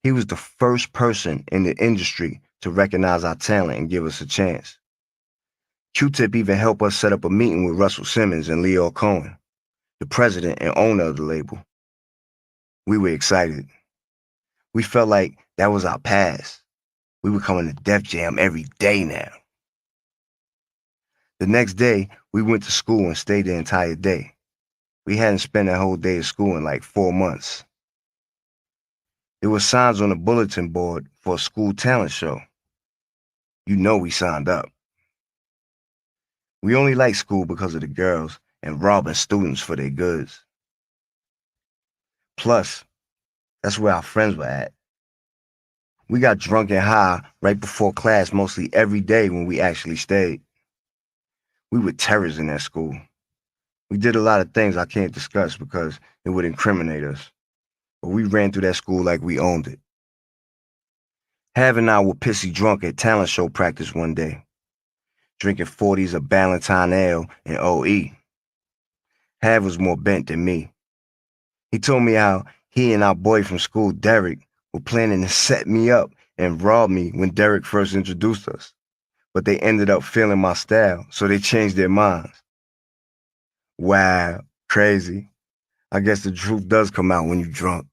He was the first person in the industry to recognize our talent and give us a chance. Q-Tip even helped us set up a meeting with Russell Simmons and Leo Cohen, the president and owner of the label. We were excited. We felt like that was our past. We were coming to Def Jam every day now. The next day, we went to school and stayed the entire day. We hadn't spent that whole day of school in like 4 months. There were signs on the bulletin board for a school talent show. You know we signed up. We only liked school because of the girls and robbing students for their goods. Plus, that's where our friends were at. We got drunk and high right before class mostly every day when we actually stayed. We were terrors in that school. We did a lot of things I can't discuss because it would incriminate us. But we ran through that school like we owned it. Hav and I were pissy drunk at talent show practice one day, drinking 40s of Ballantine Ale and OE. Hav was more bent than me. He told me how he and our boy from school, Derek, were planning to set me up and rob me when Derek first introduced us. But they ended up feeling my style, so they changed their minds. Wow, crazy. I guess the truth does come out when you're drunk.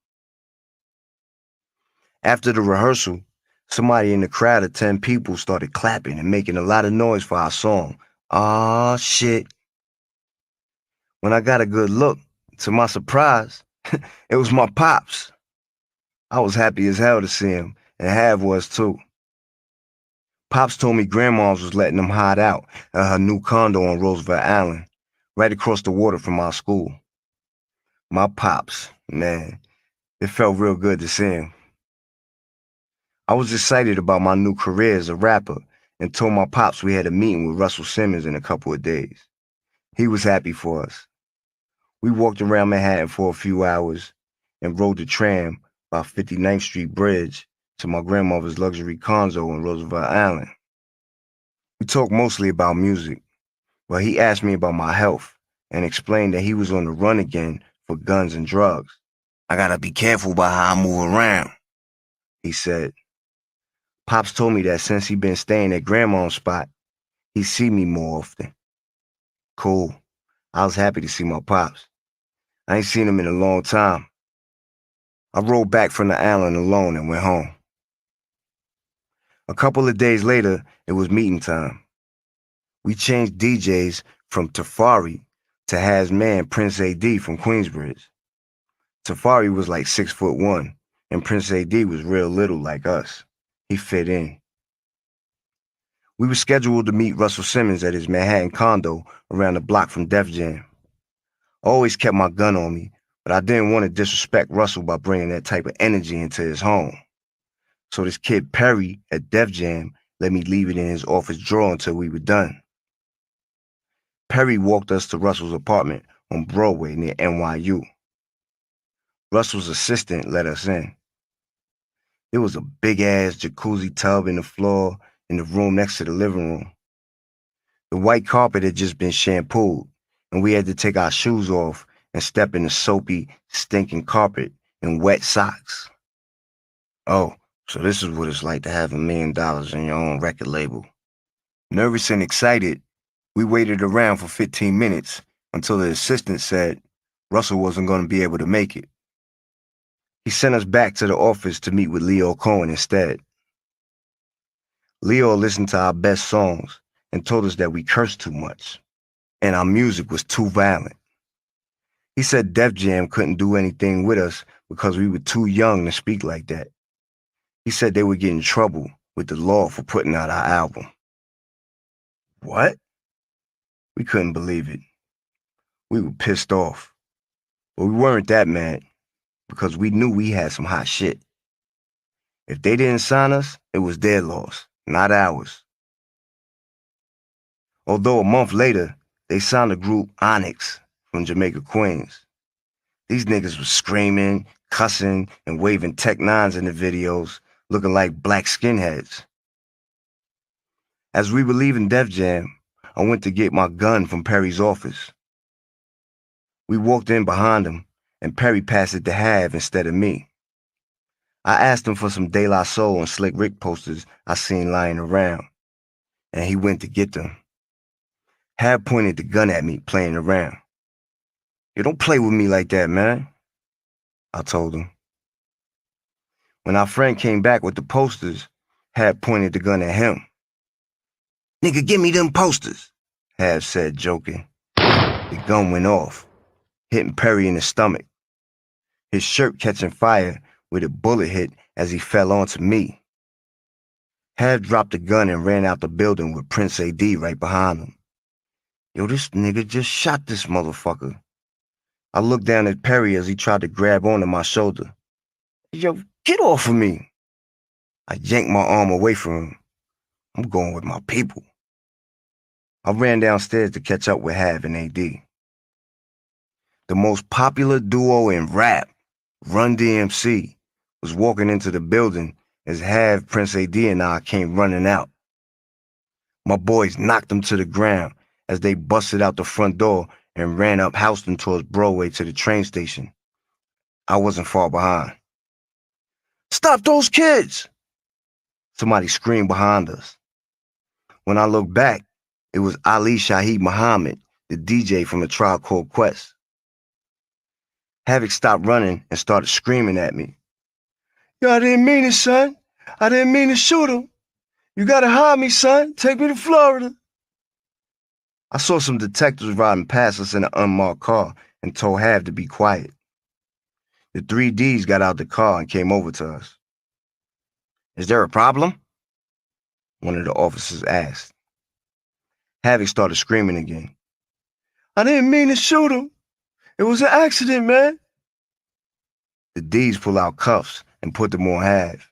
After the rehearsal, somebody in the crowd of 10 people started clapping and making a lot of noise for our song. Aw, shit. When I got a good look, to my surprise, it was my pops. I was happy as hell to see him, and Hav was too. Pops told me grandma's was letting them hide out at her new condo on Roosevelt Island, right across the water from our school. My pops, man, it felt real good to see him. I was excited about my new career as a rapper and told my pops we had a meeting with Russell Simmons in a couple of days. He was happy for us. We walked around Manhattan for a few hours and rode the tram by 59th Street Bridge to my grandmother's luxury condo on Roosevelt Island. We talked mostly about music, but he asked me about my health and explained that he was on the run again for guns and drugs. I gotta be careful about how I move around, he said. Pops told me that since he'd been staying at grandma's spot, he'd see me more often. Cool. I was happy to see my pops. I ain't seen him in a long time. I rode back from the island alone and went home. A couple of days later, it was meeting time. We changed DJs from Tafari to Hav's man Prince AD from Queensbridge. Tafari was like 6'1", and Prince AD was real little like us. He fit in. We were scheduled to meet Russell Simmons at his Manhattan condo around the block from Def Jam. I always kept my gun on me, but I didn't want to disrespect Russell by bringing that type of energy into his home. So this kid Perry at Def Jam let me leave it in his office drawer until we were done. Perry walked us to Russell's apartment on Broadway near NYU. Russell's assistant let us in. There was a big-ass jacuzzi tub in the floor in the room next to the living room. The white carpet had just been shampooed, and we had to take our shoes off and step in the soapy, stinking carpet in wet socks. Oh, so this is what it's like to have $1 million in your own record label. Nervous and excited, we waited around for 15 minutes until the assistant said Russell wasn't going to be able to make it. He sent us back to the office to meet with Leo Cohen instead. Leo listened to our best songs and told us that we cursed too much, and our music was too violent. He said Def Jam couldn't do anything with us because we were too young to speak like that. He said they would get in trouble with the law for putting out our album. What? We couldn't believe it. We were pissed off, but we weren't that mad because we knew we had some hot shit. If they didn't sign us, it was their loss, not ours. Although a month later, they signed the group Onyx from Jamaica, Queens. These niggas was screaming, cussing, and waving Tech 9s in the videos, looking like black skinheads. As we were leaving Def Jam, I went to get my gun from Perry's office. We walked in behind him, and Perry passed it to Hav instead of me. I asked him for some De La Soul and Slick Rick posters I seen lying around, and he went to get them. Hav pointed the gun at me, playing around. "You don't play with me like that, man," I told him. When our friend came back with the posters, Hav pointed the gun at him. "Nigga, give me them posters," Hav said, joking. The gun went off, hitting Perry in the stomach. His shirt catching fire with a bullet hit as he fell onto me. Hav dropped the gun and ran out the building with Prince AD right behind him. Yo, this nigga just shot this motherfucker. I looked down at Perry as he tried to grab onto my shoulder. Yo, get off of me. I yanked my arm away from him. I'm going with my people. I ran downstairs to catch up with Hav and AD. The most popular duo in rap, Run DMC, was walking into the building as Hav, Prince AD, and I came running out. My boys knocked them to the ground as they busted out the front door and ran up Houston towards Broadway to the train station. I wasn't far behind. "Stop those kids!" Somebody screamed behind us. When I looked back, it was Ali Shaheed Muhammad, the DJ from the Tribe Called Quest. Havoc stopped running and started screaming at me. "Yo, I didn't mean it, son. I didn't mean to shoot him. You gotta hide me, son. Take me to Florida." I saw some detectives riding past us in an unmarked car and told Hav to be quiet. The 3Ds got out the car and came over to us. "Is there a problem?" one of the officers asked. Havoc started screaming again. "I didn't mean to shoot him. It was an accident, man." The Ds pulled out cuffs and put them on Hav.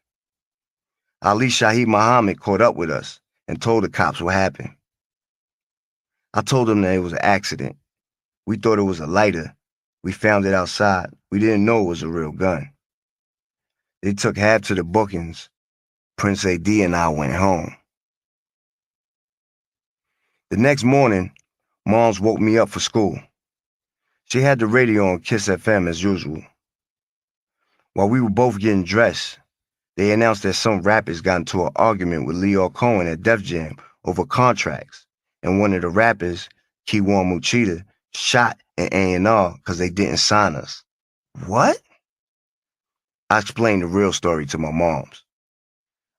Ali Shaheed Muhammad caught up with us and told the cops what happened. I told them that it was an accident. We thought it was a lighter. We found it outside. We didn't know it was a real gun. They took Hav to the bookings. Prince AD and I went home. The next morning, Moms woke me up for school. She had the radio on Kiss FM as usual. While we were both getting dressed, they announced that some rappers got into an argument with Leo Cohen at Def Jam over contracts, and one of the rappers, Keywan Muchita, shot an A&R because they didn't sign us. What? I explained the real story to my moms.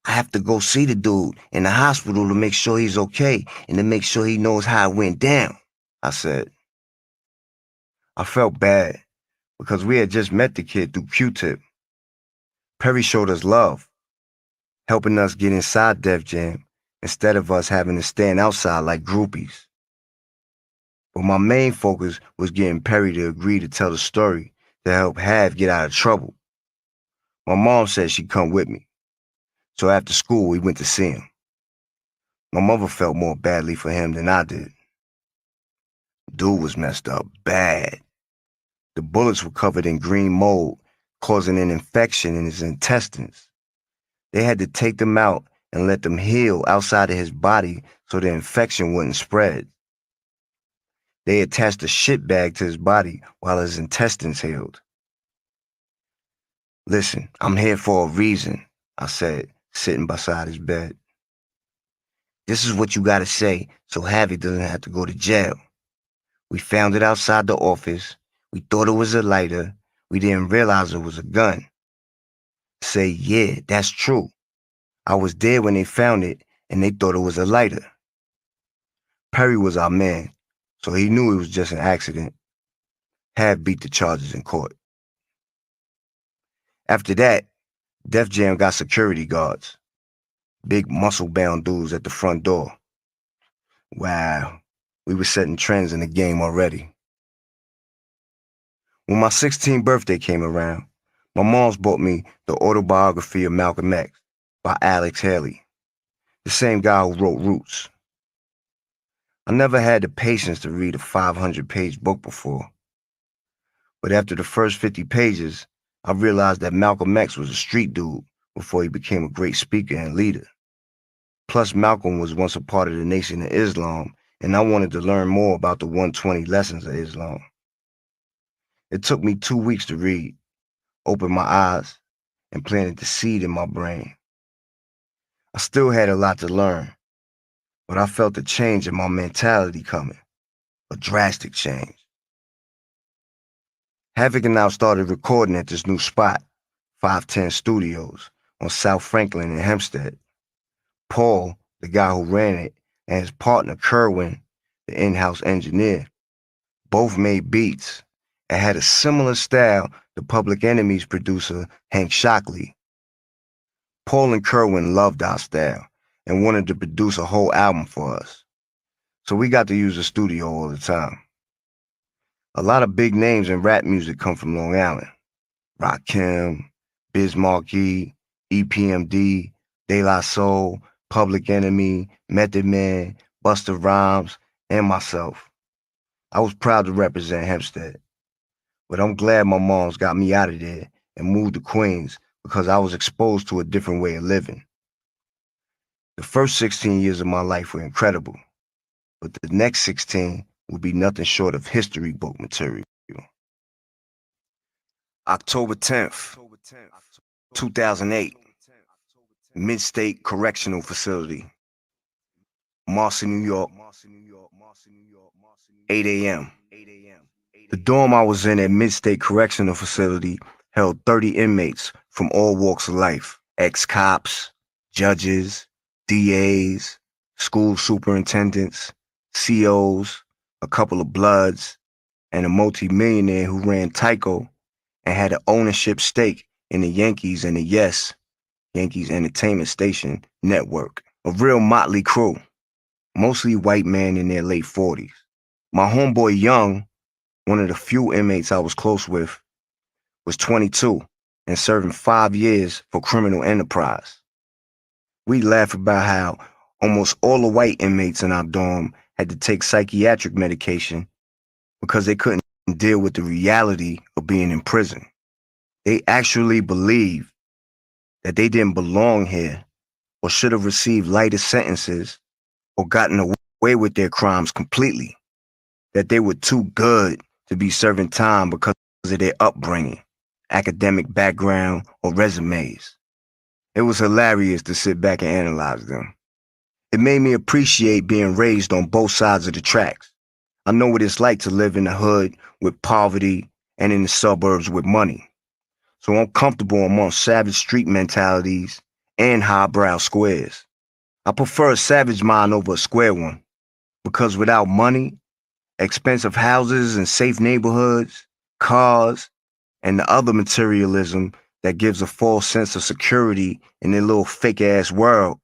"I have to go see the dude in the hospital to make sure he's okay and to make sure he knows how it went down," I said. I felt bad because we had just met the kid through Q-Tip. Perry showed us love, helping us get inside Def Jam instead of us having to stand outside like groupies. But my main focus was getting Perry to agree to tell the story to help Hav get out of trouble. My mom said she'd come with me. So after school, we went to see him. My mother felt more badly for him than I did. Dude was messed up bad. The bullets were covered in green mold, causing an infection in his intestines. They had to take them out and let them heal outside of his body so the infection wouldn't spread. They attached a shit bag to his body while his intestines healed. Listen, I'm here for a reason, I said, sitting beside his bed. This is what you gotta say so Havoc doesn't have to go to jail. We found it outside the office. We thought it was a lighter. We didn't realize it was a gun. Say, yeah, that's true. I was there when they found it, and they thought it was a lighter. Perry was our man, so he knew it was just an accident. Had beat the charges in court. After that, Def Jam got security guards. Big muscle-bound dudes at the front door. Wow, we were setting trends in the game already. When my 16th birthday came around, my mom's bought me the Autobiography of Malcolm X by Alex Haley, the same guy who wrote Roots. I never had the patience to read a 500-page book before. But after the first 50 pages, I realized that Malcolm X was a street dude before he became a great speaker and leader. Plus, Malcolm was once a part of the Nation of Islam, and I wanted to learn more about the 120 lessons of Islam. It took me 2 weeks to read, open my eyes, and planted the seed in my brain. I still had a lot to learn, but I felt a change in my mentality coming, a drastic change. Havoc and I started recording at this new spot, 510 Studios, on South Franklin in Hempstead. Paul, the guy who ran it, and his partner Kerwin, the in-house engineer, both made beats and had a similar style to Public Enemy's producer, Hank Shockley. Paul and Kerwin loved our style and wanted to produce a whole album for us, so we got to use the studio all the time. A lot of big names in rap music come from Long Island. Rakim, Biz Markie, EPMD, De La Soul, Public Enemy, Method Man, Busta Rhymes, and myself. I was proud to represent Hempstead, but I'm glad my moms got me out of there and moved to Queens because I was exposed to a different way of living. The first 16 years of my life were incredible, but the next 16 will be nothing short of history book material. October 10th, 2008, Mid-State Correctional Facility, Marcy, New York, 8 a.m. The dorm I was in at Mid-State Correctional Facility held 30 inmates from all walks of life, ex-cops, judges, DAs, school superintendents, COs, a couple of Bloods, and a multi-millionaire who ran Tyco and had an ownership stake in the Yankees and the Yes, Yankees Entertainment Station network. A real motley crew, mostly white men in their late 40s. My homeboy Young, one of the few inmates I was close with, was 22 and serving 5 years for criminal enterprise. We laugh about how almost all the white inmates in our dorm had to take psychiatric medication because they couldn't deal with the reality of being in prison. They actually believed that they didn't belong here or should have received lighter sentences or gotten away with their crimes completely, that they were too good to be serving time because of their upbringing, academic background, or resumes. It was hilarious to sit back and analyze them. It made me appreciate being raised on both sides of the tracks. I know what it's like to live in the hood with poverty and in the suburbs with money. So I'm comfortable amongst savage street mentalities and highbrow squares. I prefer a savage mind over a square one, because without money, expensive houses and safe neighborhoods, cars, and the other materialism that gives a false sense of security in their little fake-ass world,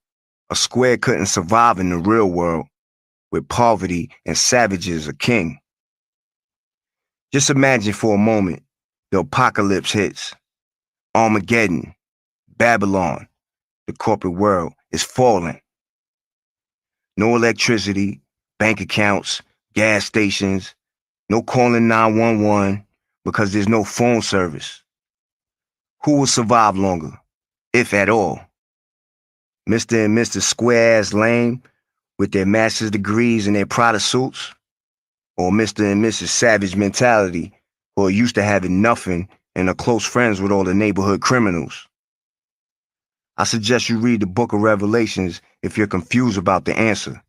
a square couldn't survive in the real world with poverty and savages a king. Just imagine for a moment the apocalypse hits. Armageddon, Babylon, the corporate world is falling. No electricity, bank accounts, gas stations, no calling 911 because there's no phone service. Who will survive longer, if at all? Mr. and Mrs. Square-ass lame with their master's degrees and their Prada suits? Or Mr. and Mrs. Savage mentality who are used to having nothing and are close friends with all the neighborhood criminals? I suggest you read the book of Revelations if you're confused about the answer.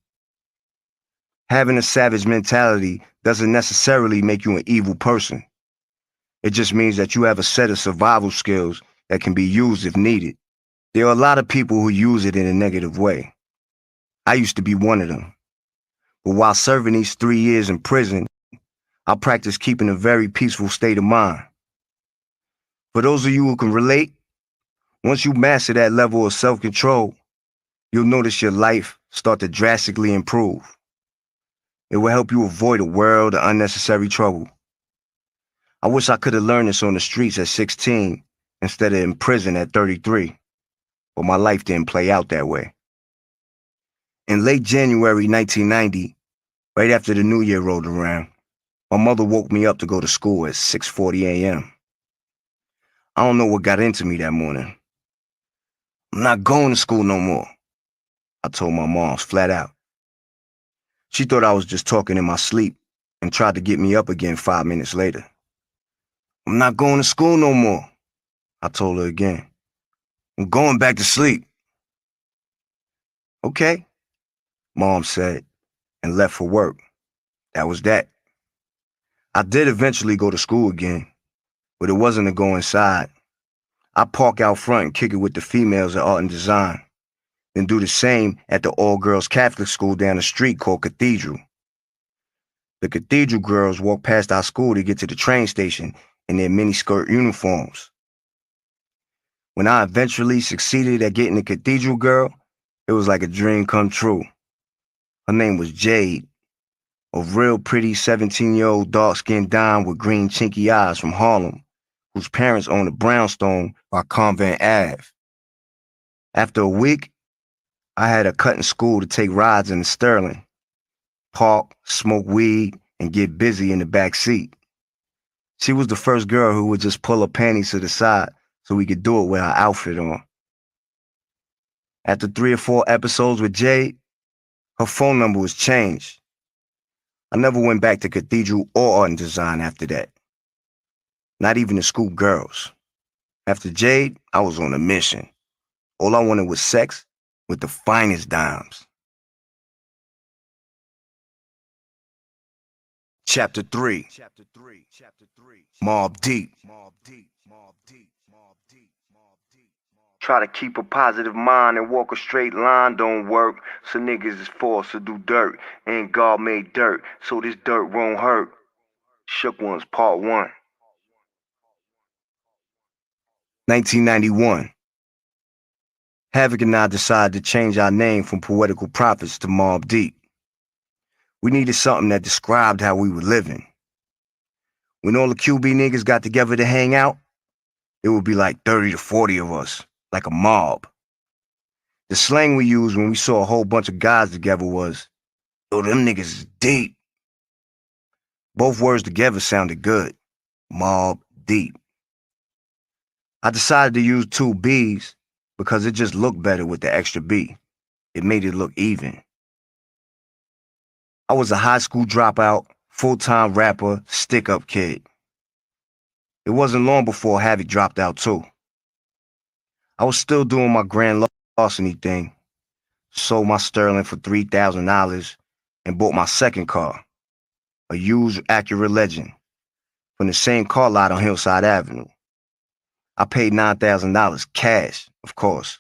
Having a savage mentality doesn't necessarily make you an evil person. It just means that you have a set of survival skills that can be used if needed. There are a lot of people who use it in a negative way. I used to be one of them. But while serving these 3 years in prison, I practiced keeping a very peaceful state of mind. For those of you who can relate, once you master that level of self-control, you'll notice your life start to drastically improve. It will help you avoid a world of unnecessary trouble. I wish I could have learned this on the streets at 16 instead of in prison at 33, but my life didn't play out that way. In late January 1990, right after the New Year rolled around, my mother woke me up to go to school at 6:40 a.m. I don't know what got into me that morning. I'm not going to school no more, I told my mom flat out. She thought I was just talking in my sleep and tried to get me up again 5 minutes later. I'm not going to school no more, I told her again. I'm going back to sleep. Okay, Mom said, and left for work. That was that. I did eventually go to school again, but it wasn't to go inside. I park out front and kick it with the females at Art and Design, then do the same at the all-girls Catholic school down the street called Cathedral. The Cathedral girls walk past our school to get to the train station in their miniskirt uniforms. When I eventually succeeded at getting the Cathedral girl, it was like a dream come true. Her name was Jade, a real pretty 17-year-old dark-skinned dime with green chinky eyes from Harlem, whose parents owned a brownstone by Convent Ave. After a week, I had her cut in school to take rides in the Sterling, park, smoke weed, and get busy in the back seat. She was the first girl who would just pull her panties to the side so we could do it with our outfit on. After 3 or 4 episodes with Jade, her phone number was changed. I never went back to Cathedral or Art and Design after that. Not even the school girls. After Jade, I was on a mission. All I wanted was sex with the finest dimes. Chapter 3. Mobb Deep. Try to keep a positive mind and walk a straight line don't work, so niggas is forced to do dirt, and God made dirt, so this dirt won't hurt. Shook Ones Part 1. 1991. Havoc and I decided to change our name from Poetical Prophets to Mobb Deep. We needed something that described how we were living. When all the QB niggas got together to hang out, it would be like 30 to 40 of us, like a mob. The slang we used when we saw a whole bunch of guys together was, yo, them niggas is deep. Both words together sounded good. Mobb Deep. I decided to use 2 B's because it just looked better with the extra B. It made it look even. I was a high school dropout, full-time rapper, stick-up kid. It wasn't long before Havoc dropped out too. I was still doing my grand larceny thing, sold my Sterling for $3,000 and bought my second car, a used Acura Legend, from the same car lot on Hillside Avenue. I paid $9,000 cash, of course.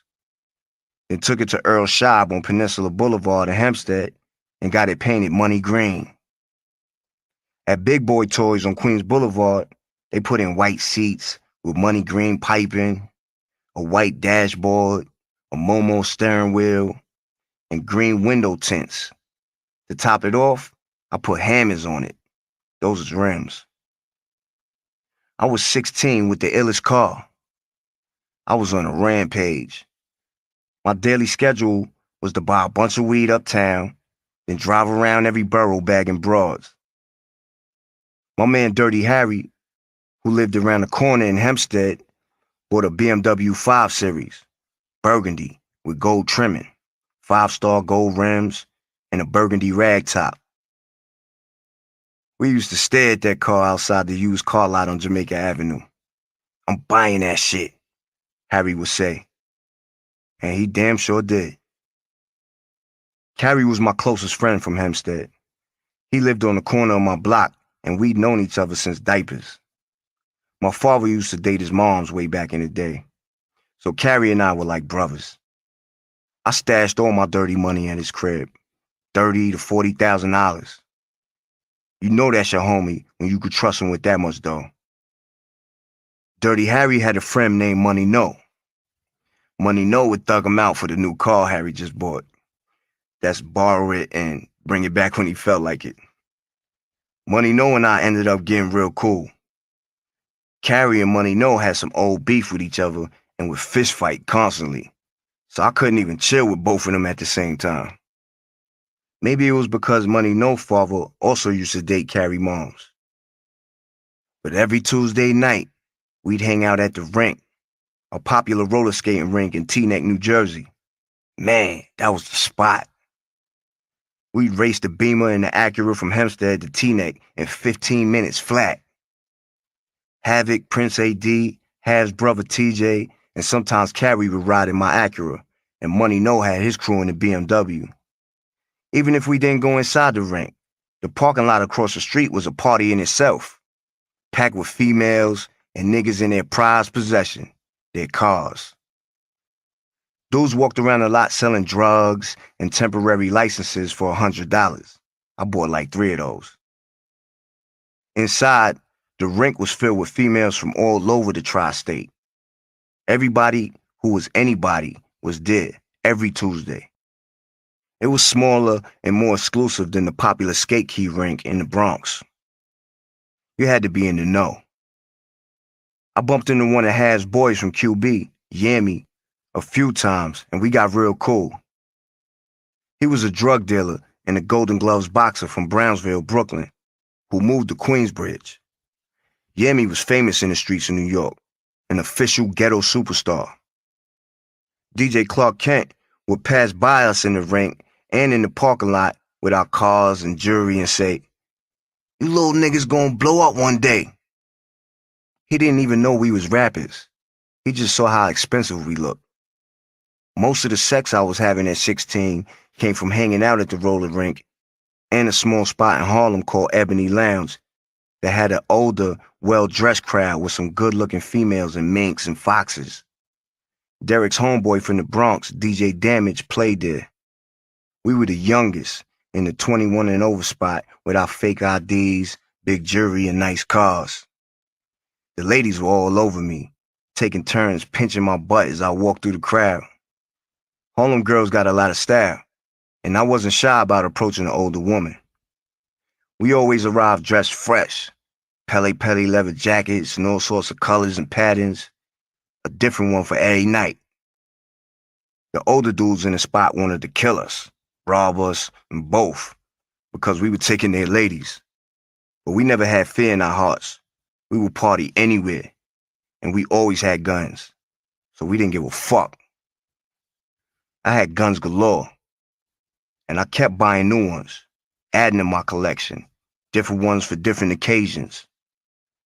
Then took it to Earl's shop on Peninsula Boulevard in Hempstead and got it painted money green. At Big Boy Toys on Queens Boulevard, they put in white seats with money green piping, a white dashboard, a Momo steering wheel, and green window tints. To top it off, I put hammers on it. Those is rims. I was 16 with the illest car. I was on a rampage. My daily schedule was to buy a bunch of weed uptown, then drive around every borough bagging broads. My man Dirty Harry, who lived around the corner in Hempstead, bought a BMW 5 Series, burgundy, with gold trimming, 5-star gold rims, and a burgundy rag top. We used to stare at that car outside the used car lot on Jamaica Avenue. "I'm buying that shit," Harry would say. And he damn sure did. Carrie was my closest friend from Hempstead. He lived on the corner of my block, and we'd known each other since diapers. My father used to date his moms way back in the day, so Carrie and I were like brothers. I stashed all my dirty money at his crib, $30,000 to $40,000. You know that's your homie when you could trust him with that much dough. Dirty Harry had a friend named Money No. Money No would thug him out for the new car Harry just bought. That's borrow it and bring it back when he felt like it. Money No and I ended up getting real cool. Carrie and Money No had some old beef with each other and would fist fight constantly, so I couldn't even chill with both of them at the same time. Maybe it was because Money No's father also used to date Carrie moms. But every Tuesday night, we'd hang out at the rink, a popular roller skating rink in Teaneck, New Jersey. Man, that was the spot. We'd race the Beamer and the Acura from Hempstead to Teaneck in 15 minutes flat. Havoc, Prince A.D., Hav's brother TJ, and sometimes Carrie would ride in my Acura, and Money No had his crew in the BMW. Even if we didn't go inside the rink, the parking lot across the street was a party in itself, packed with females and niggas in their prized possession, their cars. Dudes walked around the lot selling drugs and temporary licenses for $100. I bought like 3 of those. Inside, the rink was filled with females from all over the tri-state. Everybody who was anybody was there every Tuesday. It was smaller and more exclusive than the popular skate key rink in the Bronx. You had to be in the know. I bumped into one of Hav's boys from QB, Yammy, a few times, and we got real cool. He was a drug dealer and a Golden Gloves boxer from Brownsville, Brooklyn, who moved to Queensbridge. Yammy was famous in the streets of New York, an official ghetto superstar. DJ Clark Kent would pass by us in the rink and in the parking lot with our cars and jewelry and say, "You little niggas gonna blow up one day." He didn't even know we was rappers. He just saw how expensive we looked. Most of the sex I was having at 16 came from hanging out at the roller rink and a small spot in Harlem called Ebony Lounge that had an older, well-dressed crowd with some good-looking females and minks and foxes. Derek's homeboy from the Bronx, DJ Damage, played there. We were the youngest in the 21 and over spot with our fake IDs, big jewelry, and nice cars. The ladies were all over me, taking turns pinching my butt as I walked through the crowd. Harlem girls got a lot of style, and I wasn't shy about approaching an older woman. We always arrived dressed fresh, Pele leather jackets and all sorts of colors and patterns, a different one for every night. The older dudes in the spot wanted to kill us, rob us, and both, because we were taking their ladies. But we never had fear in our hearts. We would party anywhere, and we always had guns, so we didn't give a fuck. I had guns galore, and I kept buying new ones, adding to my collection, different ones for different occasions.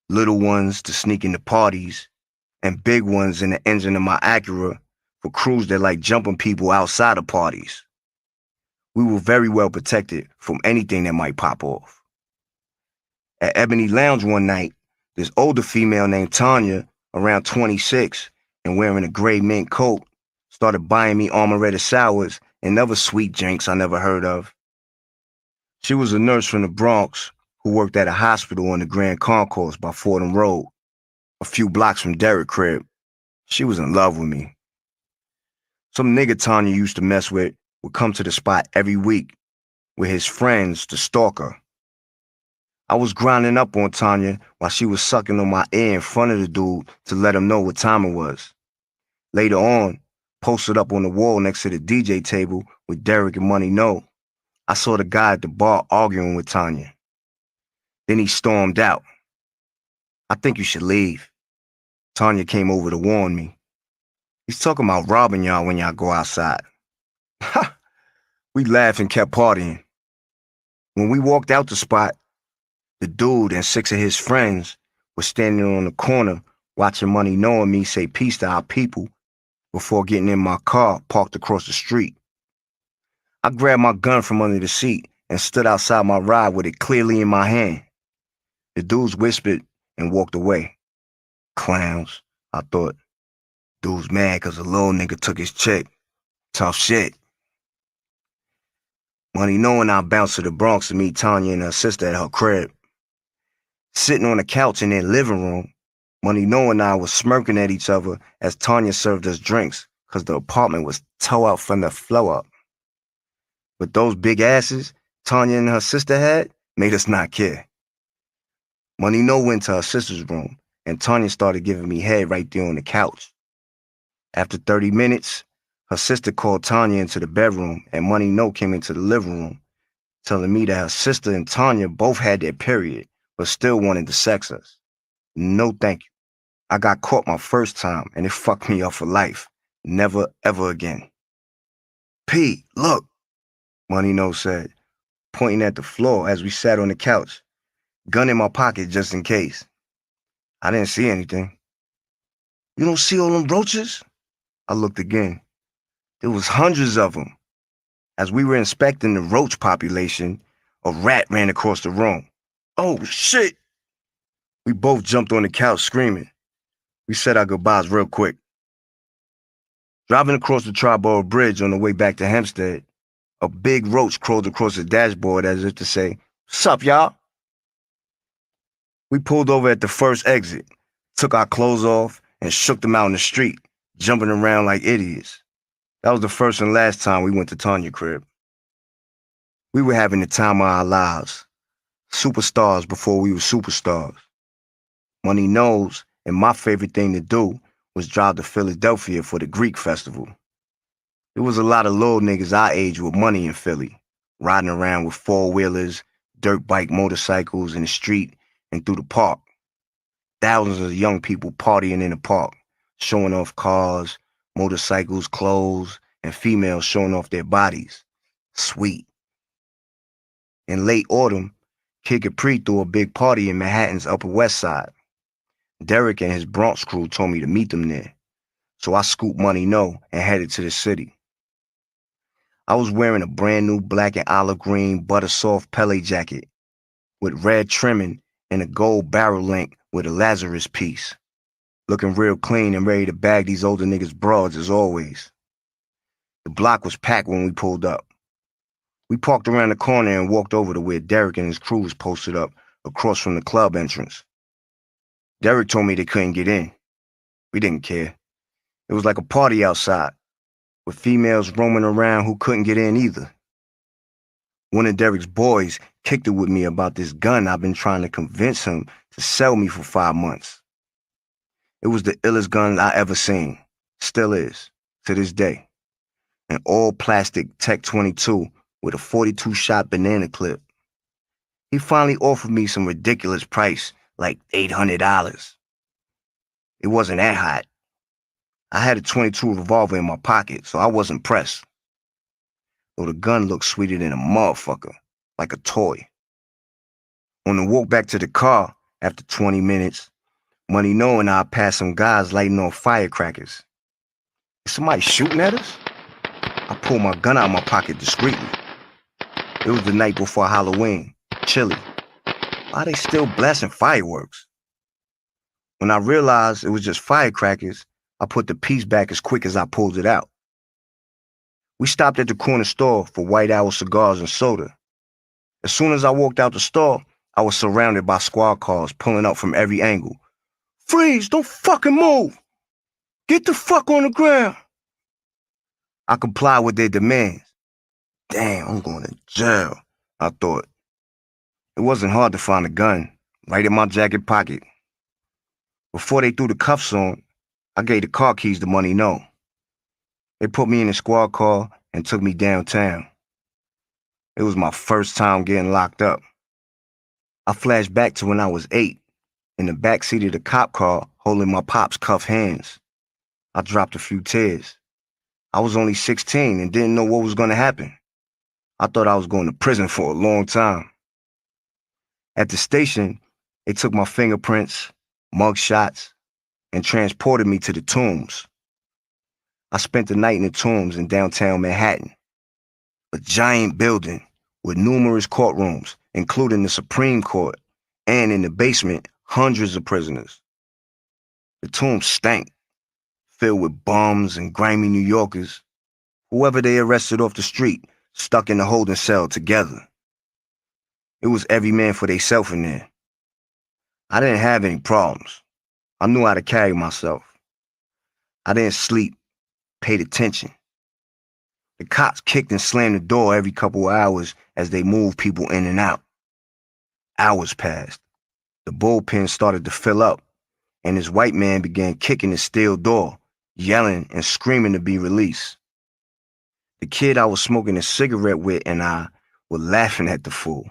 Little ones to sneak into parties, and big ones in the engine of my Acura for crews that like jumping people outside of parties. We were very well protected from anything that might pop off. At Ebony Lounge one night, this older female named Tanya, around 26, and wearing a gray mint coat, started buying me Armoretto sours and other sweet drinks I never heard of. She was a nurse from the Bronx who worked at a hospital on the Grand Concourse by Fordham Road, a few blocks from Derek's crib. She was in love with me. Some nigga Tanya used to mess with would come to the spot every week with his friends to stalk her. I was grinding up on Tanya while she was sucking on my ear in front of the dude to let him know what time it was. Later on, Posted up on the wall next to the DJ table with Derek and Money No, I saw the guy at the bar arguing with Tanya. Then he stormed out. I think you should leave. Tanya came over to warn me. He's talking about robbing y'all when y'all go outside. Ha! We laughed and kept partying. When we walked out the spot, the dude and 6 of his friends were standing on the corner watching Money No and me say peace to our people before getting in my car parked across the street. I grabbed my gun from under the seat and stood outside my ride with it clearly in my hand. The dudes whispered and walked away. Clowns, I thought. Dude's mad because a little nigga took his chick. Tough shit. Money No and I bounced to the Bronx to meet Tanya and her sister at her crib. Sitting on the couch in their living room, Money No and I was smirking at each other as Tanya served us drinks because the apartment was tore out from the floor up. But those big asses Tanya and her sister had made us not care. Money No went to her sister's room, and Tanya started giving me head right there on the couch. After 30 minutes, her sister called Tanya into the bedroom, and Money No came into the living room, telling me that her sister and Tanya both had their period, but still wanted to sex us. No thank you. I got caught my first time, and it fucked me up for life. Never, ever again. Pete, look, Money No said, pointing at the floor as we sat on the couch. Gun in my pocket just in case. I didn't see anything. You don't see all them roaches? I looked again. There was hundreds of them. As we were inspecting the roach population, a rat ran across the room. Oh, shit! We both jumped on the couch screaming. We said our goodbyes real quick. Driving across the Tri-Borough Bridge on the way back to Hempstead, a big roach crawled across the dashboard as if to say, "Sup, y'all?" We pulled over at the first exit, took our clothes off, and shook them out in the street, jumping around like idiots. That was the first and last time we went to Tanya's crib. We were having the time of our lives. Superstars before we were superstars. Money knows, and my favorite thing to do was drive to Philadelphia for the Greek festival. There was a lot of little niggas our age with money in Philly, riding around with four-wheelers, dirt bike motorcycles in the street and through the park. Thousands of young people partying in the park, showing off cars, motorcycles, clothes, and females showing off their bodies. Sweet. In late autumn, Kid Capri threw a big party in Manhattan's Upper West Side. Derek and his Bronx crew told me to meet them there, so I scooped Money No and headed to the city. I was wearing a brand new black and olive green butter soft Pele jacket with red trimming and a gold barrel link with a Lazarus piece. Looking real clean and ready to bag these older niggas' broads as always. The block was packed when we pulled up. We parked around the corner and walked over to where Derek and his crew was posted up across from the club entrance. Derek told me they couldn't get in. We didn't care. It was like a party outside, with females roaming around who couldn't get in either. One of Derek's boys kicked it with me about this gun I've been trying to convince him to sell me for 5 months. It was the illest gun I ever seen. Still is, to this day. An all-plastic Tech 22 with a 42-shot banana clip. He finally offered me some ridiculous price, like $800. It wasn't that hot. I had a 22 revolver in my pocket, so I wasn't pressed. Though the gun looked sweeter than a motherfucker, like a toy. On the walk back to the car, after 20 minutes, Money No and I passed some guys lighting off firecrackers. Is somebody shooting at us? I pulled my gun out of my pocket discreetly. It was the night before Halloween, chilly. Why are they still blasting fireworks? When I realized it was just firecrackers, I put the piece back as quick as I pulled it out. We stopped at the corner store for White Owl cigars and soda. As soon as I walked out the store, I was surrounded by squad cars pulling up from every angle. "Freeze! Don't fucking move! Get the fuck on the ground!" I complied with their demands. Damn, I'm going to jail, I thought. It wasn't hard to find a gun, right in my jacket pocket. Before they threw the cuffs on, I gave the car keys to Money No. They put me in a squad car and took me downtown. It was my first time getting locked up. I flashed back to when I was 8, in the backseat of the cop car, holding my pop's cuffed hands. I dropped a few tears. I was only 16 and didn't know what was going to happen. I thought I was going to prison for a long time. At the station, they took my fingerprints, mug shots, and transported me to the Tombs. I spent the night in the Tombs in downtown Manhattan, a giant building with numerous courtrooms, including the Supreme Court, and in the basement, hundreds of prisoners. The Tombs stank, filled with bums and grimy New Yorkers, whoever they arrested off the street, stuck in the holding cell together. It was every man for theyself in there. I didn't have any problems. I knew how to carry myself. I didn't sleep, paid attention. The cops kicked and slammed the door every couple of hours as they moved people in and out. Hours passed. The bullpen started to fill up, and this white man began kicking the steel door, yelling and screaming to be released. The kid I was smoking a cigarette with and I were laughing at the fool.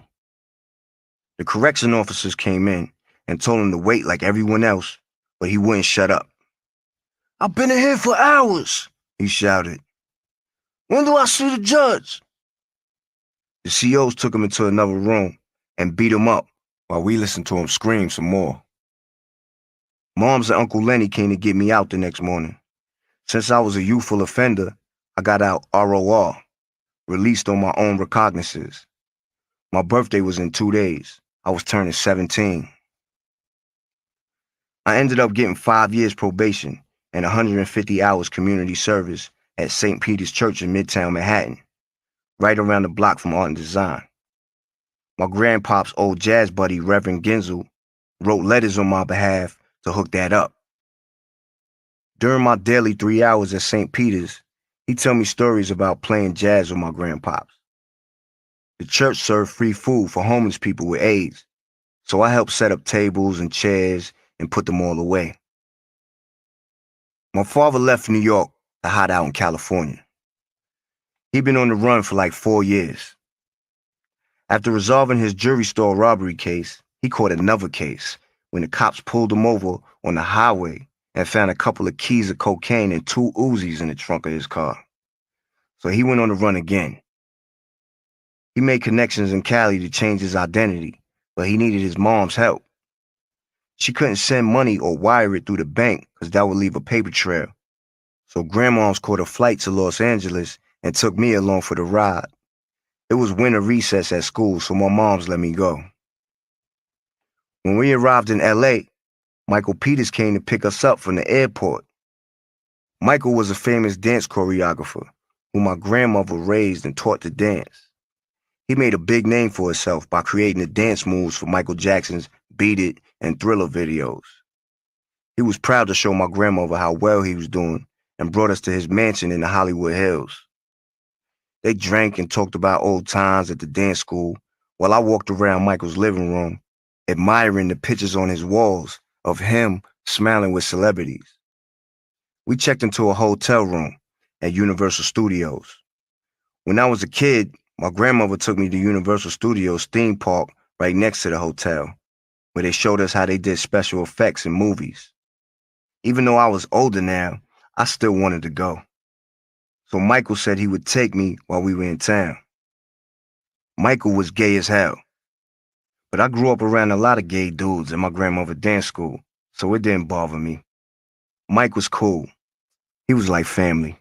The correction officers came in and told him to wait like everyone else, but he wouldn't shut up. "I've been in here for hours," he shouted. "When do I see the judge?" The COs took him into another room and beat him up while we listened to him scream some more. Moms and Uncle Lenny came to get me out the next morning. Since I was a youthful offender, I got out ROR, released on my own recognizances. My birthday was in 2 days. I was turning 17. I ended up getting 5 years probation and 150 hours community service at St. Peter's Church in Midtown Manhattan, right around the block from Art and Design. My grandpop's old jazz buddy, Reverend Genzel, wrote letters on my behalf to hook that up. During my daily 3 hours at St. Peter's, he'd tell me stories about playing jazz with my grandpops. The church served free food for homeless people with AIDS, so I helped set up tables and chairs and put them all away. My father left New York to hide out in California. He'd been on the run for like 4 years. After resolving his jewelry store robbery case, he caught another case when the cops pulled him over on the highway and found a couple of keys of cocaine and 2 Uzis in the trunk of his car. So he went on the run again. He made connections in Cali to change his identity, but he needed his mom's help. She couldn't send money or wire it through the bank because that would leave a paper trail. So grandmoms caught a flight to Los Angeles and took me along for the ride. It was winter recess at school, so my moms let me go. When we arrived in LA, Michael Peters came to pick us up from the airport. Michael was a famous dance choreographer who my grandmother raised and taught to dance. He made a big name for himself by creating the dance moves for Michael Jackson's Beat It and Thriller videos. He was proud to show my grandmother how well he was doing and brought us to his mansion in the Hollywood Hills. They drank and talked about old times at the dance school while I walked around Michael's living room, admiring the pictures on his walls of him smiling with celebrities. We checked into a hotel room at Universal Studios. When I was a kid, my grandmother took me to Universal Studios theme park right next to the hotel, where they showed us how they did special effects in movies. Even though I was older now, I still wanted to go. So Michael said he would take me while we were in town. Michael was gay as hell, but I grew up around a lot of gay dudes in my grandmother's dance school, so it didn't bother me. Mike was cool. He was like family.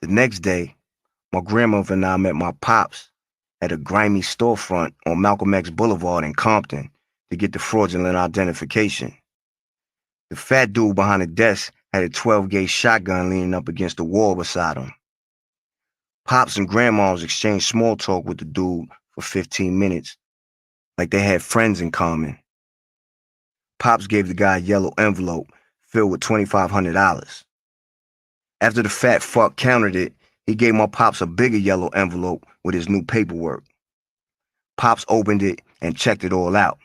The next day, my grandmother and I met my pops at a grimy storefront on Malcolm X Boulevard in Compton to get the fraudulent identification. The fat dude behind the desk had a 12-gauge shotgun leaning up against the wall beside him. Pops and grandmas exchanged small talk with the dude for 15 minutes, like they had friends in common. Pops gave the guy a yellow envelope filled with $2,500. After the fat fuck counted it, he gave my pops a bigger yellow envelope with his new paperwork. Pops opened it and checked it all out.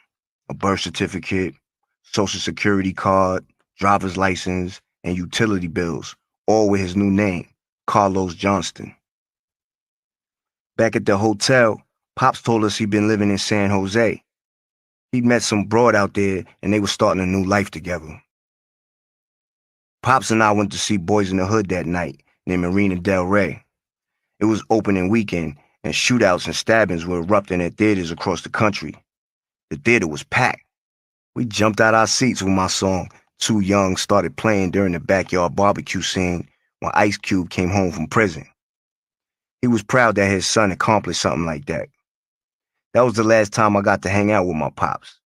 A birth certificate, social security card, driver's license, and utility bills, all with his new name, Carlos Johnston. Back at the hotel, Pops told us he'd been living in San Jose. He'd met some broad out there and they were starting a new life together. Pops and I went to see Boys in the Hood that night near Marina Del Rey. It was opening weekend and shootouts and stabbings were erupting at theaters across the country. The theater was packed. We jumped out our seats when my song, Too Young, started playing during the backyard barbecue scene when Ice Cube came home from prison. He was proud that his son accomplished something like that. That was the last time I got to hang out with my pops.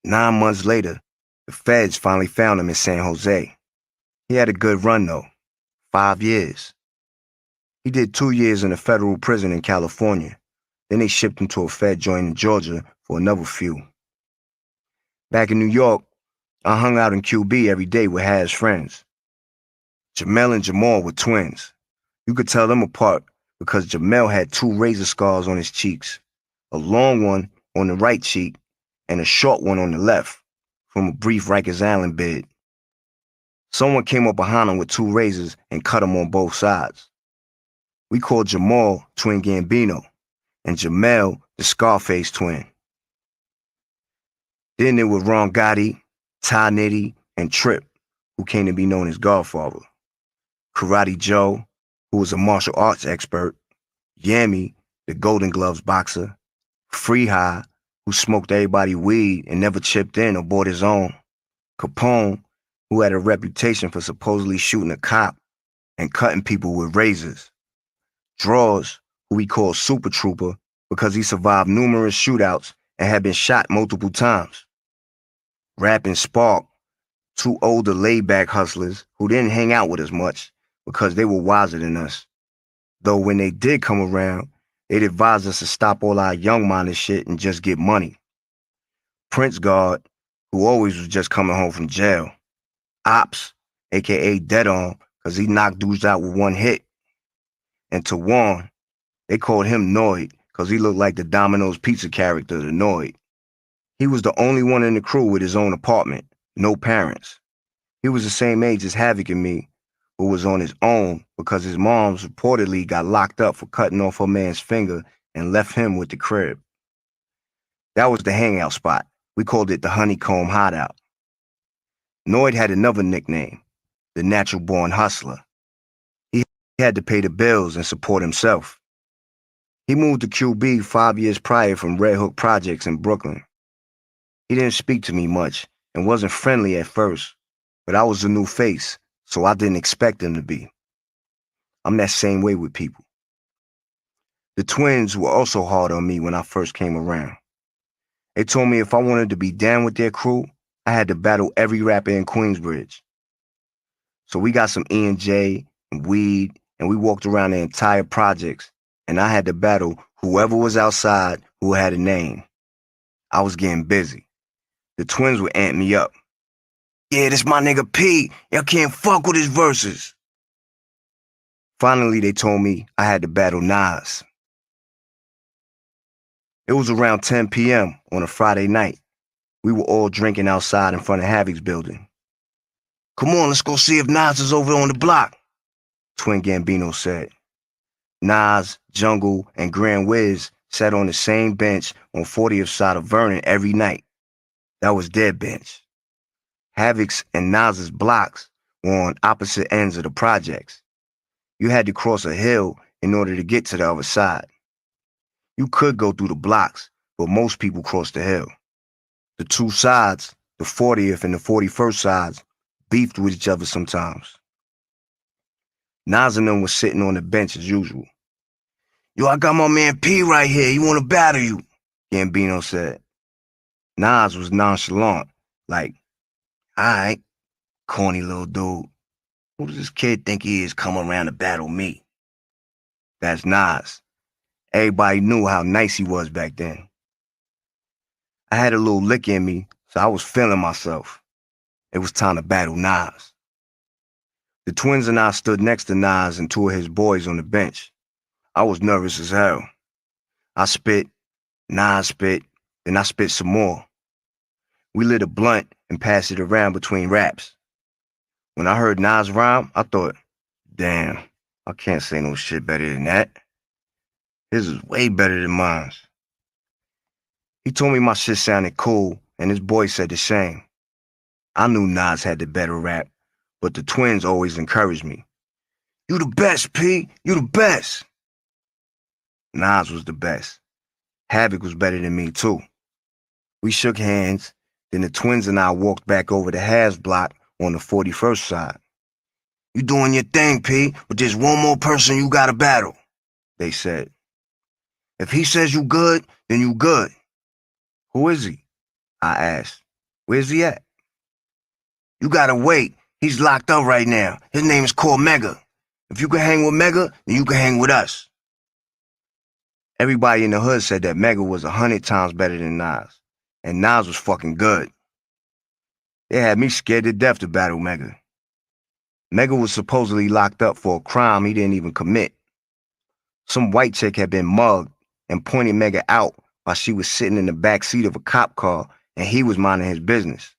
9 months later, the feds finally found him in San Jose. He had a good run though, 5 years. He did 2 years in a federal prison in California. Then they shipped him to a fed joint in Georgia for another few. Back in New York, I hung out in QB every day with Haz's friends. Jamel and Jamal were twins. You could tell them apart because Jamel had 2 razor scars on his cheeks, a long one on the right cheek and a short one on the left from a brief Rikers Island bid. Someone came up behind him with 2 razors and cut him on both sides. We called Jamal Twin Gambino and Jamel the Scarface twin. Then there were Ron Gotti, Ty Nitty, and Trip, who came to be known as Godfather. Karate Joe, who was a martial arts expert. Yammy, the Golden Gloves boxer. Free High, who smoked everybody weed and never chipped in or bought his own. Capone, who had a reputation for supposedly shooting a cop and cutting people with razors. Draws, who we called Super Trooper because he survived numerous shootouts and had been shot multiple times. Rap and Spark, 2 older laid-back hustlers who didn't hang out with us much because they were wiser than us. Though when they did come around, they'd advise us to stop all our young-minded shit and just get money. Prince Guard, who always was just coming home from jail. Ops, a.k.a. Dead On, because he knocked dudes out with 1 hit. And Tawan, they called him Noid because he looked like the Domino's pizza character, the Noid. He was the only one in the crew with his own apartment, no parents. He was the same age as Havoc and me, but was on his own because his mom reportedly got locked up for cutting off her man's finger and left him with the crib. That was the hangout spot. We called it the Honeycomb Hideout. Noid had another nickname, the Natural Born Hustler. He had to pay the bills and support himself. He moved to QB 5 years prior from Red Hook Projects in Brooklyn. He didn't speak to me much and wasn't friendly at first, but I was a new face, so I didn't expect him to be. I'm that same way with people. The twins were also hard on me when I first came around. They told me if I wanted to be down with their crew, I had to battle every rapper in Queensbridge. So we got some E&J and weed, and we walked around the entire projects, and I had to battle whoever was outside who had a name. I was getting busy. The twins would amp me up. Yeah, this my nigga P. Y'all can't fuck with his verses. Finally, they told me I had to battle Nas. It was around 10 p.m. on a Friday night. We were all drinking outside in front of Havoc's building. Come on, let's go see if Nas is over on the block, Twin Gambino said. Nas, Jungle, and Grand Wiz sat on the same bench on 40th side of Vernon every night. That was their bench. Havoc's and Nas's blocks were on opposite ends of the projects. You had to cross a hill in order to get to the other side. You could go through the blocks, but most people crossed the hill. The 2 sides, the 40th and the 41st sides, beefed with each other sometimes. Nas and them was sitting on the bench as usual. Yo, I got my man P right here. He want to battle you, Gambino said. Nas was nonchalant, like, all right, corny little dude. Who does this kid think he is coming around to battle me? That's Nas. Everybody knew how nice he was back then. I had a little lick in me, so I was feeling myself. It was time to battle Nas. The twins and I stood next to Nas and 2 of his boys on the bench. I was nervous as hell. I spit, Nas spit, then I spit some more. We lit a blunt and passed it around between raps. When I heard Nas rhyme, I thought, Damn, I can't say no shit better than that. His is way better than mine. He told me my shit sounded cool, and his boy said the same. I knew Nas had the better rap, but the twins always encouraged me. You the best, P. You the best. Nas was the best. Havoc was better than me, too. We shook hands, then the twins and I walked back over the Havs block on the 41st side. You doing your thing, P, but there's one more person you gotta battle, they said. If he says you good, then you good. Who is he? I asked. Where's he at? You gotta wait. He's locked up right now. His name is called Mega. If you can hang with Mega, then you can hang with us. Everybody in the hood said that Mega was 100 times better than Nas, and Nas was fucking good. They had me scared to death to battle Mega. Mega was supposedly locked up for a crime he didn't even commit. Some white chick had been mugged and pointed Mega out while she was sitting in the back seat of a cop car and he was minding his business.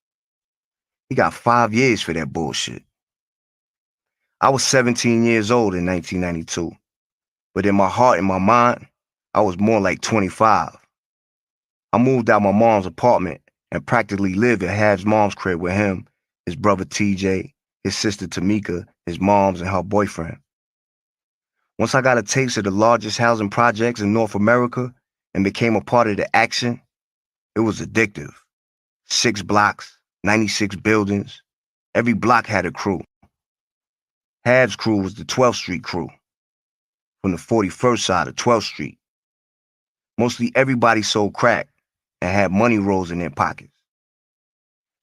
He got 5 years for that bullshit. I was 17 years old in 1992, but in my heart and my mind, I was more like 25. I moved out my mom's apartment and practically lived at Hav's mom's crib with him, his brother TJ, his sister Tamika, his mom's, and her boyfriend. Once I got a taste of the largest housing projects in North America and became a part of the action, it was addictive. 6 blocks, 96 buildings. Every block had a crew. Hav's crew was the 12th Street crew, from the 41st side of 12th Street. Mostly everybody sold crack and had money rolls in their pockets.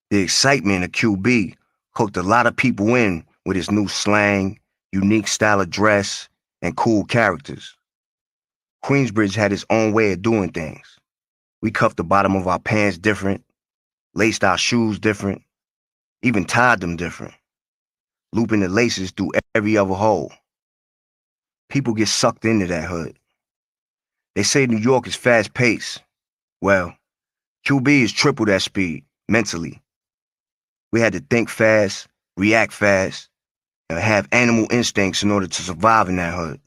The excitement of QB hooked a lot of people in with his new slang, unique style of dress, and cool characters. Queensbridge had its own way of doing things. We cuffed the bottom of our pants different, laced our shoes different, even tied them different, looping the laces through every other hole. People get sucked into that hood. They say New York is fast-paced. Well, QB is triple that speed, mentally. We had to think fast, react fast, and have animal instincts in order to survive in that hood.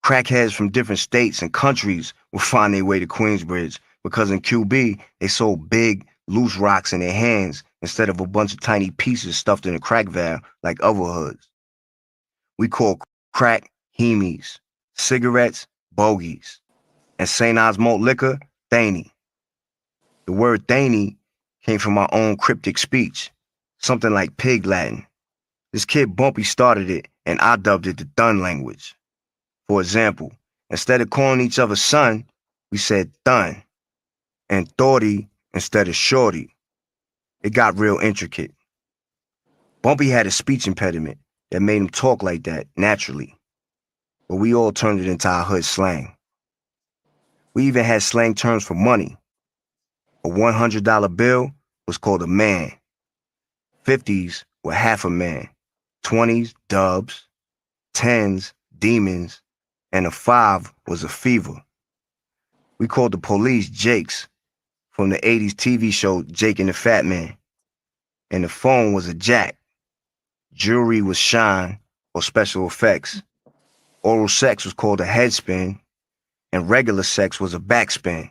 Crackheads from different states and countries would find their way to Queensbridge because in QB, they sold big, loose rocks in their hands instead of a bunch of tiny pieces stuffed in a crack valve like other hoods. We called crack hemies, cigarettes bogies, and St. Osmalt liquor Thaney. The word Thaney came from our own cryptic speech, something like pig Latin. This kid Bumpy started it, and I dubbed it the Thun language. For example, instead of calling each other son, we said Thun, and Thordy instead of Shorty. It got real intricate. Bumpy had a speech impediment that made him talk like that naturally, but we all turned it into our hood slang. We even had slang terms for money. A $100 bill was called a man. 50s were half a man. 20s, dubs. 10s, demons. And a 5 was a fever. We called the police Jakes from the 80s TV show Jake and the Fat Man. And the phone was a jack. Jewelry was shine or special effects. Oral sex was called a headspin. And regular sex was a backspin.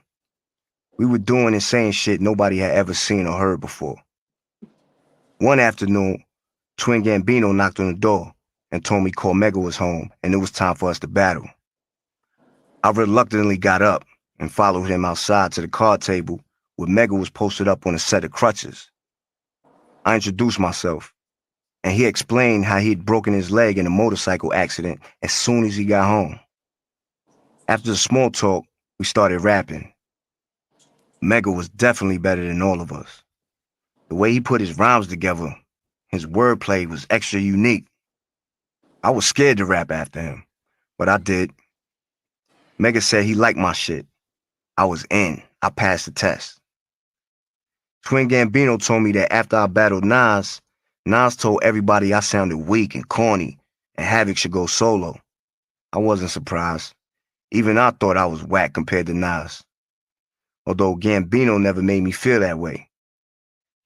We were doing and saying shit nobody had ever seen or heard before. One afternoon, Twin Gambino knocked on the door and told me Cormega was home and it was time for us to battle. I reluctantly got up and followed him outside to the card table where Mega was posted up on a set of crutches. I introduced myself, and he explained how he'd broken his leg in a motorcycle accident as soon as he got home. After the small talk, we started rapping. Mega was definitely better than all of us. The way he put his rhymes together, his wordplay was extra unique. I was scared to rap after him, but I did. Mega said he liked my shit. I was in. I passed the test. Twin Gambino told me that after I battled Nas, Nas told everybody I sounded weak and corny and Havoc should go solo. I wasn't surprised. Even I thought I was whack compared to Nas. Although Gambino never made me feel that way.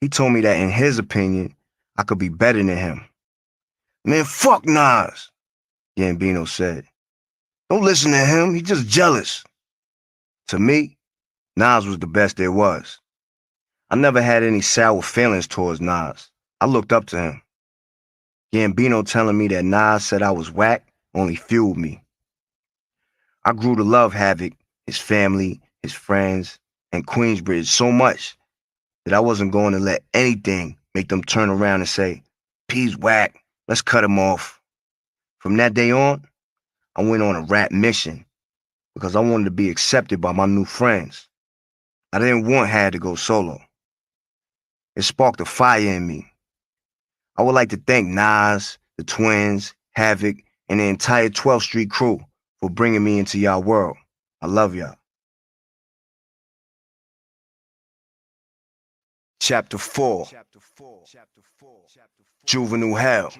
He told me that in his opinion, I could be better than him. Man, fuck Nas, Gambino said. Don't listen to him, he's just jealous. To me, Nas was the best there was. I never had any sour feelings towards Nas. I looked up to him. Gambino telling me that Nas said I was whack only fueled me. I grew to love Havoc, his family, his friends, and Queensbridge so much that I wasn't going to let anything make them turn around and say, P's whack, let's cut him off. From that day on, I went on a rap mission because I wanted to be accepted by my new friends. I didn't want Had to go solo. It sparked a fire in me. I would like to thank Nas, the Twins, Havoc, and the entire 12th Street crew for bringing me into y'all world. I love y'all. Chapter 4. Juvenile Hell.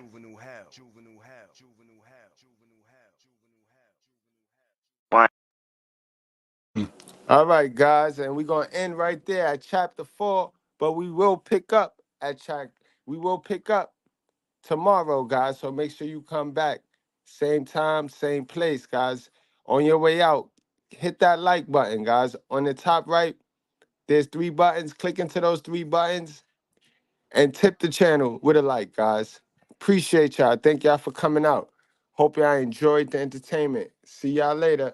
All right, guys, and we're gonna end right there at chapter 4, but we will pick up tomorrow, guys. So make sure you come back. Same time, same place, guys. On your way out, hit that like button, guys. On the top right, there's 3 buttons. Click into those 3 buttons and tip the channel with a like, guys. Appreciate y'all. Thank y'all for coming out. Hope y'all enjoyed the entertainment. See y'all later.